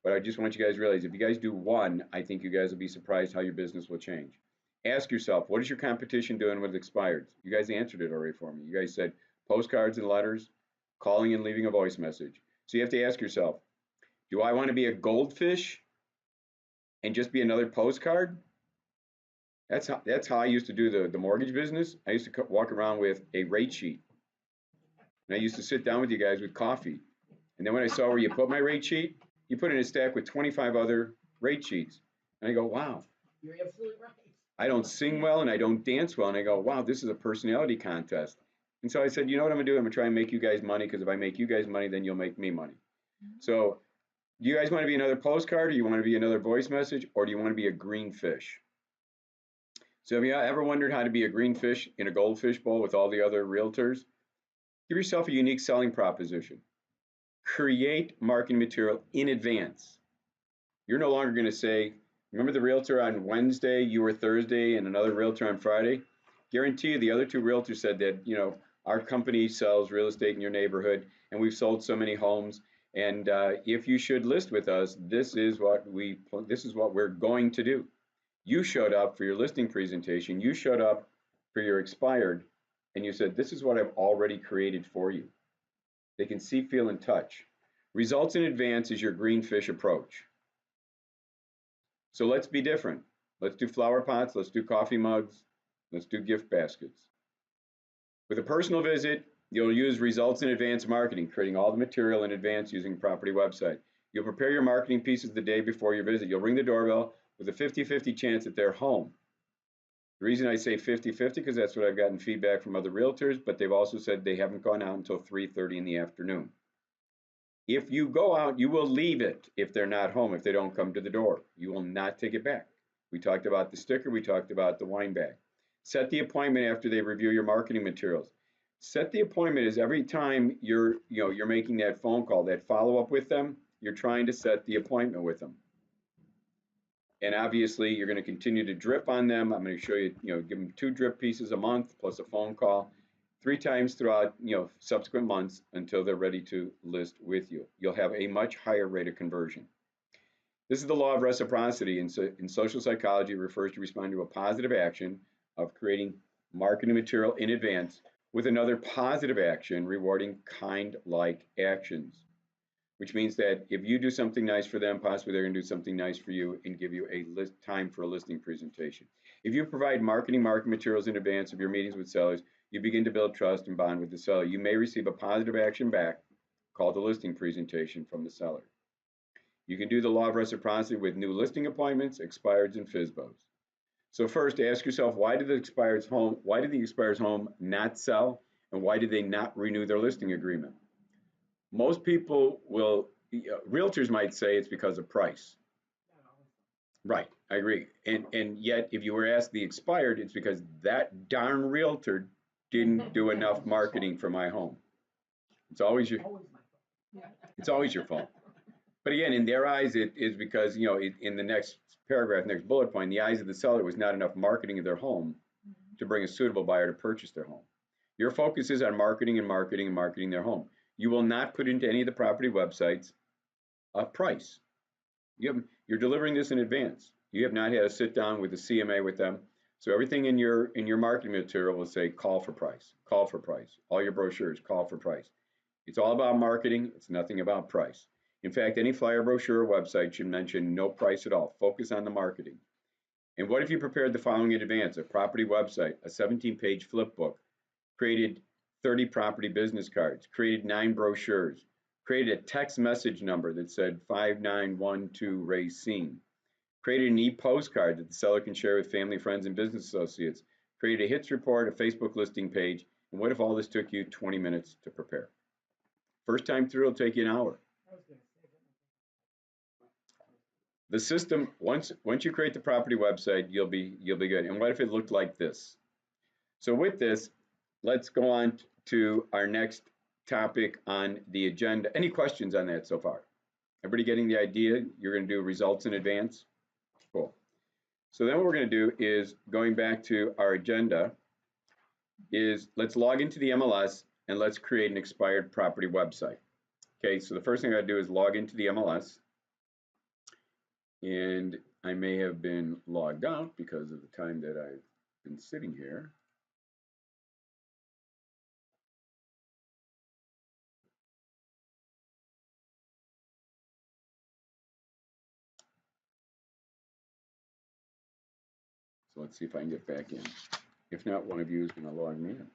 but I just want you guys to realize if you guys do 1, I think you guys will be surprised how your business will change. Ask yourself, what is your competition doing with expireds? You guys answered it already for me. You guys said postcards and letters, calling and leaving a voice message. So you have to ask yourself, do I want to be a goldfish and just be another postcard? That's how I used to do the mortgage business. I used to walk around with a rate sheet. And I used to sit down with you guys with coffee. And then when I saw where you put my rate sheet, you put it in a stack with 25 other rate sheets. And I go, wow, You're absolutely right. I don't sing well and I don't dance well. And I go, wow, this is a personality contest. And so I said, you know what I'm gonna do? I'm gonna try and make you guys money, because if I make you guys money, then you'll make me money. So do you guys want to be another postcard, or you want to be another voice message, or do you want to be a green fish? So have you ever wondered how to be a green fish in a goldfish bowl with all the other realtors? Give yourself a unique selling proposition. Create marketing material in advance. You're no longer going to say, remember the realtor on Wednesday, you were Thursday, and another realtor on Friday? Guarantee you the other two realtors said that, our company sells real estate in your neighborhood, and we've sold so many homes. And if you should list with us, this is what we're going to do. You showed up for your listing presentation. You showed up for your expired, and you said, this is what I've already created for you. They can see, feel, and touch. Results in advance is your green fish approach. So let's be different. Let's do flower pots. Let's do coffee mugs. Let's do gift baskets. With a personal visit, you'll use results in advance marketing, creating all the material in advance using a property website. You'll prepare your marketing pieces the day before your visit. You'll ring the doorbell with a 50-50 chance that they're home. The reason I say 50-50 because that's what I've gotten feedback from other realtors, but they've also said they haven't gone out until 3:30 in the afternoon. If you go out, you will leave it if they're not home, if they don't come to the door. You will not take it back. We talked about the sticker, we talked about the wine bag. Set the appointment after they review your marketing materials. Set the appointment as every time you're making that phone call, that follow-up with them, you're trying to set the appointment with them. And obviously, you're going to continue to drip on them. I'm going to show you, give them 2 drip pieces a month plus a phone call 3 times throughout, subsequent months until they're ready to list with you. You'll have a much higher rate of conversion. This is the law of reciprocity. In social psychology, it refers to responding to a positive action of creating marketing material in advance with another positive action rewarding kind-like actions. Which means that if you do something nice for them, possibly they're going to do something nice for you and give you a time for a listing presentation. If you provide marketing materials in advance of your meetings with sellers, you begin to build trust and bond with the seller. You may receive a positive action back called a listing presentation from the seller. You can do the law of reciprocity with new listing appointments, expireds, and FSBOs. So first, ask yourself, why did the expired's home not sell, and why did they not renew their listing agreement? Most people realtors might say it's because of price. Right, I agree. And yet, if you were asked the expired, it's because that darn realtor didn't do enough marketing for my home. It's always your fault. But again, in their eyes, it is because, in the next paragraph, next bullet point, in the eyes of the seller, it was not enough marketing of their home to bring a suitable buyer to purchase their home. Your focus is on marketing and marketing and marketing their home. You will not put into any of the property websites a price. You're delivering this in advance. You have not had a sit down with the CMA with them. So everything in your marketing material will say call for price, call for price. All your brochures, call for price. It's all about marketing. It's nothing about price. In fact, any flyer, brochure, or website should mention no price at all. Focus on the marketing. And what if you prepared the following in advance? A property website, a 17-page flip book, created 30 property business cards, created 9 brochures, created a text message number that said 5912 Racine, created an e-postcard that the seller can share with family, friends, and business associates, created a hits report, a Facebook listing page, and what if all this took you 20 minutes to prepare? First time through, it'll take you an hour. The system, once you create the property website, you'll be good. And what if it looked like this? So with this, let's go on to our next topic on the agenda. Any questions on that so far? Everybody getting the idea? You're going to do results in advance? Cool. So then what we're going to do is, going back to our agenda, is let's log into the MLS and let's create an expired property website. Okay, so the first thing I gotta do is log into the MLS. And I may have been logged out because of the time that I've been sitting here. So let's see if I can get back in. If not, one of you is going to log me in.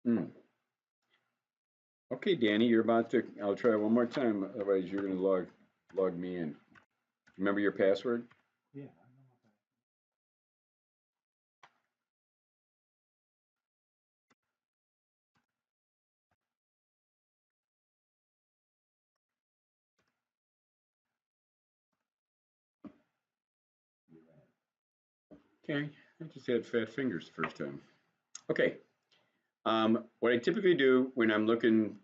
Hmm. Okay, Danny, you're about to, I'll try one more time, otherwise you're gonna log me in. Remember your password? Yeah, I know my password. Okay, I just had fat fingers the first time. Okay, what I typically do when I'm looking,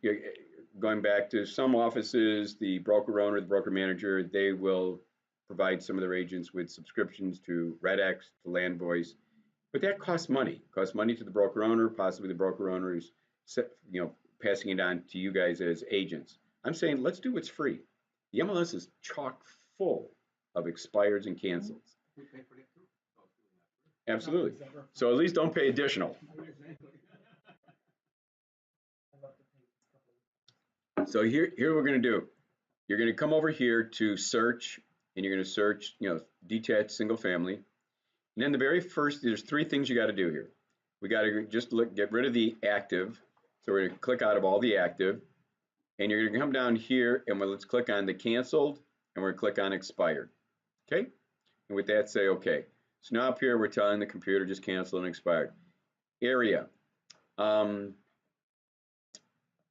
going back to some offices, the broker owner, the broker manager, they will provide some of their agents with subscriptions to RedX, to LandVoice, but that costs money. It costs money to the broker owner, possibly the broker owner is, passing it on to you guys as agents. I'm saying let's do what's free. The MLS is chock full of expireds and cancels. We pay for that too. Oh, it's really not free. Absolutely. Nothing's ever So at least don't pay additional. Exactly. I love to pay a couple of So here we're going to do. You're going to come over here to search, and you're going to search, detached single family. And then the very first, there's three things you got to do here. We got to just get rid of the active. So we're going to click out of all the active, and you're going to come down here, and let's click on the canceled, and we're going to click on expired. Okay? And with that, say okay. So now up here, we're telling the computer just cancel and expired. Area.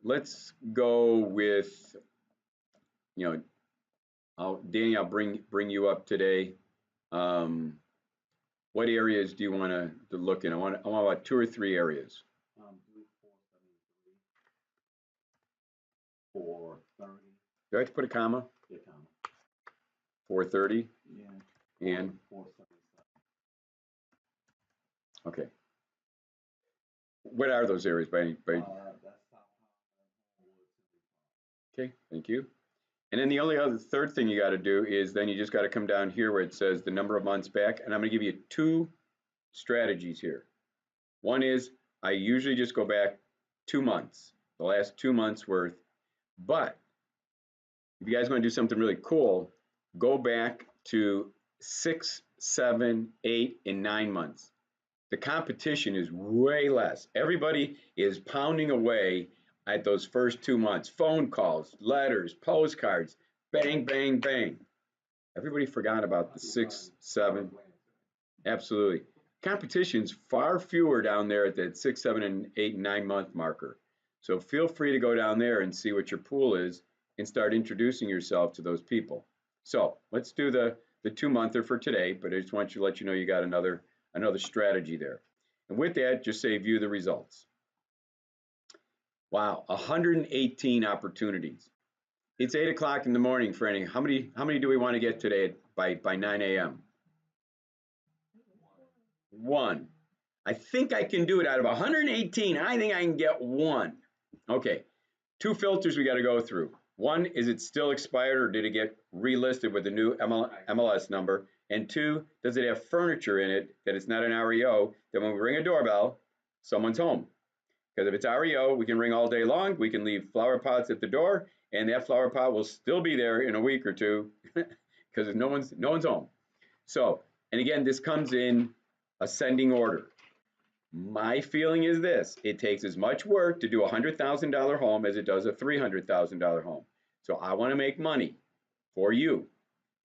Let's go with, Danny, I'll bring you up today. What areas do you want to look in? I want about 2 or 3 areas. Do 473, 430. Do I have to put a comma? Yeah, comma. 430 Yeah. and 477. okay. What are those areas by That's South Holland, okay, thank you. And then the only other third thing you got to do is then you just got to come down here where it says the number of months back, and I'm going to give you 2 strategies here. One is I usually just go back 2 months, the last 2 months worth. But if you guys want to do something really cool, go back to 6, 7, 8, and 9 months. The competition is way less. Everybody is pounding away at those first 2 months. Phone calls, letters, postcards, bang, bang, bang. Everybody forgot about the 6, 7. Absolutely. Competition's far fewer down there at that 6, 7, and 8, and 9 month marker. So feel free to go down there and see what your pool is and start introducing yourself to those people. So let's do the 2-monther for today, but I just want to let you know you got another strategy there. And with that, just say view the results. Wow, 118 opportunities. It's 8 o'clock in the morning, Franny. How many do we want to get today by 9 a.m.? 1. I think I can do it out of 118. I think I can get 1. Okay, 2 filters we got to go through. One, is it still expired or did it get relisted with a new MLS number? And 2, does it have furniture in it that it's not an REO, that when we ring a doorbell, someone's home? Because if it's REO, we can ring all day long, we can leave flower pots at the door, and that flower pot will still be there in a week or 2 because no one's home. So, and again, this comes in ascending order. My feeling is this: it takes as much work to do a $100,000 home as it does a $300,000 home. So I want to make money for you.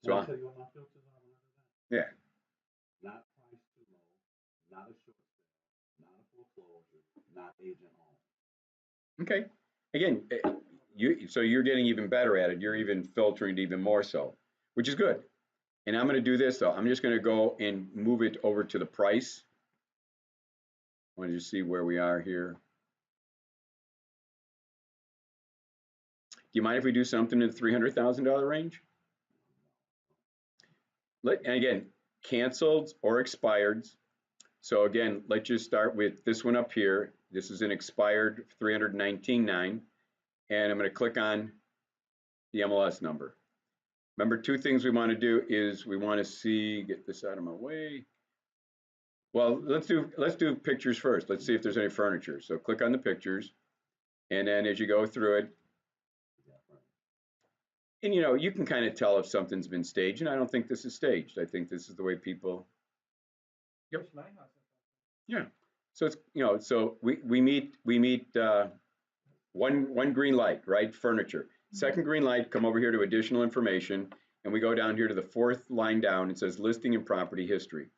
Can I tell you what my filters are when I do that? Yeah. Not price too low, not a short sale, not a foreclosure, not agent owned. Okay. Again, so you're getting even better at it. You're even filtering it even more so, which is good. And I'm going to do this though. I'm just going to go and move it over to the price. I want to just see where we are here. Do you mind if we do something in the $300,000 range? And again, canceled or expired. So again, let's just start with this one up here. This is an expired 319.9, and I'm going to click on the MLS number. Remember, 2 things we want to do is we want to see, get this out of my way. Well, let's do pictures first. Let's see if there's any furniture. So click on the pictures, and then as you go through it, and you can kind of tell if something's been staged, and I don't think this is staged. I think this is the way people. Yep. My house. Yeah. So it's, so we meet one green light, right? Furniture. Second green light, come over here to additional information, and we go down here to the fourth line down. It says listing and property history.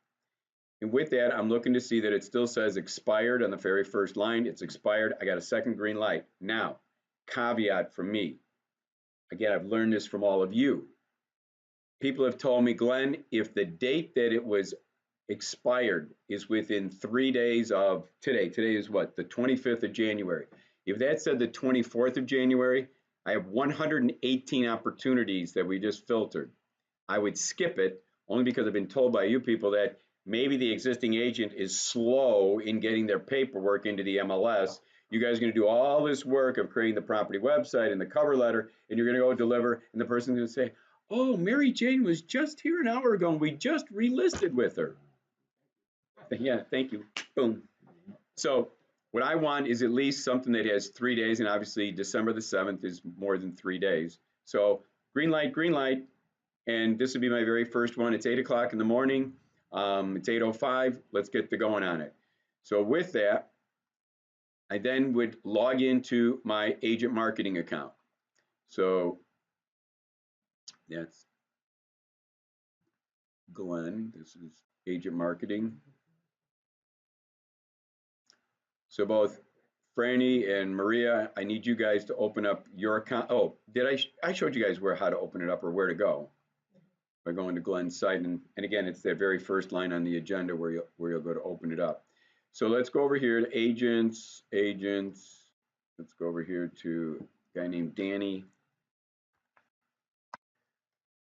And with that, I'm looking to see that it still says expired on the very first line. It's expired. I got a second green light. Now, caveat from me. Again, I've learned this from all of you. People have told me, Glenn, if the date that it was expired is within 3 days of today is what, the 25th of January. If that said the 24th of January, I have 118 opportunities that we just filtered. I would skip it only because I've been told by you people that maybe the existing agent is slow in getting their paperwork into the MLS. You guys are going to do all this work of creating the property website and the cover letter, and you're going to go deliver, and the person's going to say, oh, Mary Jane was just here an hour ago, and we just relisted with her. Yeah, thank you. Boom. So what I want is at least something that has 3 days, and obviously December the 7th is more than 3 days. So green light, and this would be my very first one. It's 8 o'clock in the morning. It's 8:05. Let's get the going on it. So with that, I then would log into my agent marketing account. So that's Glenn. This is agent marketing. So both Franny and Maria, I need you guys to open up your account. Oh, I showed you guys how to open it up or where to go by going to Glenn's site. And again, it's that very first line on the agenda where you'll go to open it up. So let's go over here to agents. Let's go over here to a guy named Danny.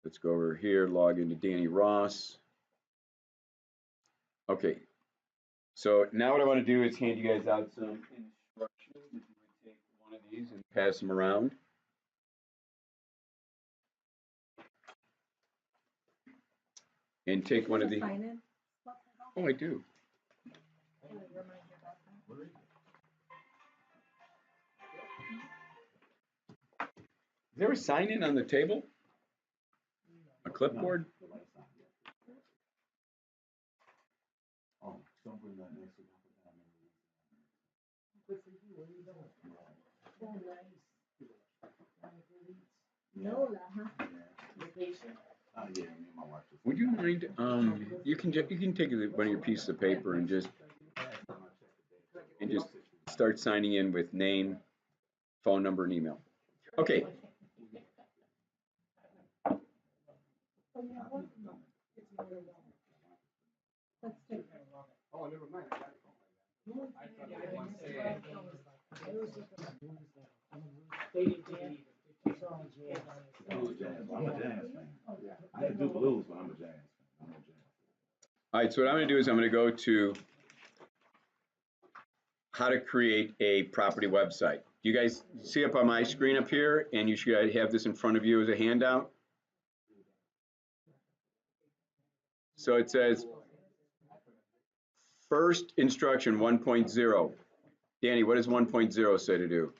Let's go over here, log into Danny Ross. Okay, so now what I want to do is hand you guys out some instructions. If you would take one of these and pass them around. And take one of the. Oh, I do. Is there a sign in on the table? A clipboard? Oh, don't bring that next week. Lola, huh? Yeah, me and my wife just. Would you mind? You can take one of your pieces of paper and just start signing in with name, phone number, and email. Okay. Oh, never mind. I thought they want to say. I'm a jazz fan. I didn't do blues, but I'm a jazz fan. All right, so what I'm going to do is I'm going to go to how to create a property website. You guys see up on my screen up here, and you should have this in front of you as a handout. So it says first instruction 1.0. Danny, what does 1.0 say to do?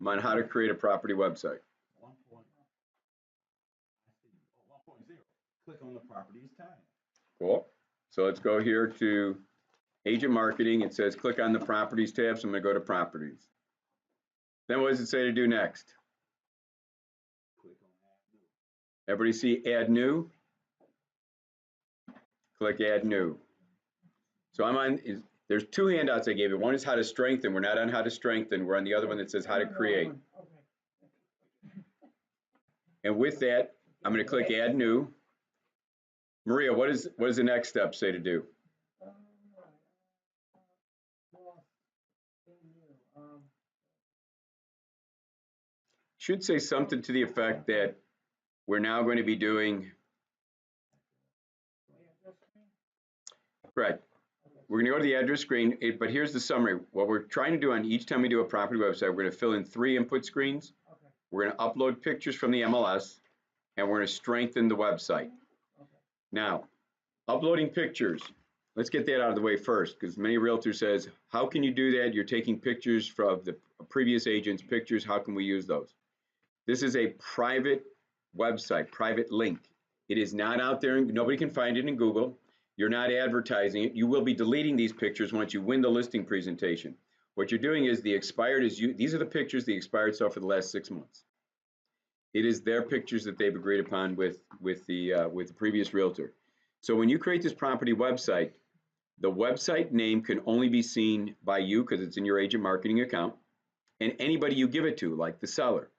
On how to create a property website. 1.0. Click on the properties tab. Cool. So let's go here to agent marketing. It says click on the properties tab, so I'm going to go to properties. Then what does it say to do next? Click on add new. Everybody see add new? Click add new. So I'm on, there's two handouts I gave you. One is how to strengthen. We're not on how to strengthen. We're on the other one that says how to create. And with that, I'm going to click add new. Maria, what does the next step say to do? Should say something to the effect that we're now going to be doing. Right. We're going to go to the address screen, but here's the summary. What we're trying to do on each time we do a property website, we're going to fill in 3 input screens. We're going to upload pictures from the MLS, and we're going to strengthen the website. Now, uploading pictures. Let's get that out of the way first, because many realtors says, how can you do that? You're taking pictures from the previous agent's pictures. How can we use those? This is a private website, private link. It is not out there. Nobody can find it in Google. You're not advertising it. You will be deleting these pictures once you win the listing presentation. What you're doing is the expired is you. These are the pictures the expired saw for the last 6 months. It is their pictures that they've agreed upon with the previous realtor. So when you create this property website, the website name can only be seen by you because it's in your agent marketing account, and anybody you give it to, like the seller.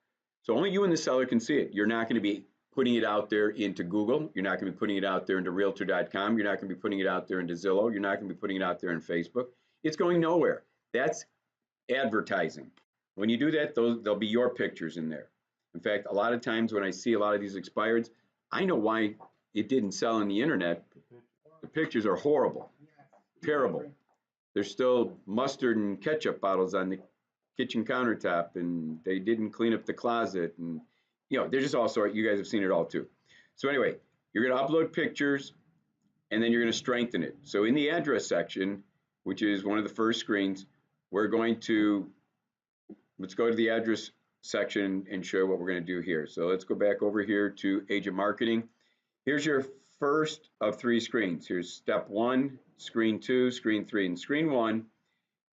So only you and the seller can see it. You're not going to be putting it out there into Google. You're not going to be putting it out there into Realtor.com. You're not going to be putting it out there into Zillow. You're not going to be putting it out there in Facebook. It's going nowhere. That's advertising. When you do that, there'll be your pictures in there. In fact, a lot of times when I see a lot of these expireds, I know why it didn't sell on the internet. The pictures are horrible, terrible. There's still mustard and ketchup bottles on the kitchen countertop, and they didn't clean up the closet, and they're just all sorts. You guys have seen it all too. So anyway, you're going to upload pictures, and then you're going to strengthen it. So in the address section, which is one of the first screens, we're going to let's go to the address section and show what we're going to do here. So let's go back over here to agent marketing. Here's your first of 3 screens. Here's step 1, screen 2, screen 3. And screen 1,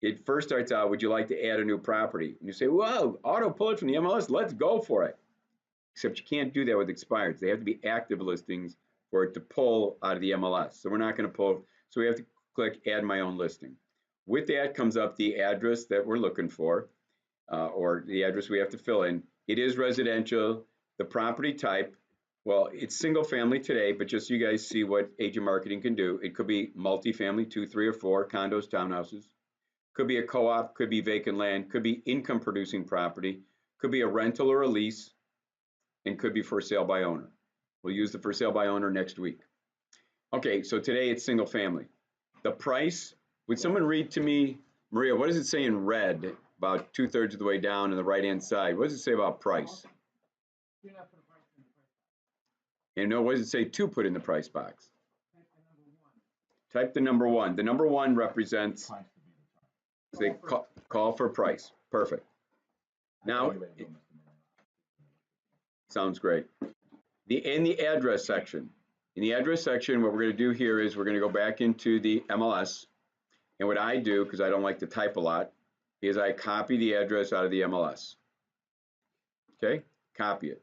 it first starts out, would you like to add a new property? And you say, whoa, auto pull it from the MLS, let's go for it. Except you can't do that with expireds. They have to be active listings for it to pull out of the MLS. So we're not going to pull, so we have to click add my own listing. With that comes up the address that we're looking for, or the address we have to fill in. It is residential. The property type, well, it's single family today, but just so you guys see what agent marketing can do, it could be multifamily, 2, 3, or 4, condos, townhouses. Could be a co-op, could be vacant land, could be income producing property, could be a rental or a lease, and could be for sale by owner. We'll use the for sale by owner next week. Okay, so today it's single family. The price, would someone read to me, Maria, what does it say in red about 2/3 of the way down on the right-hand side? What does it say about price? You're not putting price in the price box. And no, what does it say to put in the price box? Type the number 1. Type the number 1. The number 1 represents, say, call for price. Perfect. Now, sounds great. In the address section. In the address section, what we're going to do here is we're going to go back into the MLS. And what I do, because I don't like to type a lot, is I copy the address out of the MLS. Okay, copy it.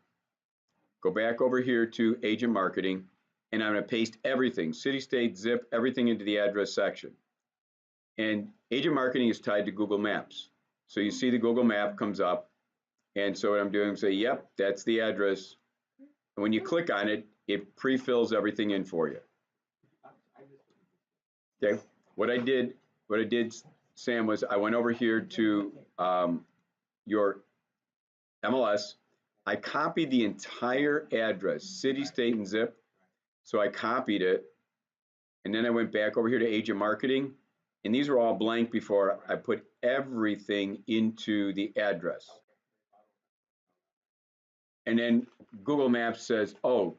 Go back over here to agent marketing, and I'm going to paste everything, city, state, zip, everything into the address section. And agent marketing is tied to Google Maps. So you see the Google map comes up, and so what I'm doing is say, yep, that's the address. And when you click on it, it pre-fills everything in for you. Okay, what I did, Sam, was I went over here to your MLS. I copied the entire address, city, state, and zip. So I copied it, and then I went back over here to agent marketing, and these were all blank before I put everything into the address. And then Google Maps says, oh,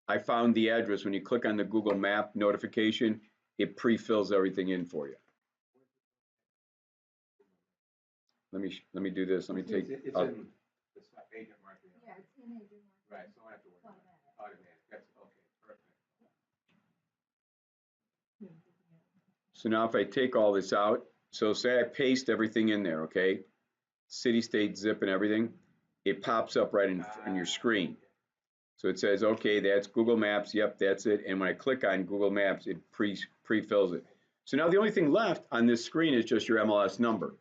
I found the address. When you click on the Google Map notification, it pre-fills everything in for you. Let me do this. Let me take. It's in the agent marketing. Yeah, it's in agent marketing. Right, so I have to worry about it. Automatic. That's okay. Perfect. So now if I take all this out, so say I paste everything in there, okay? City, state, zip, and everything, it pops up right on your screen. So it says, okay, that's Google Maps. Yep, that's it. And when I click on Google Maps, it pre-fills it. So now the only thing left on this screen is just your MLS number.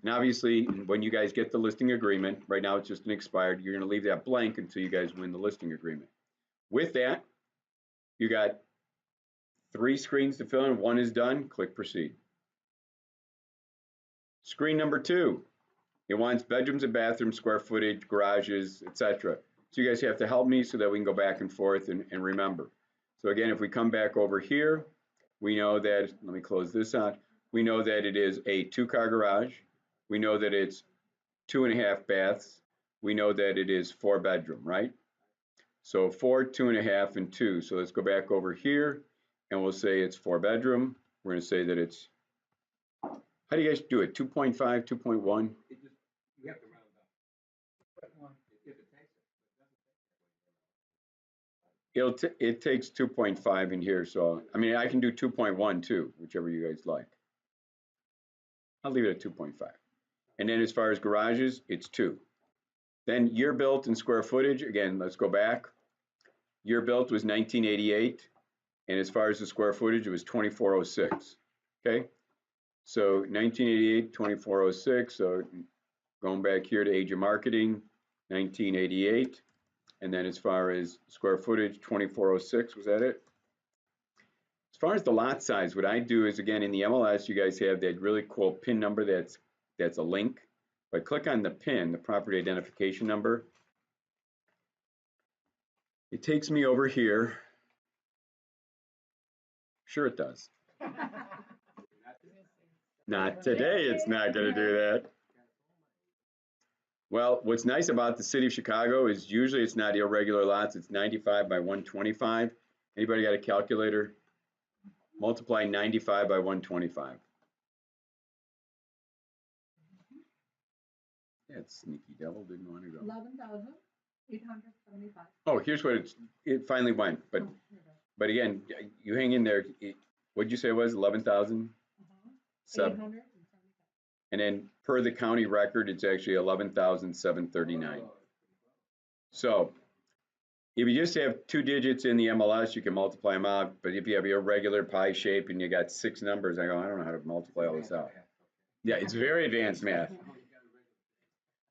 And obviously, when you guys get the listing agreement, right now it's just an expired, you're going to leave that blank until you guys win the listing agreement. With that, you got 3 screens to fill in. 1 is done. Click proceed. Screen number 2. It wants bedrooms and bathrooms, square footage, garages, etc. So you guys have to help me so that we can go back and forth and remember. So again, if we come back over here, we know that, let me close this out. We know that it is a 2-car garage. We know that it's 2.5 baths. We know that it is 4 bedroom, right? So 4, 2.5, and 2. So let's go back over here and we'll say it's 4 bedroom. We're going to say that it's, how do you guys do it? 2.5, 2.1? You have to round up. Put 1. If it takes it. it takes 2.5 in here, so I mean I can do 2.1 too, whichever you guys like. I'll leave it at 2.5. And then as far as garages, it's 2. Then year built and square footage, again, let's go back. Year built was 1988, and as far as the square footage, it was 2406. Okay, so 1988, 2406. So going back here to age of marketing, 1988, and then as far as square footage, 2406. Was that it? As far as the lot size, what I do is, again, in the MLS, you guys have that really cool PIN number that's a link. If I click on the PIN, the property identification number, it takes me over here. Sure it does. Not today, it's not going to do that. Well, what's nice about the city of Chicago is usually it's not irregular lots, it's 95 by 125. Anybody got a calculator? Multiply 95 by 125. That sneaky devil didn't want to go. 11,875. Oh, here's what it finally went. But again, you hang in there. What'd you say it was? 11,000? 875. And then per the county record, it's actually 11,739. So if you just have 2 digits in the MLS, you can multiply them out. But if you have your regular pie shape and you got 6 numbers, I don't know how to multiply all this out. Yeah, it's very advanced math.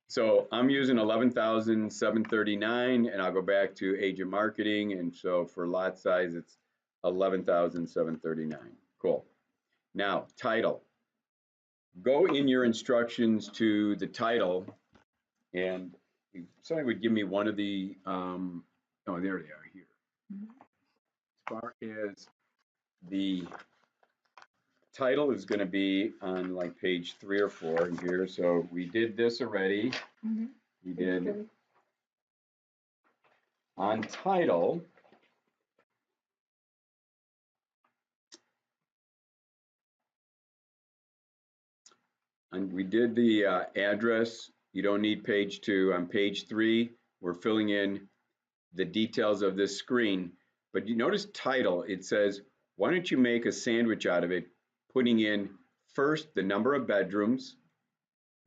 So I'm using 11,739, and I'll go back to age of marketing. And so for lot size, it's 11,739. Cool. Now, title. Go in your instructions to the title, and if somebody would give me one of the, oh, there they are here. As far as the title is going to be on like page 3 or 4 in here. So we did this already. We did on title. And we did the address. You don't need page 2. On page 3, we're filling in the details of this screen. But you notice title, it says, why don't you make a sandwich out of it, putting in first the number of bedrooms,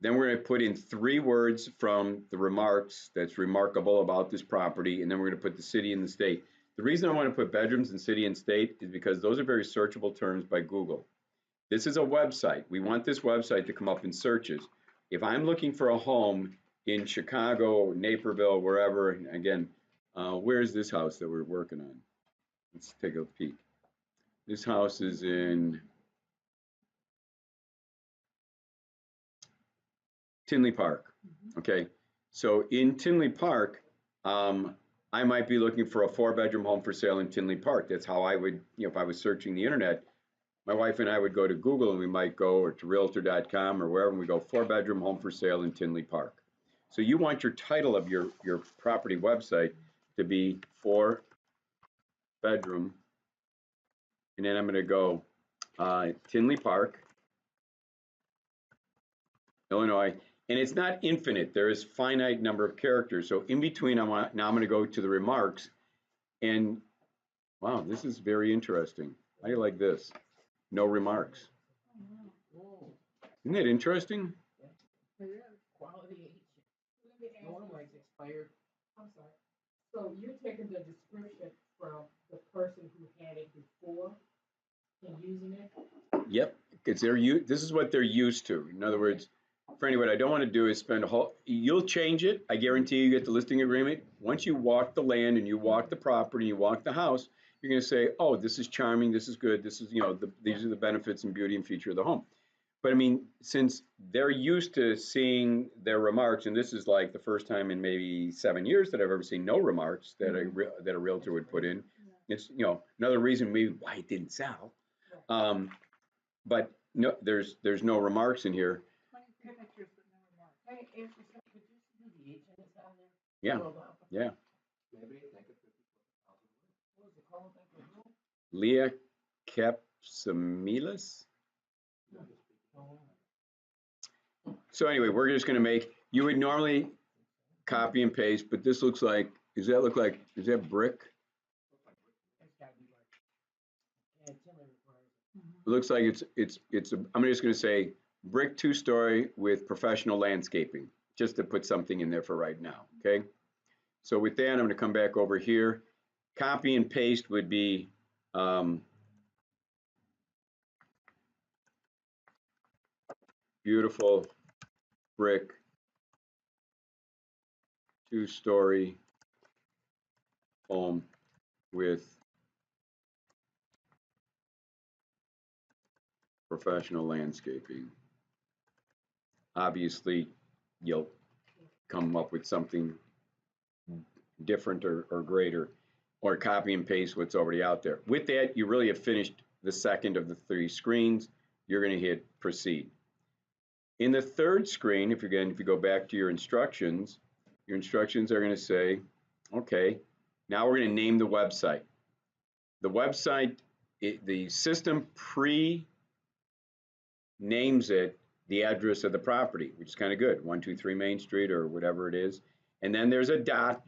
then we're going to put in 3 words from the remarks that's remarkable about this property, and then we're going to put the city and the state. The reason I want to put bedrooms and city and state is because those are very searchable terms by Google. This is a website. We want this website to come up in searches. If I'm looking for a home in Chicago, Naperville, wherever, and again, where's this house that we're working on? Let's take a peek. This house is in Tinley Park. Okay, so in Tinley Park, I might be looking for a 4-bedroom home for sale in Tinley Park. That's how I would, if I was searching the internet, my wife and I would go to Google, and we might go or to Realtor.com or wherever, and we go 4-bedroom home for sale in Tinley Park. So you want your title of your property website to be 4-bedroom, and then I'm going to go Tinley Park, Illinois, and it's not infinite. There is finite number of characters. So in between, now I'm going to go to the remarks, and wow, this is very interesting. How do you like this? No remarks. Isn't that interesting? Quality agent. One of mine's expired. I'm sorry. So you're taking the description from the person who had it before and using it? Yep, because this is what they're used to. In other words, Franny, what I don't want to do is spend a whole, you'll change it. I guarantee you get the listing agreement. Once you walk the land and you walk the property, you walk the house, you're going to say, oh, this is charming, this is good, this is, these are the benefits and beauty and feature of the home. But I mean, since they're used to seeing their remarks, and this is like the first time in maybe 7 years that I've ever seen no remarks that a realtor would put in. It's another reason maybe why it didn't sell. But no, there's no remarks in here. Yeah, yeah. Leah Capsimilis. So anyway, we're just going to make, you would normally copy and paste, but this looks like, is that brick? It looks like I'm just going to say brick 2-story with professional landscaping, just to put something in there for right now, okay? So with that, I'm going to come back over here. Copy and paste would be beautiful brick 2-story home with professional landscaping. Obviously, you'll come up with something different or greater, or copy and paste what's already out there. With that, you really have finished the second of the 3 screens. You're going to hit proceed. In the third screen, if you go back to your instructions are going to say, okay, now we're going to name the website. The website, the system pre-names it the address of the property, which is kind of good, 123 Main Street or whatever it is. And then there's a dot,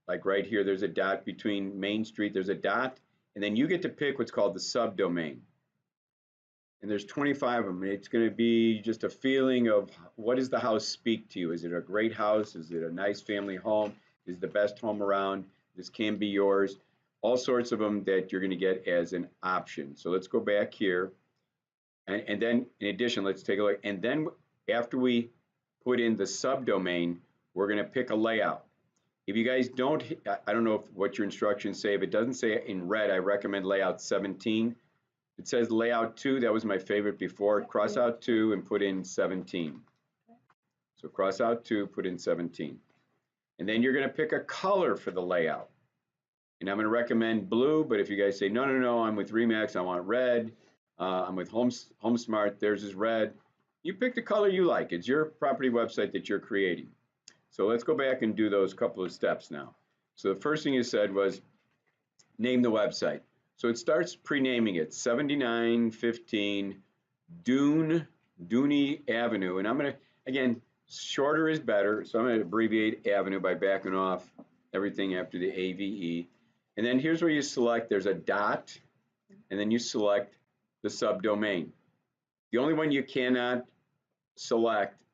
like right here, there's a dot between Main Street, there's a dot, and then you get to pick what's called the subdomain. And there's 25 of them. It's going to be just a feeling of what does the house speak to you? Is it a great house? Is it a nice family home? Is it the best home around? This can be yours. All sorts of them that you're going to get as an option. So let's go back here. And then in addition, let's take a look. And then after we put in the subdomain, we're going to pick a layout. If you guys don't, I don't know what your instructions say. If it doesn't say it in red, I recommend layout 17. It says layout 2, that was my favorite before. Cross out 2 and put in 17. So cross out 2, put in 17. And then you're going to pick a color for the layout. And I'm going to recommend blue, but if you guys say, no, no, no, I'm with Remax, I want red. I'm with HomeSmart, theirs is red. You pick the color you like. It's your property website that you're creating. So let's go back and do those couple of steps now. So the first thing you said was name the website. So it starts pre-naming it, 7915 Dooney Avenue. And I'm going to, again, shorter is better. So I'm going to abbreviate Avenue by backing off everything after the AVE. And then here's where you select, there's a dot, and then you select the subdomain. The only one you cannot select,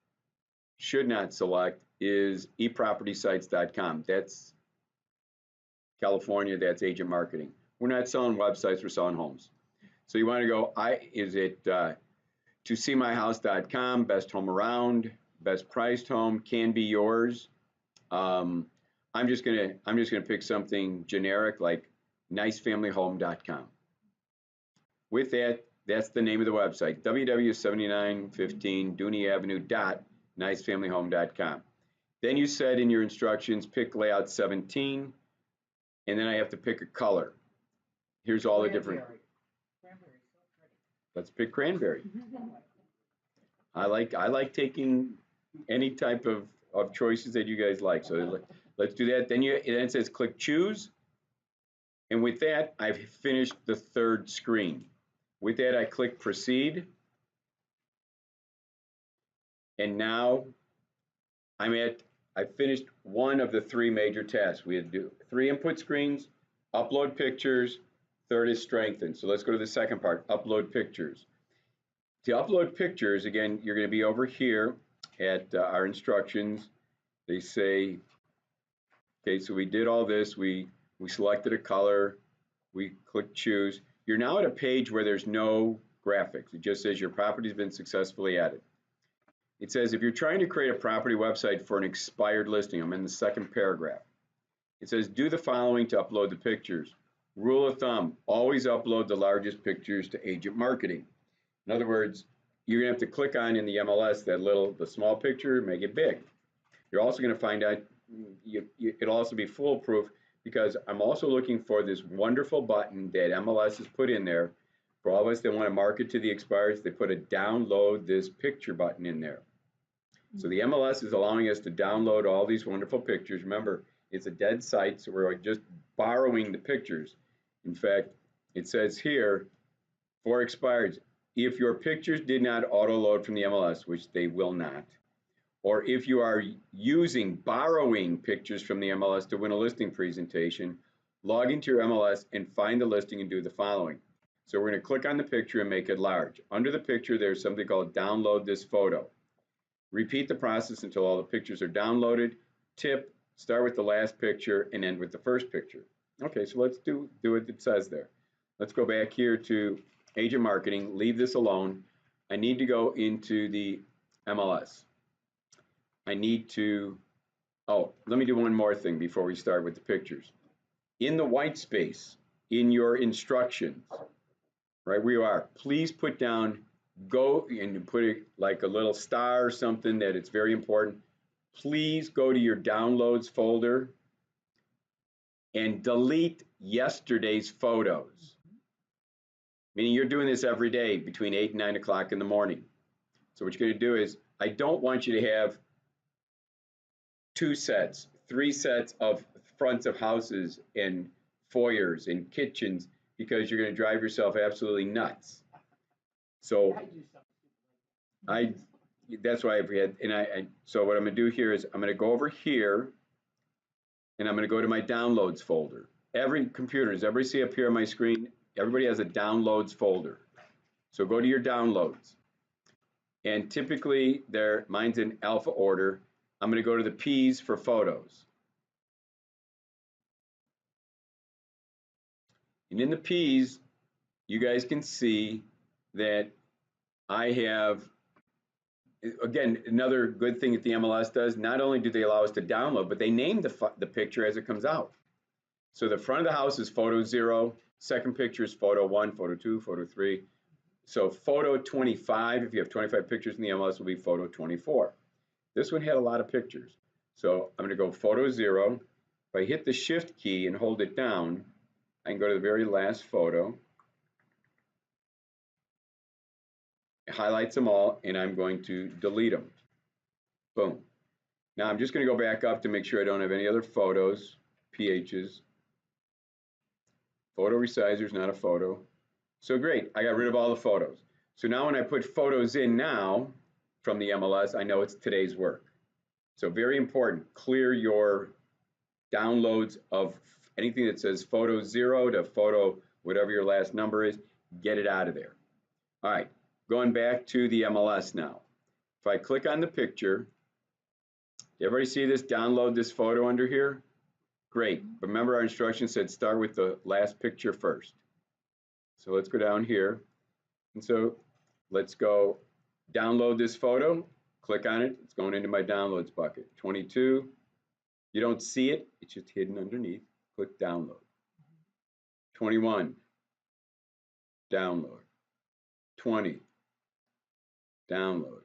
should not select, is epropertysites.com. That's California, that's agent marketing. We're not selling websites, we're selling homes. So you want to go, to seemyhouse.com, best home around, best priced home, can be yours. I'm just gonna pick something generic like nicefamilyhome.com. With that, that's the name of the website, www.7915 Then you said in your instructions, pick layout 17, and then I have to pick a color. Here's all the different. Cranberry, so pretty. Let's pick cranberry. I like taking any type of choices that you guys like. So let's do that. Then it says click choose. And with that, I've finished the third screen. With that, I click proceed. And now I finished one of the 3 major tasks. We had to do 3 input screens, upload pictures, third is strengthen. So let's go to the second part, upload pictures. To upload pictures, again, you're going to be over here at our instructions. They say, okay, so we did all this. We selected a color. We click choose. You're now at a page where there's no graphics. It just says your property's been successfully added. It says if you're trying to create a property website for an expired listing, I'm in the second paragraph. It says do the following to upload the pictures. Rule of thumb, always upload the largest pictures to agent marketing. In other words, you're gonna have to click on in the MLS the small picture, make it big. You're also gonna find out, it'll also be foolproof because I'm also looking for this wonderful button that MLS has put in there. For all of us that wanna market to the expireds, they put a download this picture button in there. So the MLS is allowing us to download all these wonderful pictures. Remember, it's a dead site, so we're just borrowing the pictures. In fact, it says here, for expireds, if your pictures did not auto-load from the MLS, which they will not, or if you are borrowing pictures from the MLS to win a listing presentation, log into your MLS and find the listing and do the following. So we're going to click on the picture and make it large. Under the picture, there's something called download this photo. Repeat the process until all the pictures are downloaded. Tip, start with the last picture and end with the first picture. Okay, so let's do what it says there. Let's go back here to agent marketing, leave this alone. I need to go into the MLS. I need to, oh, let me do one more thing before we start with the pictures. In the white space, in your instructions, right where you are, please put down go and put it like a little star or something that it's very important. Please go to your downloads folder and delete yesterday's photos. Meaning you're doing this every day between 8 and 9 o'clock in the morning. So what you're going to do is, I don't want you to have 2 sets, 3 sets of fronts of houses and foyers and kitchens, because you're going to drive yourself absolutely nuts. So that's why I've had, and so what I'm going to do here is I'm going to go over here and I'm going to go to my downloads folder. Every computer, does everybody see up here on my screen? Everybody has a downloads folder. So go to your downloads. And typically mine's in alpha order. I'm going to go to the P's for photos. And in the P's, you guys can see that I have, again, another good thing that the MLS does, not only do they allow us to download, but they name the picture as it comes out. So the front of the house is photo 0, second picture is photo 1, photo 2, photo 3. So photo 25, if you have 25 pictures in the MLS, will be photo 24. This one had a lot of pictures. So I'm going to go photo 0. If I hit the shift key and hold it down, I can go to the very last photo. It highlights them all, and I'm going to delete them. Boom. Now I'm just going to go back up to make sure I don't have any other photos, PHs. Photo resizer is not a photo. So great, I got rid of all the photos. So now when I put photos in now from the MLS, I know it's today's work. So very important, clear your downloads of anything that says photo 0 to photo whatever your last number is, get it out of there. All right, going back to the MLS now. If I click on the picture, everybody see this download this photo under here? Great, remember our instructions said start with the last picture first. So let's go down here. And so let's go download this photo, click on it, it's going into my downloads bucket. 22, you don't see it, it's just hidden underneath. Click download. 21, download. 20, download.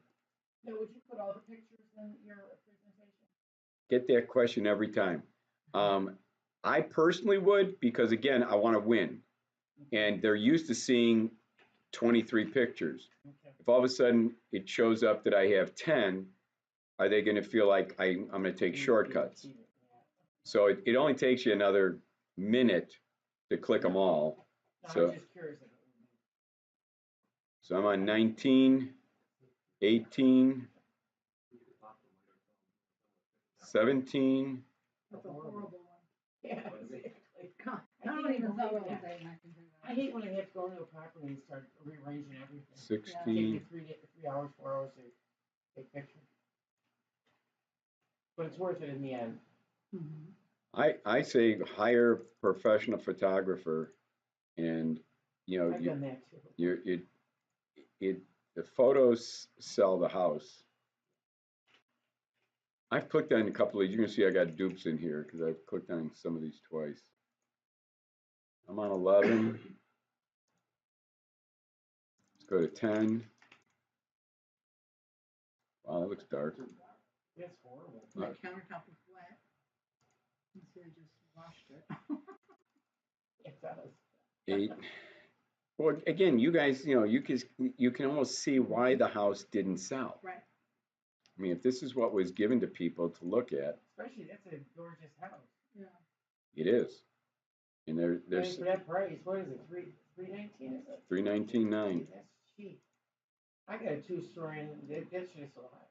Now, would you put all the pictures in your presentation? Get that question every time. I personally would, because again, I want to win. And they're used to seeing 23 pictures. Okay. If all of a sudden it shows up that I have 10, are they going to feel like I'm going to take shortcuts? So it only takes you another minute to click them all. No, So, I'm just curious. so I'm on 19, 18, 17. That's a horrible one. Yeah, exactly. I don't even know what I'm saying. I hate when I have to go into a property and start rearranging everything. 16. Take me 3 hours, 4 hours to take pictures. But it's worth it in the end. I say hire a professional photographer, and you know I've done that too. the photos sell the house. I've clicked on a couple of, you can see I got dupes in here because I've clicked on some of these twice. I'm on 11. Let's go to 10. Wow, that looks dark. That's horrible. My countertop is flat. So I just washed it. It does. 8. Well, again, you guys, you can almost see why the house didn't sell. Right. I mean, if this is what was given to people to look at, Especially, that's a gorgeous house. Yeah. it is. And there's And for that price, what is it, $319 is it? $319,900. That's cheap. I got a 2-story and that's just so high.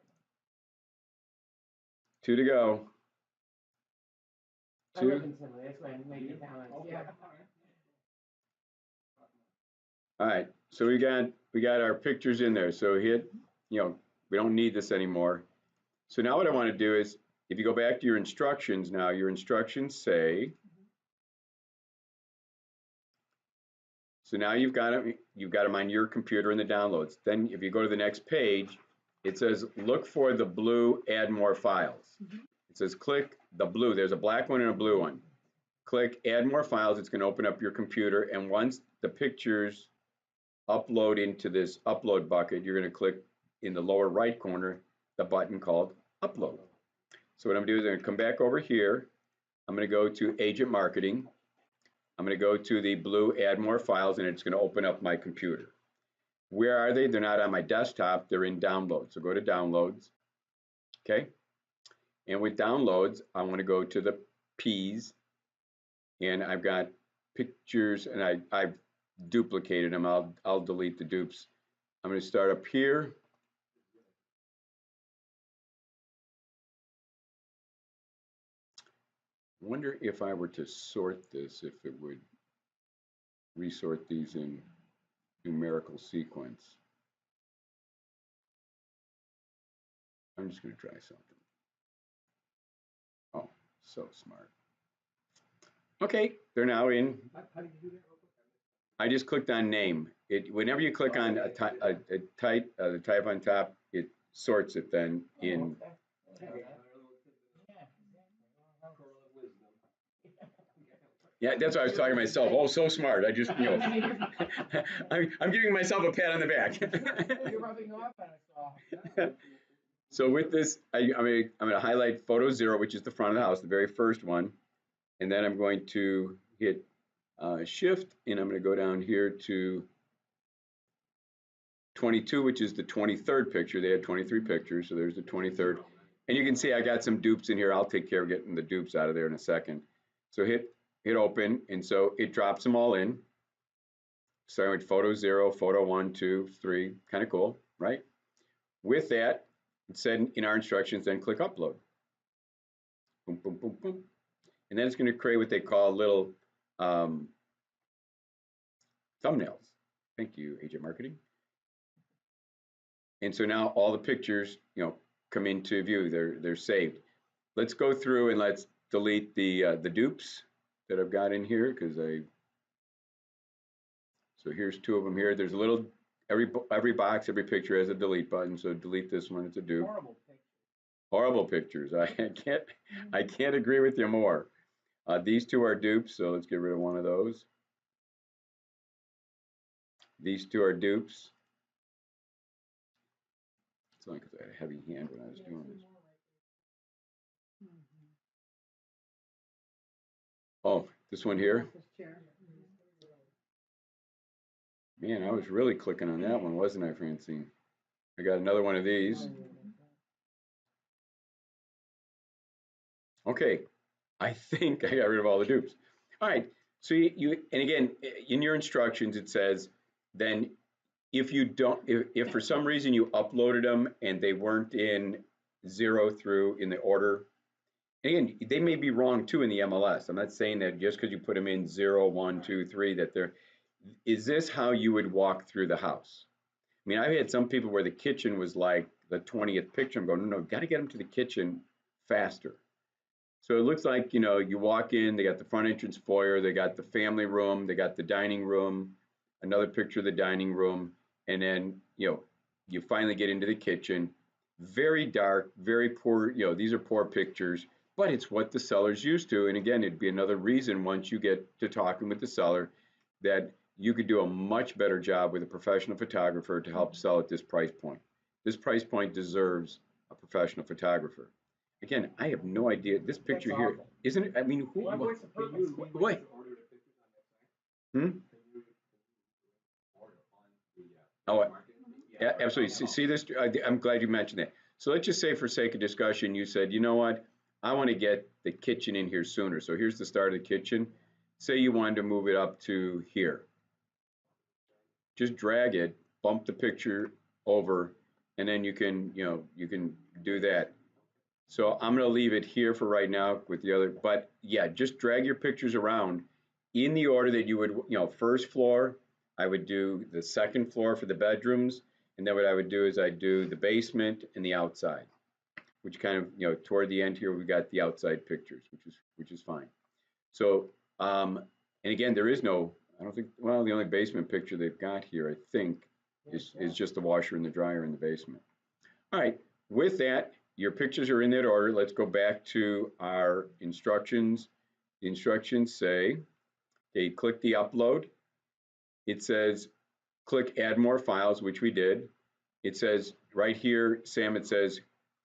2 to go. I 2. live in Centennial, that's why I made it down. Okay. Yeah. All right, so we got our pictures in there. So hit, we don't need this anymore. So now what I want to do is, if you go back to your instructions now, your instructions say, so now you've got them on your computer in the downloads. Then if you go to the next page, it says look for the blue add more files. It says click the blue. There's a black one and a blue one. Click add more files. It's going to open up your computer, and once the pictures upload into this upload bucket, you're going to click in the lower right corner the button called upload. So what I'm going to do is I'm going to come back over here. I'm going to go to agent marketing. I'm going to go to the blue add more files, and it's going to open up my computer. Where are they? They're not on my desktop. They're in downloads. So go to downloads. Okay. And with downloads, I want to go to the P's, and I've got pictures, and I've duplicated them. I'll delete the dupes. I'm going to start up here. I wonder if I were to sort this, if it would resort these in numerical sequence. I'm just going to try something. Oh, so smart. Okay, they're now in. How do you do that? I just clicked on name. Whenever you click on the type on top, it sorts it then in. Yeah, that's what I was talking to myself. Oh, so smart. I just, I'm giving myself a pat on the back. You're rubbing off on us all. So with this, I'm going to highlight photo 0, which is the front of the house, the very first one. And then I'm going to hit shift, and I'm going to go down here to 22, which is the 23rd picture. They had 23 pictures, so there's the 23rd. And you can see I got some dupes in here. I'll take care of getting the dupes out of there in a second. So hit open, and so it drops them all in. Starting with photo 0, photo 1, 2, 3, kind of cool, right? With that, it said in our instructions, then click upload. Boom, boom, boom, boom. And then it's going to create what they call little thumbnails. Thank you, Agent Marketing. And so now all the pictures, come into view. They're saved. Let's go through and let's delete the dupes that I've got in here, because so here's 2 of them here. There's a little, every box, every picture has a delete button. So delete this one. It's a dupe. Horrible pictures. I can't agree with you more. These 2 are dupes, so let's get rid of one of those. These 2 are dupes. It's only because I had a heavy hand when I was doing this. Oh, this one here. Man, I was really clicking on that one, wasn't I, Francine? I got another one of these. Okay, I think I got rid of all the dupes. All right, so and again, in your instructions, it says, then if you don't, if for some reason you uploaded them and they weren't in 0 through in the order, again, they may be wrong too in the MLS. I'm not saying that just because you put them in 0, 1, 2, 3, that they're, is this how you would walk through the house? I mean, I've had some people where the kitchen was like the 20th picture. I'm going, no, got to get them to the kitchen faster. So it looks like, you walk in, they got the front entrance foyer, they got the family room, they got the dining room, another picture of the dining room, and then, you finally get into the kitchen. Very dark, very poor, these are poor pictures, but it's what the seller's used to. And again, it'd be another reason once you get to talking with the seller that you could do a much better job with a professional photographer to help sell at this price point. This price point deserves a professional photographer. Again, I have no idea. This picture here, isn't it? I mean, what? Oh, yeah, absolutely. See this? I'm glad you mentioned that. So let's just say, for sake of discussion, you said, you know what? I want to get the kitchen in here sooner. So here's the start of the kitchen. Say you wanted to move it up to here. Just drag it, bump the picture over, and then you can do that. So I'm going to leave it here for right now with the other, but yeah, just drag your pictures around in the order that you would, first floor, I would do the second floor for the bedrooms, and then what I would do is I'd do the basement and the outside, which kind of, toward the end here, we got the outside pictures, which is fine. So, and again, there is no, I don't think, well, the only basement picture they've got here, I think, is just the washer and the dryer in the basement. All right, with that, your pictures are in that order. Let's go back to our instructions. The instructions say, okay, click the upload. It says, click add more files, which we did. It says right here, Sam, it says,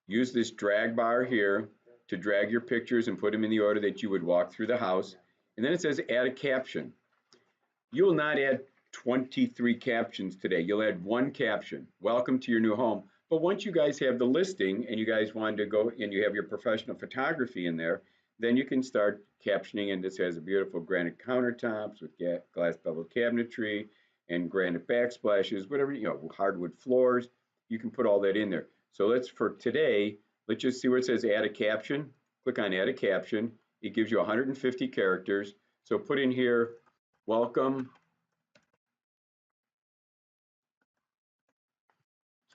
use this drag bar here to drag your pictures and put them in the order that you would walk through the house. And then it says add a caption. You will not add 23 captions today. You'll add one caption. Welcome to your new home. But once you guys have the listing and you guys want to go and you have your professional photography in there, then you can start captioning. And this has a beautiful granite countertops with glass bevel cabinetry and granite backsplashes, whatever, hardwood floors. You can put all that in there. So for today, let's just see where it says add a caption. Click on add a caption. It gives you 150 characters. So put in here, welcome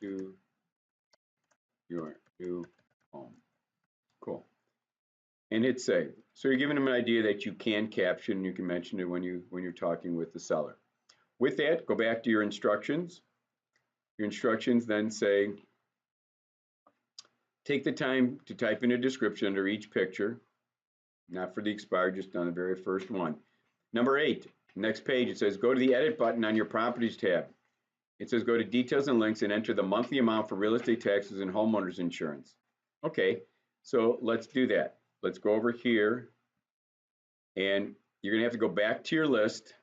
to your new home. Cool. And hit save. So you're giving them an idea that you can caption. You can mention it when you're talking with the seller. With that, go back to your instructions. Your instructions then say, take the time to type in a description under each picture, not for the expired, just on the very first one. Number 8, next page, it says go to the edit button on your properties tab. It says go to details and links and enter the monthly amount for real estate taxes and homeowners insurance. Okay, so let's do that. Let's go over here and you're gonna have to go back to your list.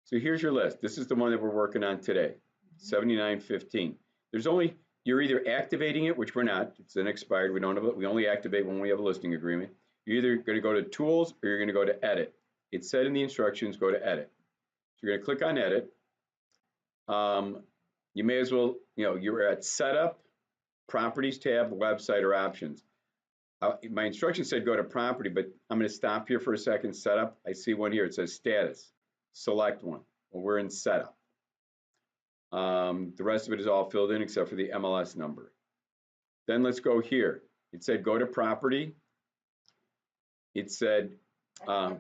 So here's your list. This is the one that we're working on today, 7915. You're either activating it, which we're not, it's an expired, we only activate when we have a listing agreement. You're either gonna go to tools or you're gonna go to edit. It said in the instructions, go to edit. So you're gonna click on edit. You may as well, you're at setup, properties tab, website or options. My instructions said go to property, but I'm going to stop here for a second. Setup. I see one here. It says status. Select one. Well, we're in setup. The rest of it is all filled in except for the MLS number. Then let's go here. It said go to property. It said, okay,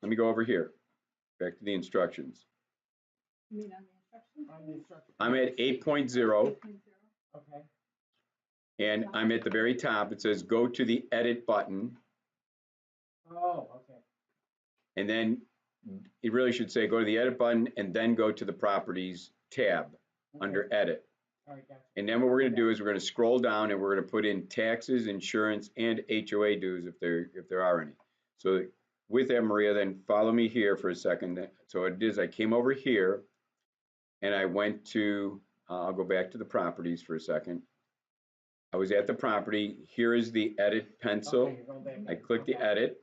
let me go over here. Back to the instructions. You mean on the instructions? I'm at 8.0. Okay. And I'm at the very top. It says go to the edit button. Oh, okay. And then it really should say go to the edit button and then go to the properties tab under edit. All right, gotcha. And then what we're going to do is we're going to scroll down and we're going to put in taxes, insurance, and HOA dues if there are any. So with that, Maria, then follow me here for a second. So it is, I came over here and I went to, I'll go back to the properties for a second. I was at the property. Here is the edit pencil. Okay, I click the edit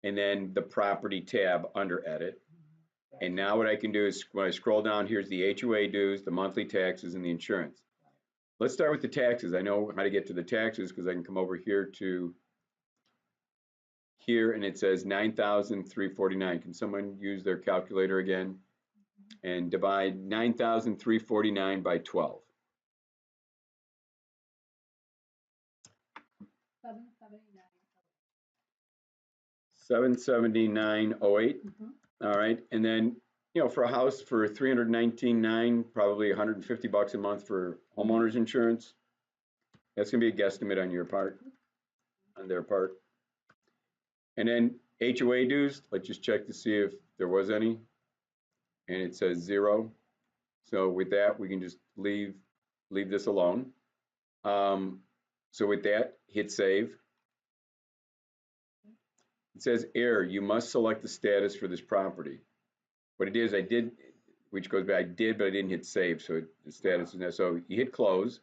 and then the property tab under edit. And now what I can do is when I scroll down, here's the HOA dues, the monthly taxes, and the insurance. Let's start with the taxes. I know how to get to the taxes because I can come over here to here and it says 9,349. Can someone use their calculator again and divide 9,349 by 12? 779.08. All right, and then for a house for $319,900, probably $150 a month for homeowners insurance. That's gonna be a guesstimate on your part, on their part. And then HOA dues. Let's just check to see if there was any, and it says 0. So with that, we can just leave this alone. So with that, hit save. It says error, you must select the status for this property. What it is, I did, which goes back, I did, but I didn't hit save, so the status is there. So you hit close,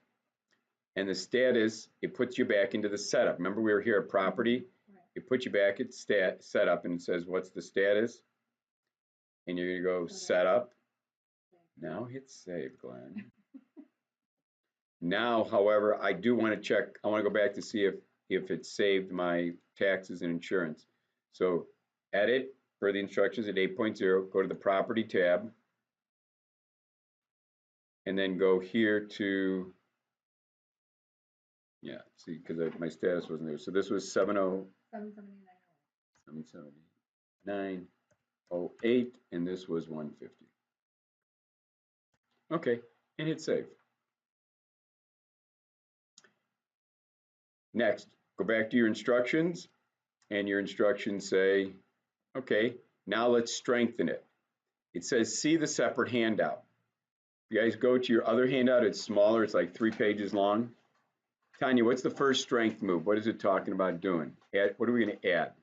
and the status, it puts you back into the setup. Remember we were here at property? It puts you back at setup, and it says, what's the status? And you're gonna go setup. Now hit save, Glenn. Now, however, I do want to check, I want to go back to see if it saved my taxes and insurance. So edit, per the instructions at 8.0, go to the property tab, and then go here to, yeah, see, because my status wasn't there. So this was 779.08, and this was 150. Okay, and hit save. Next, go back to your instructions, and your instructions say, okay, now let's strengthen it. It says, see the separate handout. If you guys go to your other handout, it's smaller, it's like 3 pages long. Tanya, what's the first strength move? What is it talking about doing? What are we going to add?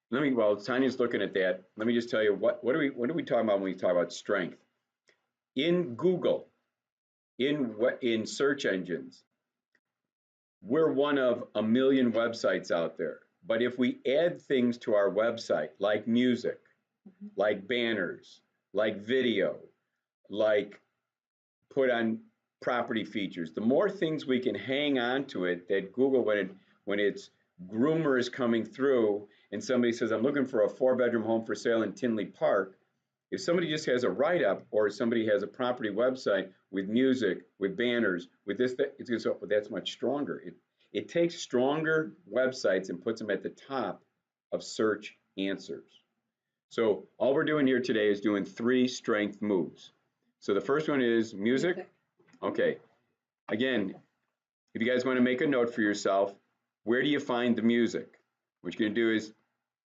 While Tanya's looking at that, let me just tell you what are we talking about when we talk about strength? In Google, in search engines, we're one of a million websites out there. But if we add things to our website, like music, like banners, like video, like put on property features, the more things we can hang on to it, that Google, when its groomer is coming through and somebody says, I'm looking for a 4-bedroom home for sale in Tinley Park, if somebody just has a write-up or somebody has a property website with music, with banners, with this, it's going to say, well, that's much stronger. It takes stronger websites and puts them at the top of search answers. So all we're doing here today is doing 3 strength moves. So the first one is music. Okay. Again, if you guys want to make a note for yourself, where do you find the music? What you're going to do is,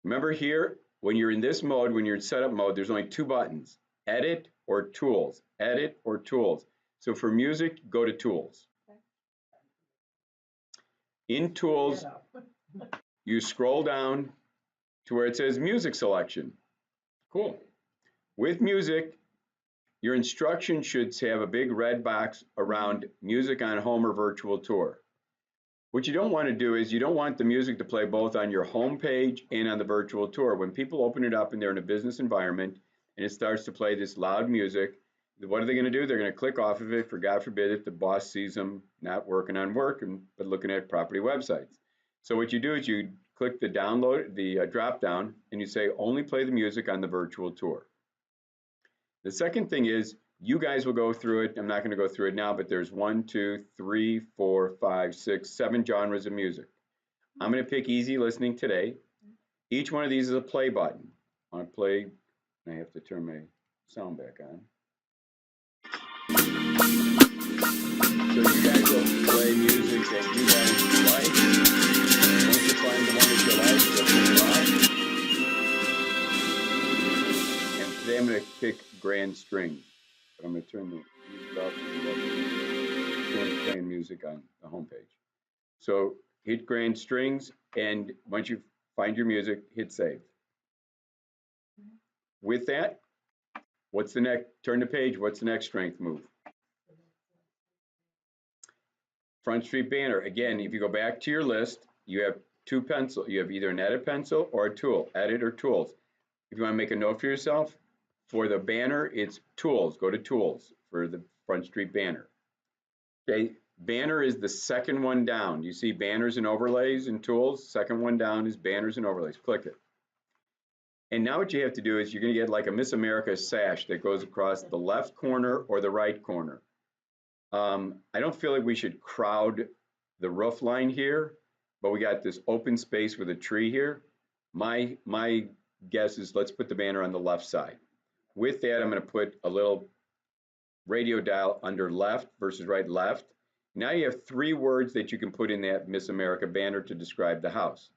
remember here, when you're in this mode, when you're in setup mode, there's only 2 buttons, edit or tools, edit or tools. So for music, go to tools. In tools, you scroll down to where it says music selection. Cool. With music, your instruction should have a big red box around music on home or virtual tour. What you don't want to do is you don't want the music to play both on your home page and on the virtual tour. When people open it up and they're in a business environment and it starts to play this loud music, what are they going to do? They're going to click off of it, for God forbid, if the boss sees them not working on work but looking at property websites. So what you do is you click the drop down, and you say only play the music on the virtual tour. The second thing is, you guys will go through it. I'm not going to go through it now, but there's 1, 2, 3, 4, 5, 6, 7 genres of music. I'm going to pick easy listening today. Each one of these is a play button. I want to play. I have to turn my sound back on. So you guys will play music that you guys like. Once you find the one that you like, you'll turn it on. And today I'm going to pick grand strings. But I'm going to turn the music off and playing music on the homepage. So hit grand strings, and once you find your music, hit save. With that, what's the next? Turn the page. What's the next strength move? Front Street banner. Again, if you go back to your list, you have 2 pencils. You have either an edit pencil or a tool. Edit or tools. If you want to make a note for yourself, for the banner, it's tools. Go to tools for the Front Street banner. Okay, banner is the second one down. You see banners and overlays and tools. Second one down is banners and overlays. Click it. And now what you have to do is you're going to get like a Miss America sash that goes across the left corner or the right corner. I don't feel like we should crowd the roof line here, but we got this open space with a tree here. My guess is let's put the banner on the left side. With that, I'm going to put a little radio dial under left versus right left. Now you have 3 words that you can put in that Miss America banner to describe the house.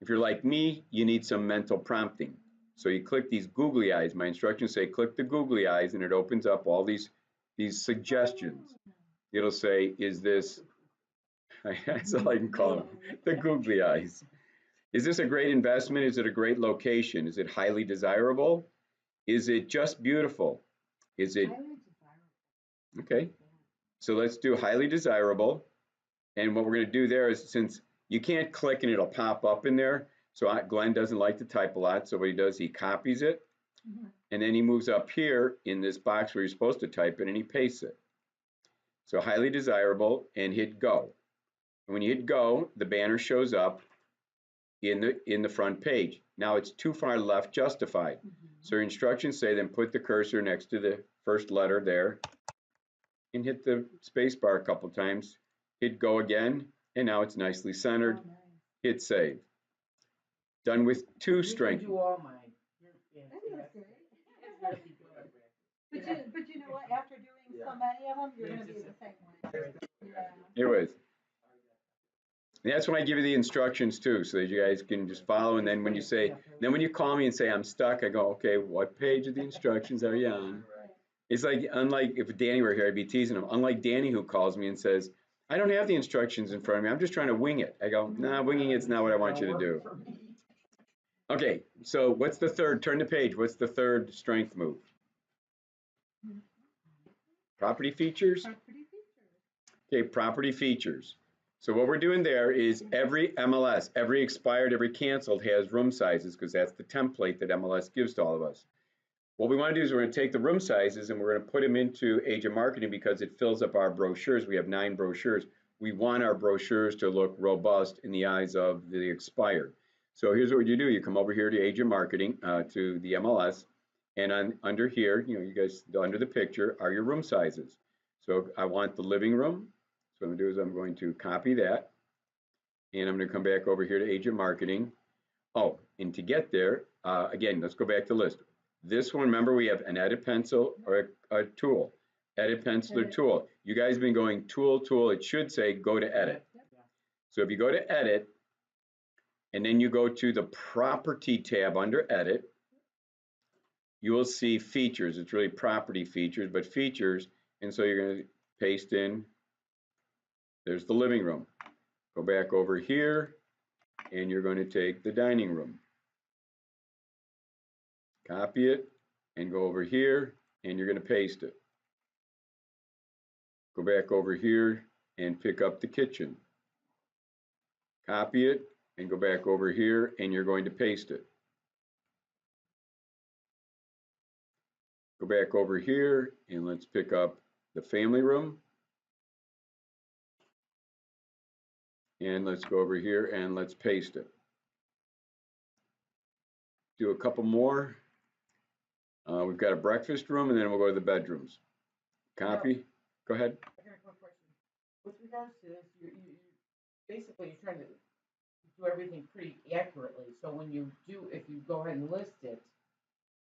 If you're like me, you need some mental prompting. So you click these googly eyes. My instructions say click the googly eyes, and it opens up all these suggestions. It'll say, is this, that's all I can call them, the googly eyes. Is this a great investment? Is it a great location? Is it highly desirable? Is it just beautiful? Is it, okay, so let's do highly desirable. And what we're going to do there is, since you can't click and it'll pop up in there, so Glenn doesn't like to type a lot, so what he does, he copies it, and then he moves up here in this box where you're supposed to type it, and he pastes it. So highly desirable, and hit go. And when you hit go, the banner shows up in the front page. Now it's too far left justified. So your instructions say then put the cursor next to the first letter there and hit the space bar a couple times. Hit go again, and now it's nicely centered. Oh, nice. Hit save. Done with two You strength. can do all mine. You're That is fantastic. great. It's really good. But you know what? After doing so many of them, you're gonna be the same way. Yeah. It was. And that's when I give you the instructions too, so that you guys can just follow. And then when you call me and say I'm stuck, I go, okay, what page of the instructions are you on? It's like, unlike if Danny were here, I'd be teasing him. Unlike Danny, who calls me and says, I don't have the instructions in front of me. I'm just trying to wing it. I go, nah, winging it's not what I want you to do. Okay, so what's the third? Turn the page. What's the third strength move? Property features? Property features. Okay, property features. So what we're doing there is every MLS, every expired, every canceled has room sizes because that's the template that MLS gives to all of us. What we want to do is we're going to take the room sizes and we're going to put them into agent marketing because it fills up our brochures. We have 9 brochures. We want our brochures to look robust in the eyes of the expired. So here's what you do. You come over here to agent marketing, to the MLS, and under here, you guys, under the picture are your room sizes. So I want the living room. So what I'm going to do is I'm going to copy that, and I'm going to come back over here to agent marketing. Oh, and to get there, again, let's go back to list. This one, remember, we have an edit pencil or a tool. Edit pencil or tool. You guys have been going tool, tool. It should say go to edit. So if you go to edit, and then you go to the property tab under edit, you will see features. It's really property features, but features. And so you're going to paste in, there's the living room. Go back over here, and you're going to take the dining room. Copy it, and go over here, and you're going to paste it. Go back over here, and pick up the kitchen. Copy it, and go back over here, and you're going to paste it. Go back over here, and let's pick up the family room. And let's go over here, and let's paste it. Do a couple more. We've got a breakfast room, and then we'll go to the bedrooms. Copy. Go ahead. I got a quick question. With regards to this, basically you're trying to do everything pretty accurately. So when you do, if you go ahead and list it,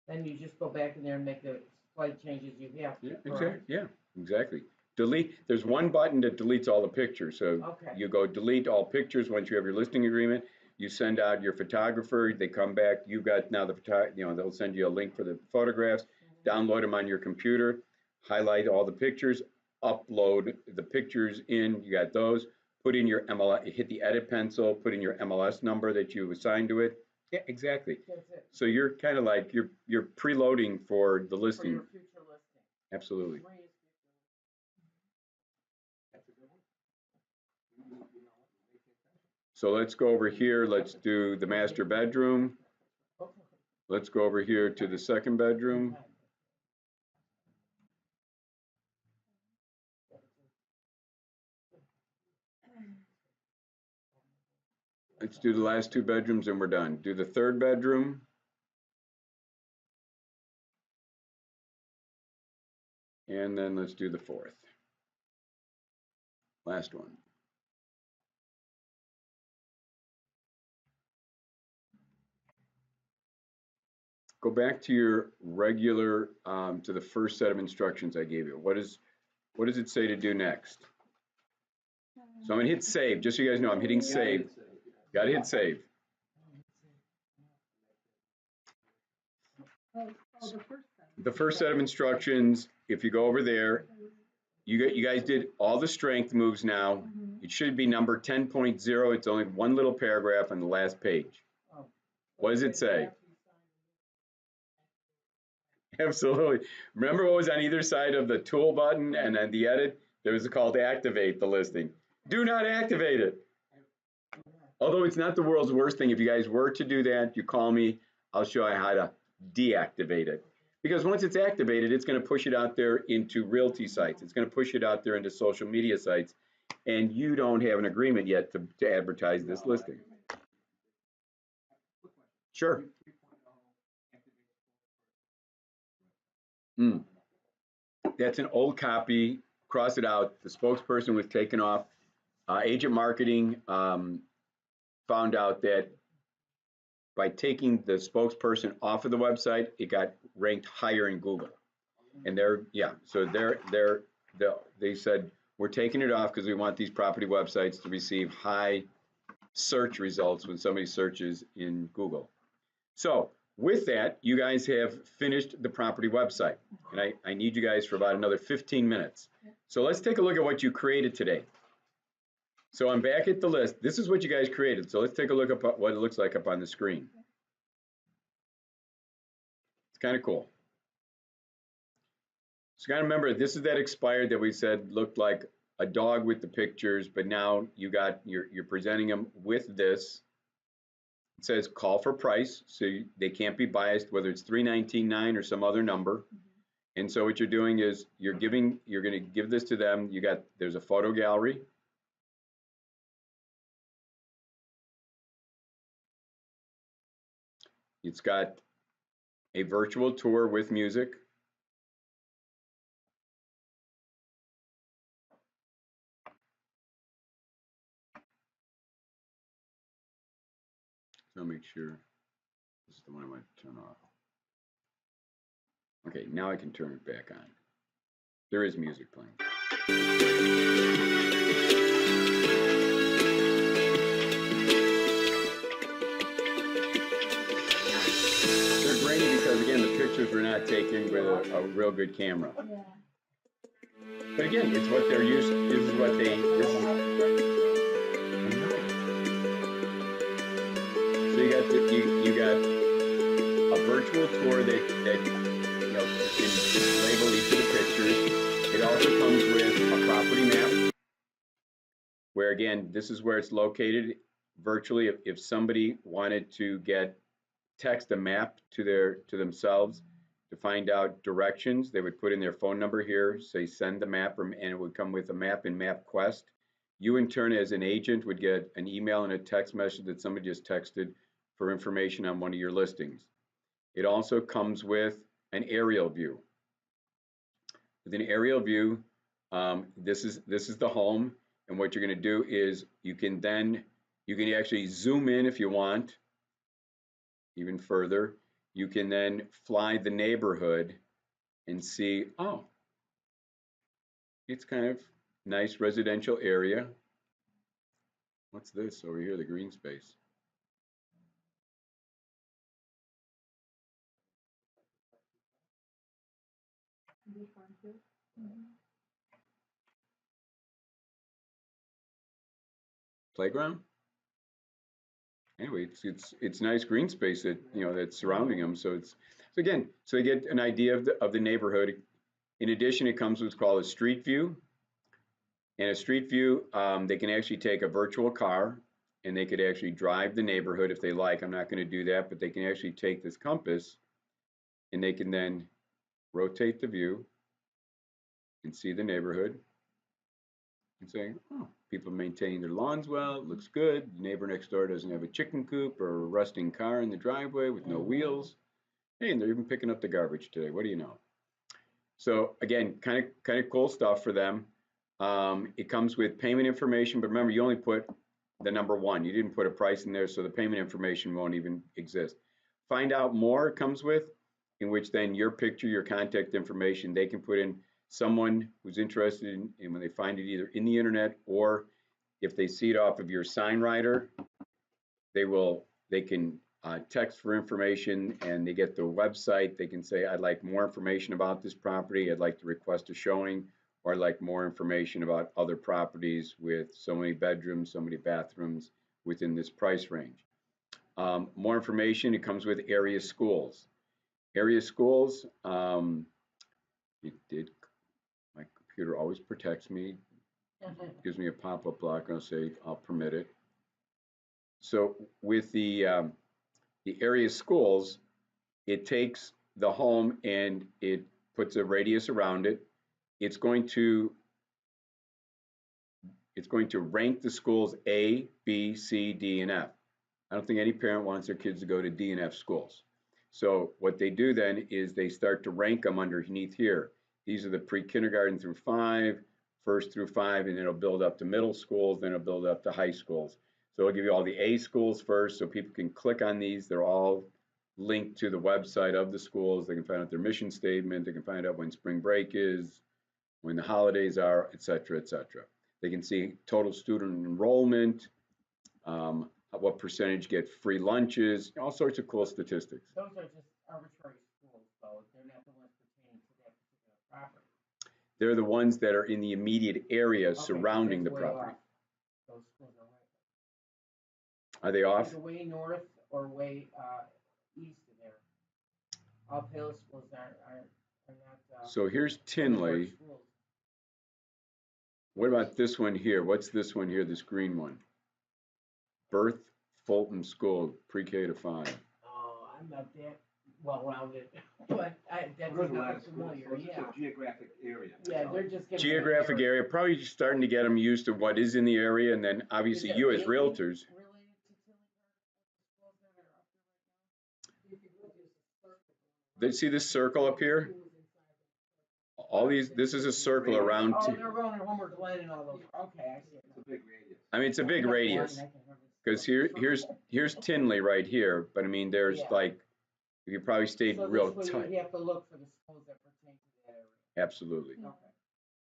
then you just go back in there and make the slight changes you have to. Yeah, exactly. Delete. There's one button that deletes all the pictures. So Okay. you go delete all pictures once you have your listing agreement. You send out your photographer. They come back. You've got now they'll send you a link for the photographs. Download them on your computer. Highlight all the pictures. Upload the pictures in. You got those. Put in your MLS. Hit the edit pencil. Put in your MLS number that you assigned to it. Yeah, exactly. That's it. So you're kind of like you're preloading for the For listing. your future listing. Absolutely. So let's go over here. Let's do the master bedroom. Let's go over here to the second bedroom. Let's do the last 2 bedrooms and we're done. Do the third bedroom. And then let's do the fourth. Last one. Go back to your regular, to the first set of instructions I gave you. What does it say to do next? So I'm gonna hit save, just so you guys know, I'm hitting save. Gotta hit save. Oh, the first one. The first set of instructions, if you go over there, you guys did all the strength moves now. It should be number 10.0. It's only one little paragraph on the last page. What does it say? Absolutely. Remember what was on either side of the tool button and then the edit? There was a call to activate the listing. Do not activate it. Although it's not the world's worst thing. If you guys were to do that, you call me. I'll show you how to deactivate it. Because once it's activated, it's going to push it out there into realty sites. It's going to push it out there into social media sites. And you don't have an agreement yet to advertise this listing. Sure. 3.0 activate That's an old copy. Cross it out. The spokesperson was taken off. Agent marketing found out that by taking the spokesperson off of the website, it got ranked higher in Google. And so they said, we're taking it off because we want these property websites to receive high search results when somebody searches in Google. So with that, you guys have finished the property website. And I need you guys for about another 15 minutes. So let's take a look at what you created today. So I'm back at the list. This is what you guys created. So let's take a look at what it looks like up on the screen. It's kind of cool. So you gotta remember, this is that expired that we said looked like a dog with the pictures, but now you're presenting them with this. It says call for price, so they can't be biased, whether it's $319.9 or some other number. And so what you're doing is you're going to give this to them. There's a photo gallery. It's got a virtual tour with music. So I'll make sure this is the one I want to turn off. Okay, now I can turn it back on. There is music playing. They're grainy because, again, the pictures were not taken with a real good camera. Yeah. But again, it's what they're used. This is what they. So you got a virtual tour that you know can label each of the pictures. It also comes with a property map, where again, this is where it's located virtually. If somebody wanted to text a map to themselves to find out directions, they would put in their phone number here, say send the map, and it would come with a map in MapQuest. You in turn, as an agent, would get an email and a text message that somebody just texted for information on one of your listings. It also comes with an aerial view. With an aerial view, this is the home, and what you're going to do is you can actually zoom in if you want even further. You can then fly the neighborhood and see, oh, it's kind of nice residential area. What's this over here, the green space? Playground? Anyway, it's nice green space that that's surrounding them. So so you get an idea of the neighborhood. In addition, it comes with what's called a street view. And a street view, they can actually take a virtual car and they could actually drive the neighborhood if they like. I'm not going to do that, but they can actually take this compass and they can then rotate the view and see the neighborhood and say, oh, people are maintaining their lawns well, it looks good. The neighbor next door doesn't have a chicken coop or a rusting car in the driveway with no wheels. Hey, and they're even picking up the garbage today. What do you know? So again, kind of cool stuff for them. It comes with payment information, but remember, you only put the number one. You didn't put a price in there, so the payment information won't even exist. Find out more comes with, in which then your picture, your contact information, they can put in someone who's interested in when they find it either in the internet or if they see it off of your sign writer, they can text for information and they get the website. They can say, I'd like more information about this property. I'd like to request a showing, or I'd like more information about other properties with so many bedrooms, so many bathrooms within this price range. More information, it comes with area schools. Area schools, my computer always protects me, gives me a pop-up block, I'll say I'll permit it. So with the area schools, it takes the home and it puts a radius around it. It's going to rank the schools A, B, C, D, and F. I don't think any parent wants their kids to go to D and F schools. So what they do then is they start to rank them underneath here. These are the pre-kindergarten through 5, first through 5, and then it'll build up to middle schools, then it'll build up to high schools. So it'll give you all the A schools first, so people can click on these. They're all linked to the website of the schools. They can find out their mission statement. They can find out when spring break is, when the holidays are, et cetera, et cetera. They can see total student enrollment, what percentage get free lunches, all sorts of cool statistics. Those are just arbitrary schools, though. They're not the ones pertaining to that particular property. They're the ones that are in the immediate area Okay, surrounding the that's way property. off. Those schools are way. Are they off? Either way north or way east of there. Uphill schools are not. So here's Tinley. schools. What about this one here? What's this one here, this green one? Berth Fulton School, pre-K to 5. Oh, I'm not that well-rounded, but that's There's a lot not of schools, familiar, so it's just yeah. a geographic area. Yeah, they're just giving. Geographic area, probably just starting to get them used to what is in the area, and then obviously you as realtors. Related to Tilly Park, schools that are up there right now? See this circle up here? All these, this is a circle around. Oh, they're going to Homer Glen and all those. Okay, I see it. It's a big radius. I mean, it's a big radius. Because here's Tinley right here, but I mean, there's Yeah. like, you could probably stay So real this way tight. you have to look for the schools that pertain to that area. Absolutely. Okay.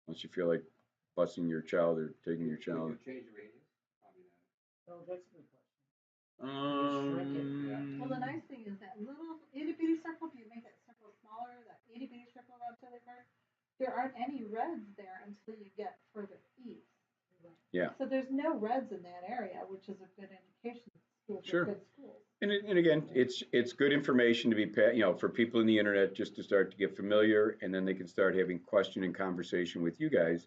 Unless you feel like busing your child or taking your child. Would you change the radius? Probably not. Oh, that's a good question. Well, the nice thing is that little itty bitty circle, if you make that circle smaller, that itty bitty circle around Tilly Park, there aren't any reds there until you get further east. Yeah. So there's no reds in that area, which is a good indication that schools Sure. are good schools. And again, it's good information to be, for people in the internet just to start to get familiar, and then they can start having question and conversation with you guys.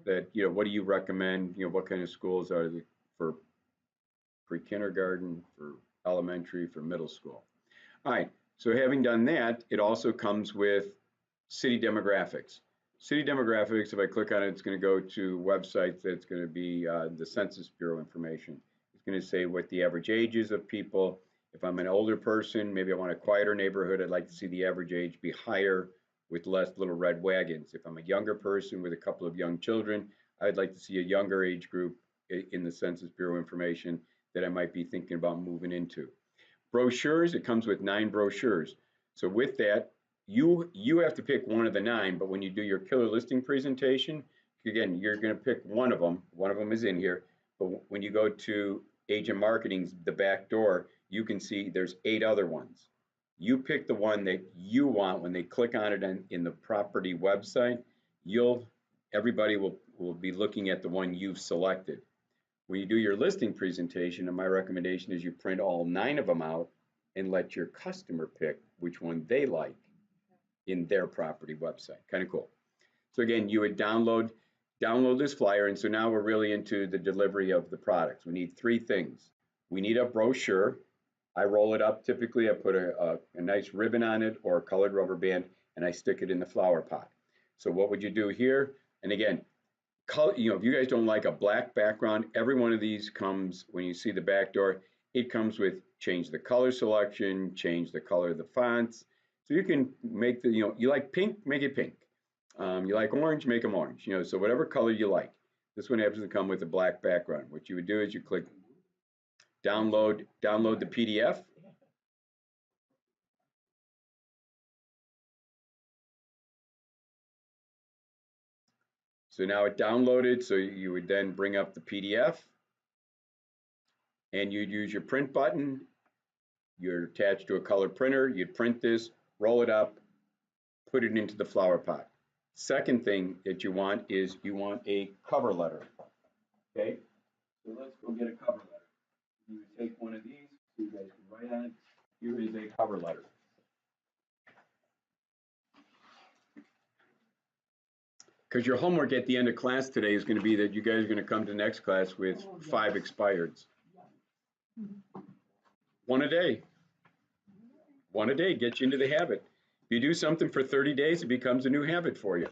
That what do you recommend? What kind of schools are there for pre-kindergarten, for elementary, for middle school? All right. So having done that, it also comes with city demographics. City demographics, if I click on it, it's going to go to websites that's going to be the Census Bureau information. It's going to say what the average age is of people. If I'm an older person, maybe I want a quieter neighborhood, I'd like to see the average age be higher with less little red wagons. If I'm a younger person with a couple of young children, I'd like to see a younger age group in the Census Bureau information that I might be thinking about moving into. Brochures, it comes with 9 brochures. So with that, you have to pick one of the 9, but when you do your killer listing presentation, again, you're going to pick one of them. One of them is in here. But when you go to Agent Marketing's, the back door, you can see there's 8 other ones. You pick the one that you want. When they click on it in the property website, everybody will be looking at the one you've selected. When you do your listing presentation, and my recommendation is you print all 9 of them out and let your customer pick which one they like in their property website. Kind of cool. So again, you would download this flyer, and so now we're really into the delivery of the products. We need 3 things. We need a brochure. I roll it up. Typically, I put a nice ribbon on it or a colored rubber band, and I stick it in the flower pot. So what would you do here? And again, color, if you guys don't like a black background, every one of these comes, when you see the back door, it comes with change the color selection, change the color of the fonts. So you can make you like pink, make it pink. You like orange, make them orange. So whatever color you like. This one happens to come with a black background. What you would do is you click download the PDF. So now it downloaded, so you would then bring up the PDF, and you'd use your print button. You're attached to a color printer. You'd print this, roll it up, put it into the flower pot. Second thing that you want is you want a cover letter. Okay, so let's go get a cover letter. You would take one of these, so you guys can write on it. Here is a cover letter. Because your homework at the end of class today is going to be that you guys are going to come to next class with 5 expireds. One a day. One a day gets you into the habit. If you do something for 30 days, it becomes a new habit for you.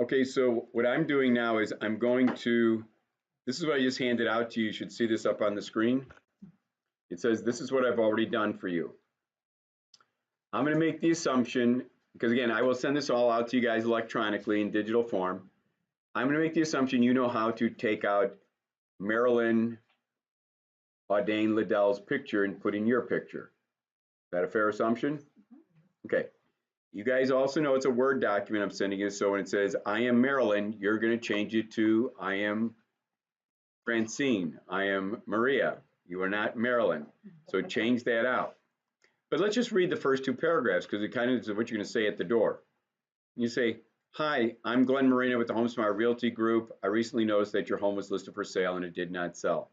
Okay, so what I'm doing now is I'm going to This is what I just handed out to you. You should see this up on the screen. It says, this is what I've already done for you. I'm going to make the assumption, because again, I will send this all out to you guys electronically in digital form. I'm going to make the assumption you know how to take out Marilyn Audain Liddell's picture and put in your picture. Is that a fair assumption? Okay. You guys also know it's a Word document I'm sending you, so when it says I am Marilyn, you're going to change it to I am Francine, I am Maria. You are not Marilyn. So change that out. But let's just read the first two paragraphs because it kind of is what you're going to say at the door. You say, hi, I'm Glen Marino with the HomeSmart Realty Group. I recently noticed that your home was listed for sale and it did not sell.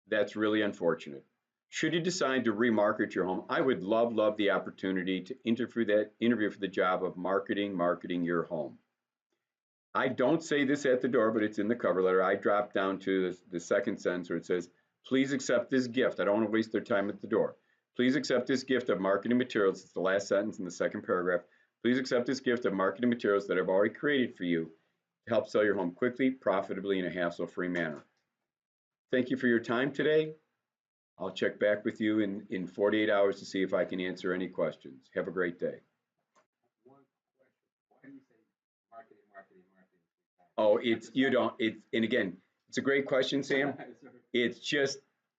That's really unfortunate. Should you decide to remarket your home, I would love the opportunity to interview for the job of marketing your home. I don't say this at the door, but it's in the cover letter. I drop down to the second sentence where it says, please accept this gift. I don't want to waste their time at the door. Please accept this gift of marketing materials. It's the last sentence in the second paragraph. Please accept this gift of marketing materials that I've already created for you to help sell your home quickly, profitably, in a hassle-free manner. Thank you for your time today. I'll check back with you in 48 hours to see if I can answer any questions. Have a great day. One question. Why do you say marketing? Oh, and again, it's a great question, Sam.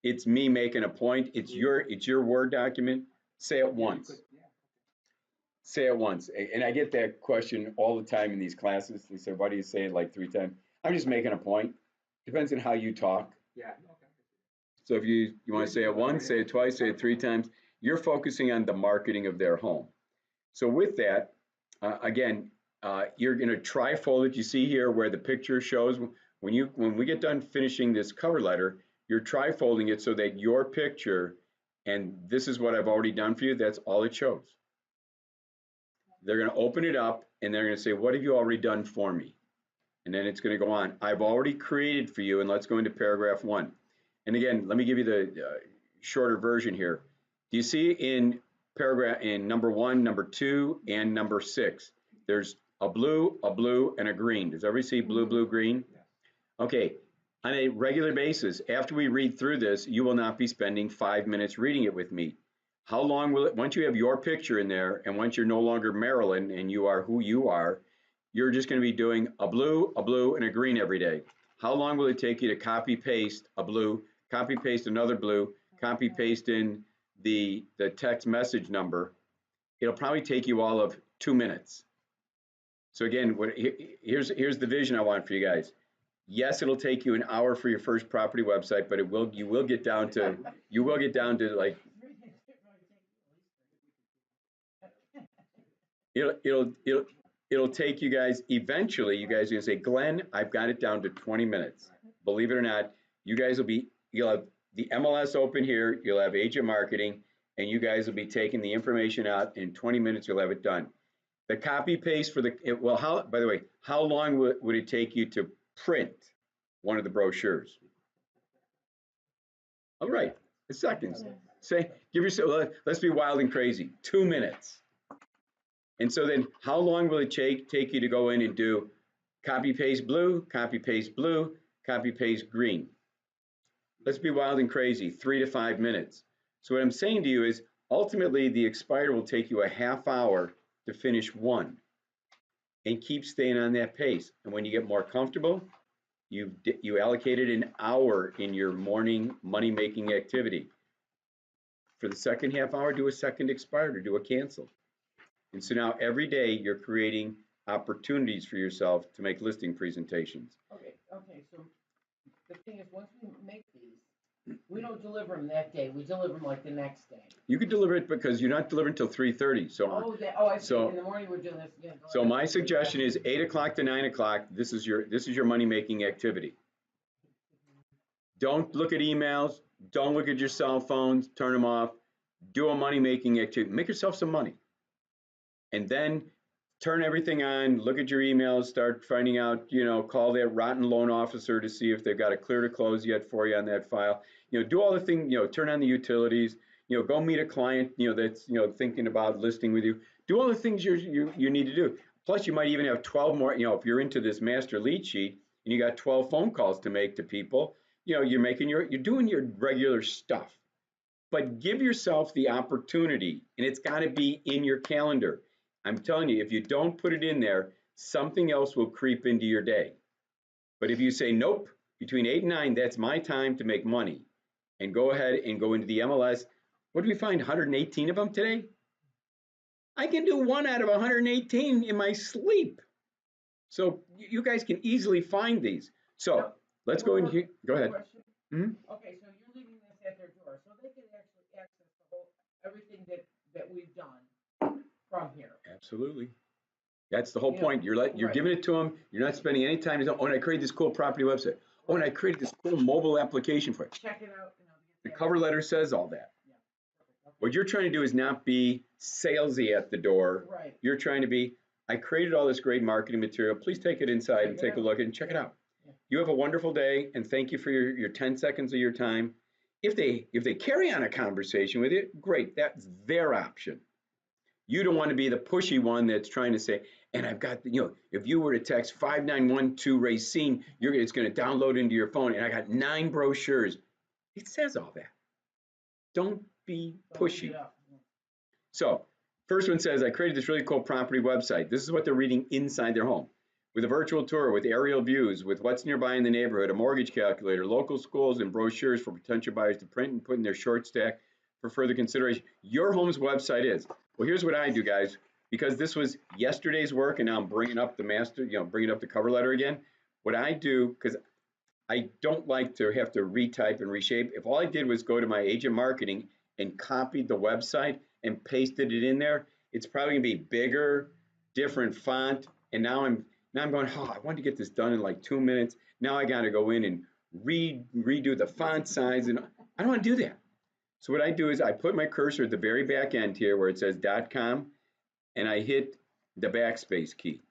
It's me making a point. It's your Word document. Say it once. Say it once. And I get that question all the time in these classes. They say, why do you say it like 3 times? I'm just making a point. Depends on how you talk. Yeah. So if you want to say it once, say it twice, say it 3 times, you're focusing on the marketing of their home. So with that, again, you're going to trifold it. You see here where the picture shows when we get done finishing this cover letter, you're trifolding it so that your picture and this is what I've already done for you. That's all it shows. They're going to open it up and they're going to say, what have you already done for me? And then it's going to go on. I've already created for you, and let's go into paragraph 1. And again, let me give you the shorter version here. Do you see in number 1, number 2, and number 6? There's a blue, and a green. Does everybody see blue, blue, green? Okay. On a regular basis, after we read through this, you will not be spending 5 minutes reading it with me. How long will it, once you have your picture in there, and once you're no longer Marilyn and you are who you are, you're just going to be doing a blue, and a green every day. How long will it take you to copy paste a blue, copy paste another blue, copy paste in the text message number? It'll probably take you all of 2 minutes. So again, here's the vision I want for you guys. Yes, it'll take you an hour for your first property website, but you will get down to like it'll take you guys eventually. You guys are gonna say, Glenn, I've got it down to 20 minutes. Believe it or not, you'll have the MLS open here. You'll have agent marketing, and you guys will be taking the information out in 20 minutes. You'll have it done. The copy paste for by the way, how long would it take you to print one of the brochures? All right, seconds. Give yourself, let's be wild and crazy, 2 minutes. And so then how long will it take you to go in and do copy paste blue, copy paste blue, copy paste green? Let's be wild and crazy, 3 to 5 minutes. So what I'm saying to you is ultimately the expired will take you a half hour to finish one and keep staying on that pace. And when you get more comfortable, you allocated an hour in your morning money-making activity. For the second half hour, do a second expired or do a cancel. And so now every day you're creating opportunities for yourself to make listing presentations. Okay, so the thing is, once we make these, we don't deliver them that day, we deliver them like the next day. You could deliver it because you're not delivering until 3:30. I see, in the morning we're doing this. Yeah, so my suggestion is 8 o'clock to 9 o'clock, this is your money-making activity. Don't look at emails, don't look at your cell phones, turn them off, do a money-making activity, make yourself some money. And then turn everything on, look at your emails, start finding out, call that rotten loan officer to see if they've got a clear to close yet for you on that file. Do all the things, turn on the utilities, go meet a client, that's, thinking about listing with you. Do all the things you need to do. Plus, you might even have 12 more, if you're into this master lead sheet, and you got 12 phone calls to make to people, you're doing your regular stuff. But give yourself the opportunity, and it's got to be in your calendar. I'm telling you, if you don't put it in there, something else will creep into your day. But if you say, nope, between 8 and 9, that's my time to make money, and go ahead and go into the MLS, what did we find? 118 of them today? I can do one out of 118 in my sleep. So you guys can easily find these. So Now, let's go in one here. Go ahead. question. Mhm. Okay, so you're leaving this at their door, so they can actually access the whole, everything that we've done from here. Absolutely. That's the whole Yeah, point. You're right. giving it to them. You're not spending any time. Oh, and I created this cool property website. Oh, and I created this cool mobile application for it. Check it out. The cover letter says all that. Yeah. Okay. What you're trying to do is not be salesy at the door. Right. You're trying to be, I created all this great marketing material. Please take it inside and Check it take a out. look and check it out. Yeah. You have a wonderful day, and thank you for your 10 seconds of your time. If they carry on a conversation with you, great. That's their option. You don't want to be the pushy one that's trying to say, and I've got, if you were to text 5912 Racine, it's going to download into your phone, and I got 9 brochures. It says all that. Don't be pushy. So, first one says, I created this really cool property website. This is what they're reading inside their home. With a virtual tour, with aerial views, with what's nearby in the neighborhood, a mortgage calculator, local schools, and brochures for potential buyers to print and put in their short stack for further consideration. Your home's website is. Well, here's what I do, guys. Because this was yesterday's work, and now I'm bringing up bringing up the cover letter again. What I do, because I don't like to have to retype and reshape. If all I did was go to my agent marketing and copied the website and pasted it in there, it's probably gonna be bigger, different font. And now I'm going, I wanted to get this done in like 2 minutes. Now I gotta go in and redo the font size, and I don't wanna do that. So what I do is I put my cursor at the very back end here where it says .com, and I hit the backspace key.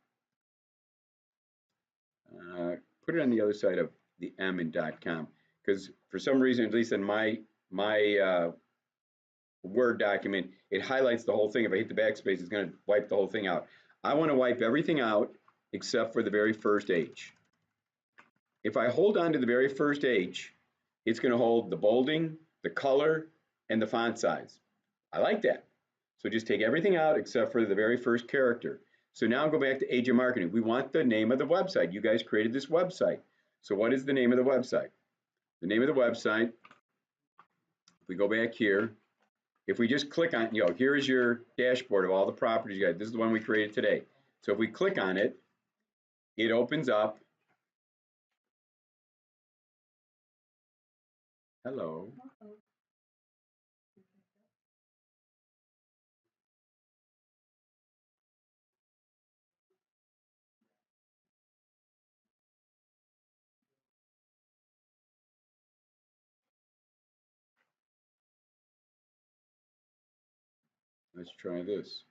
Put it on the other side of the M in .com, because for some reason, at least in my Word document, it highlights the whole thing. If I hit the backspace, it's going to wipe the whole thing out. I want to wipe everything out except for the very first H. If I hold on to the very first H, it's going to hold the bolding, the color, and the font size. I like that. So just take everything out except for the very first character. So now go back to agent marketing. We want the name of the website. You guys created this website. So what is the name of the website? The name of the website, if we go back here, if we just click on, here is your dashboard of all the properties you got. This is the one we created today. So if we click on it, it opens up. Hello. Let's try this.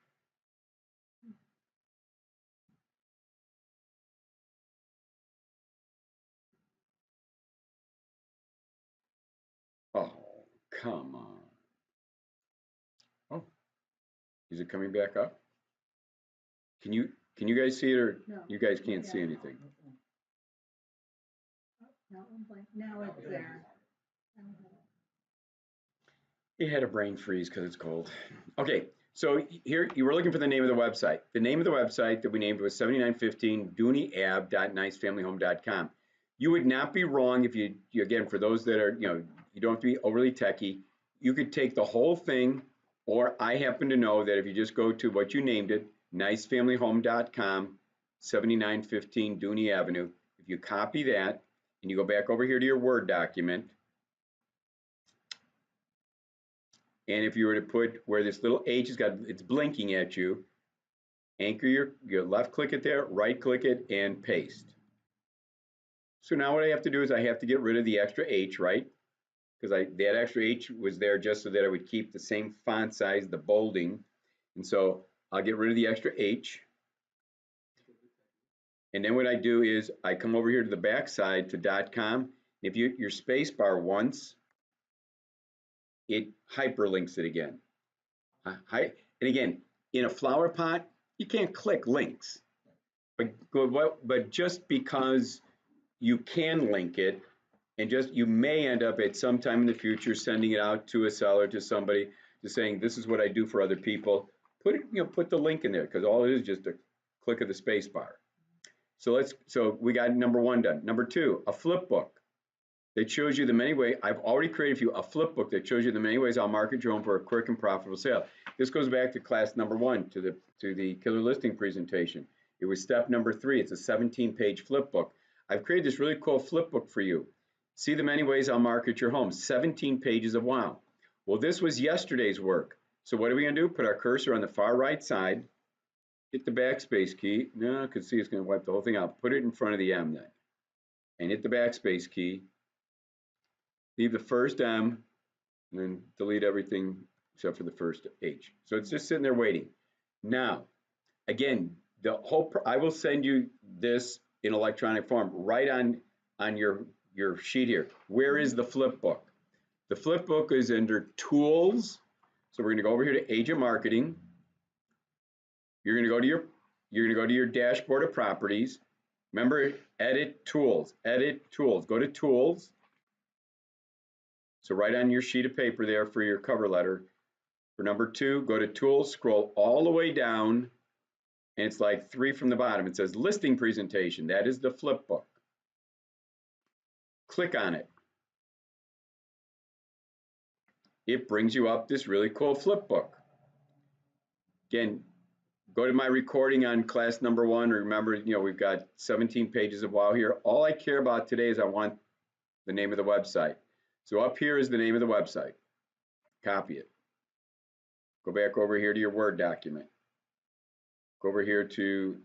Oh, come on. Oh, is it coming back up? Can you guys see it, or No. you guys can't see anything? Now it's there. It had a brain freeze because it's cold. Okay, so here you were looking for the name of the website. The name of the website that we named was 7915 dooneyab.nicefamilyhome.com. You would not be wrong if you again, for those that are, you don't have to be overly techie. You could take the whole thing, or I happen to know that if you just go to what you named it, nicefamilyhome.com, 7915 Dooney Avenue, if you copy that and you go back over here to your Word document, and if you were to put where this little H it's blinking at you, anchor your left click it there, right click it, and paste. So now what I have to do is I have to get rid of the extra H, right? Because that extra H was there just so that I would keep the same font size, the bolding. And so I'll get rid of the extra H. And then what I do is I come over here to the back side to .com. If your space bar once, it hyperlinks it again. And again, in a flower pot, you can't click links. But just because you can link it, and just you may end up at some time in the future sending it out to a seller, to somebody, to saying this is what I do for other people. Put it, put the link in there, because all it is just a click of the space bar. So we got number one done. Number two, a flip book that shows you the many ways. I've already created for you a flip book that shows you the many ways I'll market your home for a quick and profitable sale. This goes back to class number one, to the killer listing presentation. It was step number three. It's a 17-page flip book. I've created this really cool flip book for you. See the many ways I'll market your home. 17 pages of wow. Well, this was yesterday's work. So what are we going to do? Put our cursor on the far right side, hit the backspace key. No, I can see it's going to wipe the whole thing out. Put it in front of the M then, and hit the backspace key. Leave the first M, and then delete everything except for the first H. So it's just sitting there waiting. Now, again, I will send you this in electronic form right on your sheet here. Where is the flip book? The flip book is under Tools. So we're going to go over here to Agent Marketing. You're going to go to your dashboard of properties. Remember, Edit Tools. Edit Tools. Go to Tools. So right on your sheet of paper there for your cover letter. For number two, go to Tools, scroll all the way down, and it's like 3 from the bottom. It says Listing Presentation. That is the flip book. Click on it. It brings you up this really cool flip book. Again, go to my recording on class number one. Remember, we've got 17 pages of wow here. All I care about today is I want the name of the website. So up here is the name of the website. Copy it. Go back over here to your Word document. Go over here to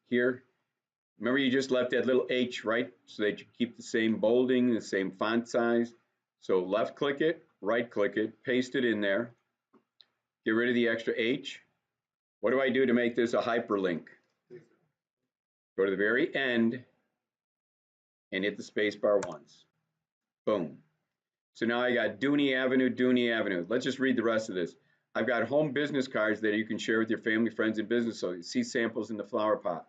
here. Remember, you just left that little H, right? So that you keep the same bolding, the same font size. So left click it, right click it, paste it in there. Get rid of the extra H. What do I do to make this a hyperlink? Go to the very end and hit the space bar once. Boom. So now I got Dooney Avenue, Dooney Avenue. Let's just read the rest of this. I've got home business cards that you can share with your family, friends, and business. So you see samples in the flower pot.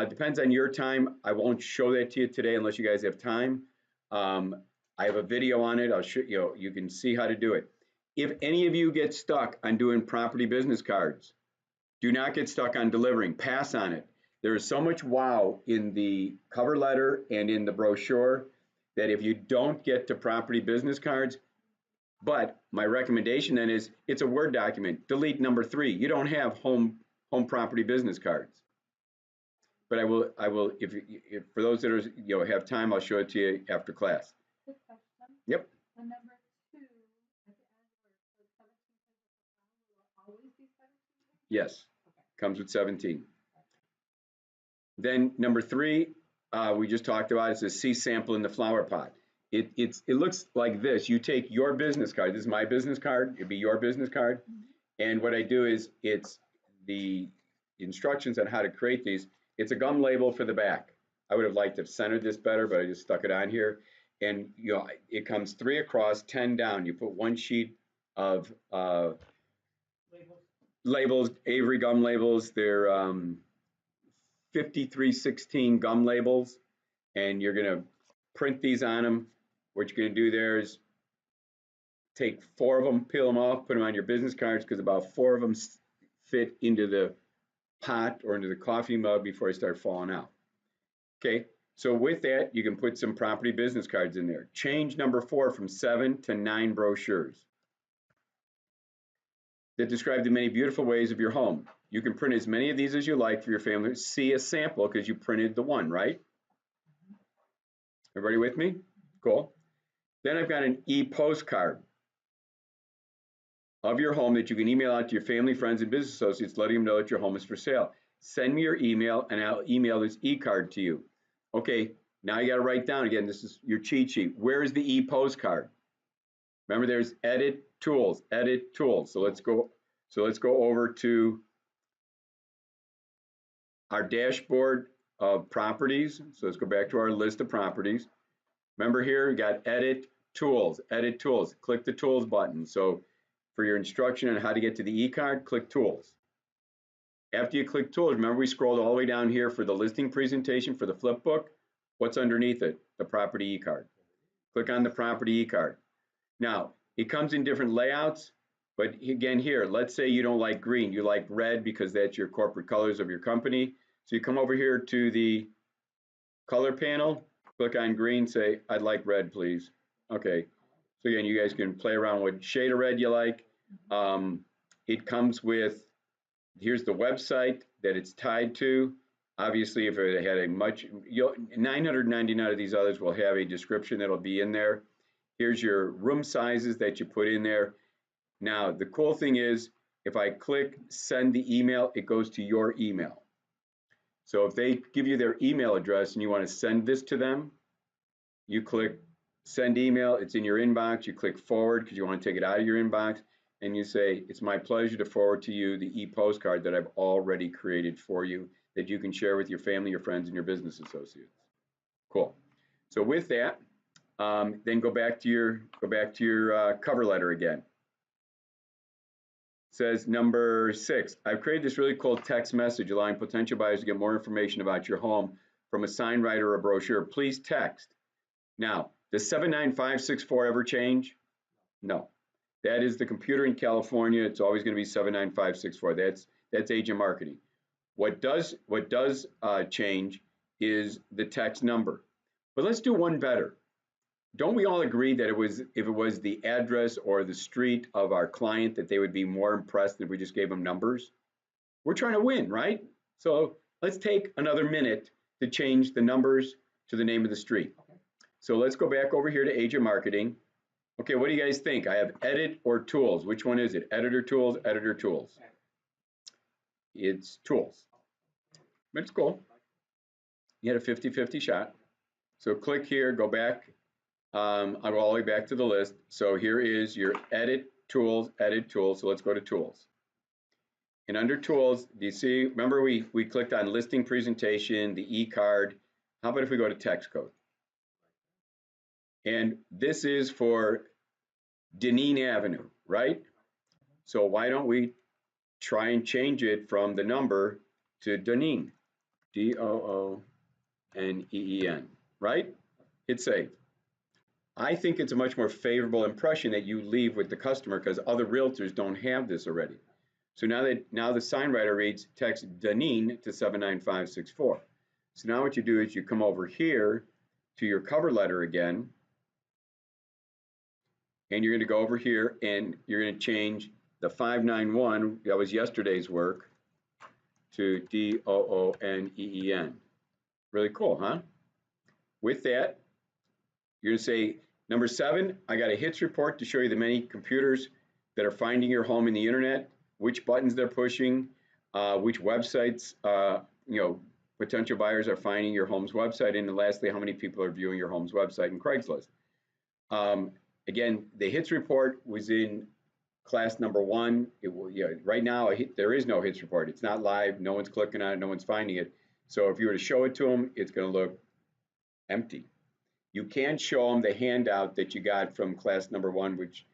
Depends on your time. I won't show that to you today unless you guys have time. I have a video on it. I'll show you. You can see how to do it. If any of you get stuck on doing property business cards, do not get stuck on delivering. Pass on it. There is so much wow in the cover letter and in the brochure that if you don't get to property business cards, but my recommendation then is it's a Word document. Delete number 3. You don't have home property business cards. But I will if for those that are have time, I'll show it to you after class. Quick question. Yep. The number 2 at the end where it says 17 pages of will always be 17 pages? Yes. Okay. Comes with 17. Then number 3, we just talked about, is a C sample in the flower pot. It looks like this. You take your business card. This is my business card. It'd be your business card. And what I do is it's the instructions on how to create these. It's a gum label for the back. I would have liked to have centered this better, but I just stuck it on here. And it comes 3 across, 10 down. You put 1 sheet of labels, Avery gum labels. They're 5316 gum labels, and you're going to print these on them. What you're going to do there is take 4 of them, peel them off, put them on your business cards, because about 4 of them fit into the pot or into the coffee mug before they start falling out. Okay, so with that, you can put some property business cards in there. Change number 4 from 7 to 9 brochures that describe the many beautiful ways of your home. You can print as many of these as you like for your family. See a sample because you printed the one, right? Everybody with me? Cool. Then I've got an e-postcard of your home that you can email out to your family, friends, and business associates, letting them know that your home is for sale. Send me your email, and I'll email this e-card to you. Okay, now you got to write down again. This is your cheat sheet. Where is the e-postcard? Remember, there's Edit Tools, Edit Tools. So let's go over to our dashboard of properties. So let's go back to our list of properties. Remember here, we got Edit Tools, Edit Tools. Click the Tools button. So for your instruction on how to get to the e-card, click Tools. After you click Tools, remember we scrolled all the way down here for the listing presentation for the flip book? What's underneath it? The property e-card. Click on the property e-card. Now, it comes in different layouts, but again here, let's say you don't like green, you like red because that's your corporate colors of your company. So you come over here to the color panel, click on green, say, I'd like red, please. Okay, so again, you guys can play around with shade of red you like. It comes with, here's the website that it's tied to. Obviously, if it had a 999 of these others will have a description that'll be in there. Here's your room sizes that you put in there. Now, the cool thing is, if I click send the email, it goes to your email. So if they give you their email address and you want to send this to them, you click send email, it's in your inbox, you click forward because you want to take it out of your inbox, and you say, it's my pleasure to forward to you the e-postcard that I've already created for you that you can share with your family, your friends, and your business associates. Cool. So with that, then go back to your cover letter again. It says number 6, I've created this really cool text message allowing potential buyers to get more information about your home from a sign writer or a brochure. Please text. Now, does 79564 ever change? No. That is the computer in California. It's always going to be 79564. That's agent marketing. What does change is the text number. But let's do one better. Don't we all agree that if it was the address or the street of our client that they would be more impressed if we just gave them numbers? We're trying to win, right? So let's take another minute to change the numbers to the name of the street. Okay. So let's go back over here to agent marketing. Okay, what do you guys think? I have edit or tools. Which one is it? Editor tools, editor tools. It's tools. But it's cool. You had a 50-50 shot. So click here, go back. I'll go all the way back to the list. So here is your edit tools. So let's go to tools. And under tools, do you see, remember we clicked on listing presentation, the e-card. How about if we go to text code? And this is for Deneen Avenue, right? So why don't we try and change it from the number to Deneen, D-O-O-N-E-E-N, right? Hit save. I think it's a much more favorable impression that you leave with the customer because other realtors don't have this already. So now the sign writer reads text Deneen to 79564. So now what you do is you come over here to your cover letter again, and you're going to go over here and you're going to change the 591, that was yesterday's work, to D-O-O-N-E-E-N. Really cool, huh? With that, you're going to say, number 7, I got a hits report to show you the many computers that are finding your home in the internet, which buttons they're pushing, which websites, potential buyers are finding your home's website, and lastly, how many people are viewing your home's website in Craigslist. Again, the hits report was in class number 1. Right now, there is no hits report. It's not live. No one's clicking on it. No one's finding it. So if you were to show it to them, it's going to look empty. You can show them the handout that you got from class number 1, which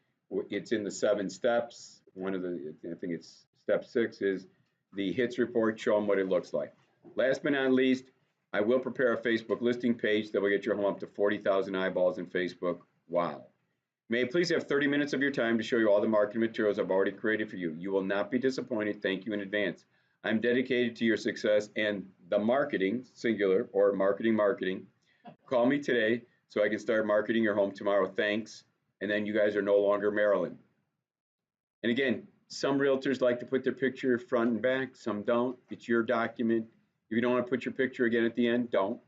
it's in the 7 steps. I think it's step 6 is the hits report. Show them what it looks like. Last but not least, I will prepare a Facebook listing page that will get your home up to 40,000 eyeballs in Facebook. Wow. May I please have 30 minutes of your time to show you all the marketing materials I've already created for you. You will not be disappointed. Thank you in advance. I'm dedicated to your success and the marketing, singular, or marketing. Call me today so I can start marketing your home tomorrow. Thanks. And then you guys are no longer Maryland. And again, some realtors like to put their picture front and back. Some don't. It's your document. If you don't want to put your picture again at the end, don't.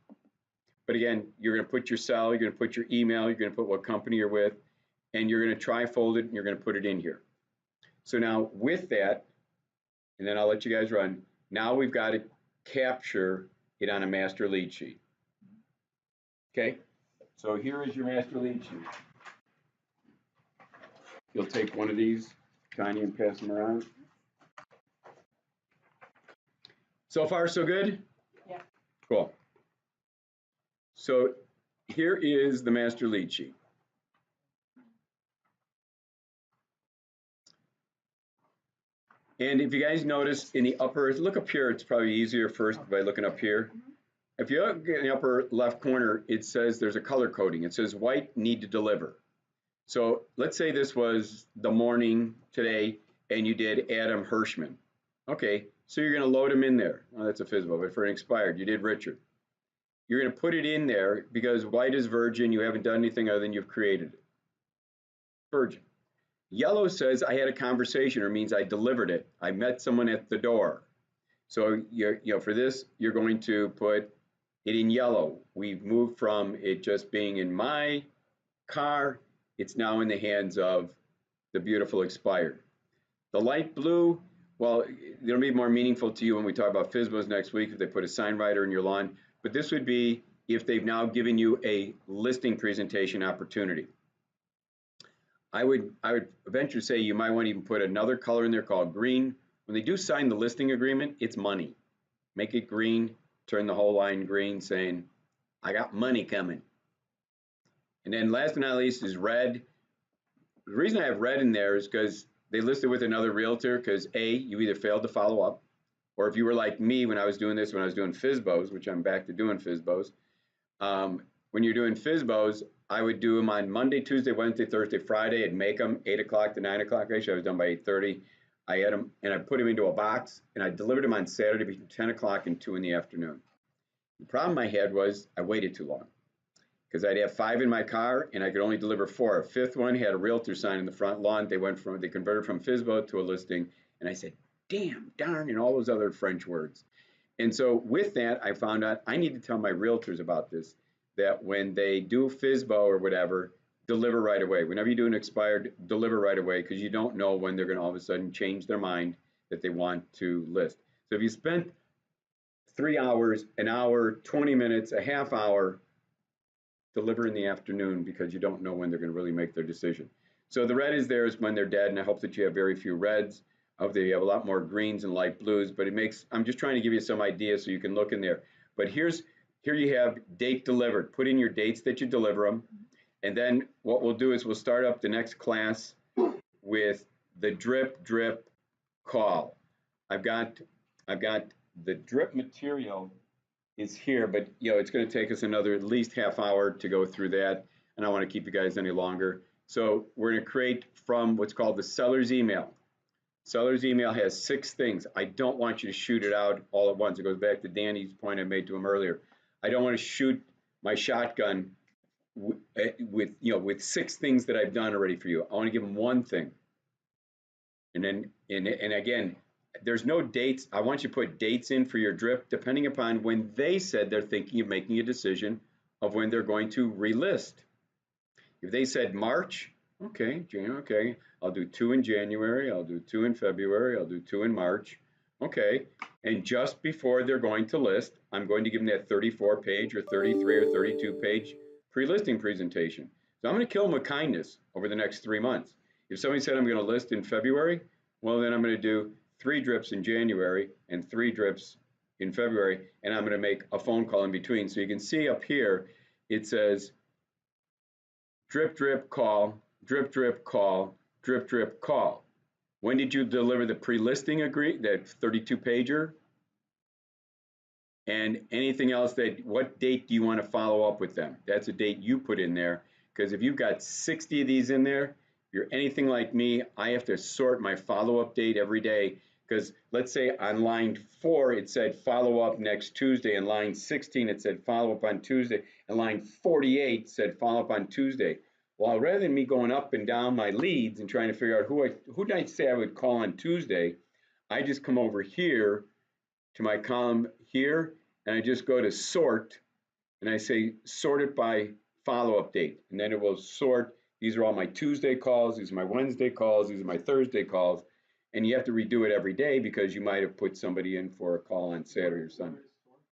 But again, you're going to put your cell, you're going to put your email, you're going to put what company you're with, and you're going to tri-fold it and you're going to put it in here. So now with that, and then I'll let you guys run, now we've got to capture it on a master lead sheet. Okay, so here is your master lead sheet. You'll take one of these, Tanya, and pass them around. So far, so good? Yeah. Cool. So here is the master lead sheet. And if you guys notice in the upper, look up here, it's probably easier first by looking up here. If you look in the upper left corner, it says there's a color coding. It says white, need to deliver. So let's say this was the morning today and you did Adam Hirschman. Okay, so you're going to load him in there. Oh, that's a FSBO, but for an expired, you did Richard. You're going to put it in there because white is virgin. You haven't done anything other than you've created it. Virgin. Yellow says I had a conversation, or means I delivered it. I met someone at the door. So for this, you're going to put it in yellow. We've moved from it just being in my car. It's now in the hands of the beautiful expired. The light blue, well, it'll be more meaningful to you when we talk about FSBOs next week if they put a sign writer in your lawn. But this would be if they've now given you a listing presentation opportunity. I would venture to say you might want to even put another color in there called green. When they do sign the listing agreement, it's money. Make it green, turn the whole line green, saying, I got money coming. And then last but not least is red. The reason I have red in there is because they listed with another realtor because A, you either failed to follow up, or if you were like me when I was doing this, when I was doing FSBOs, which I'm back to doing FSBOs, when you're doing FSBOs, I would do them on Monday, Tuesday, Wednesday, Thursday, Friday, and make them 8 o'clock to 9 o'clock. Actually, I was done by 8:30. I had them, and I put them into a box, and I delivered them on Saturday between 10 o'clock and 2 in the afternoon. The problem I had was I waited too long because I'd have 5 in my car, and I could only deliver 4. A fifth one had a realtor sign in the front lawn. They converted from FSBO to a listing, and I said, damn, darn, and all those other French words. And so with that, I found out I need to tell my realtors about this, that when they do FSBO or whatever, deliver right away. Whenever you do an expired, deliver right away because you don't know when they're going to all of a sudden change their mind that they want to list. So if you spent 3 hours, an hour, 20 minutes, a half hour, deliver in the afternoon because you don't know when they're going to really make their decision. So the red is there is when they're dead, and I hope that you have very few reds. I hope that you have a lot more greens and light blues, but I'm just trying to give you some ideas so you can look in there. But here you have date delivered. Put in your dates that you deliver them. And then what we'll do is we'll start up the next class with the drip call. I've got the drip material is here, but it's going to take us another at least half hour to go through that, and I don't want to keep you guys any longer. So we're going to create from what's called the seller's email. Seller's email has 6 things. I don't want you to shoot it out all at once. It goes back to Danny's point I made to him earlier. I don't want to shoot my shotgun with 6 things that I've done already for you. I want to give them 1 thing. And then, and again, there's no dates. I want you to put dates in for your drip depending upon when they said they're thinking of making a decision of when they're going to relist. If they said March, okay, I'll do 2 in January, I'll do 2 in February, I'll do 2 in March, okay. And just before they're going to list, I'm going to give them that 34-page or 33 or 32-page pre-listing presentation. So I'm going to kill them with kindness over the next 3 months. If somebody said I'm going to list in February, well, then I'm going to do 3 drips in January and 3 drips in February, and I'm going to make a phone call in between. So you can see up here, it says drip call, drip call, drip call. When did you deliver the pre-listing that 32-pager? And anything else what date do you want to follow up with them? That's a date you put in there, because if you've got 60 of these in there, if you're anything like me, I have to sort my follow-up date every day, because let's say on line 4 it said follow up next Tuesday, and line 16 it said follow up on Tuesday, and line 48 said follow up on Tuesday. Well, rather than me going up and down my leads and trying to figure out who did I say I would call on Tuesday, I just come over here to my column here, and I just go to sort, and I say sort it by follow-up date, and then it will sort. These are all my Tuesday calls, these are my Wednesday calls, these are my Thursday calls, and you have to redo it every day because you might have put somebody in for a call on Saturday or Sunday.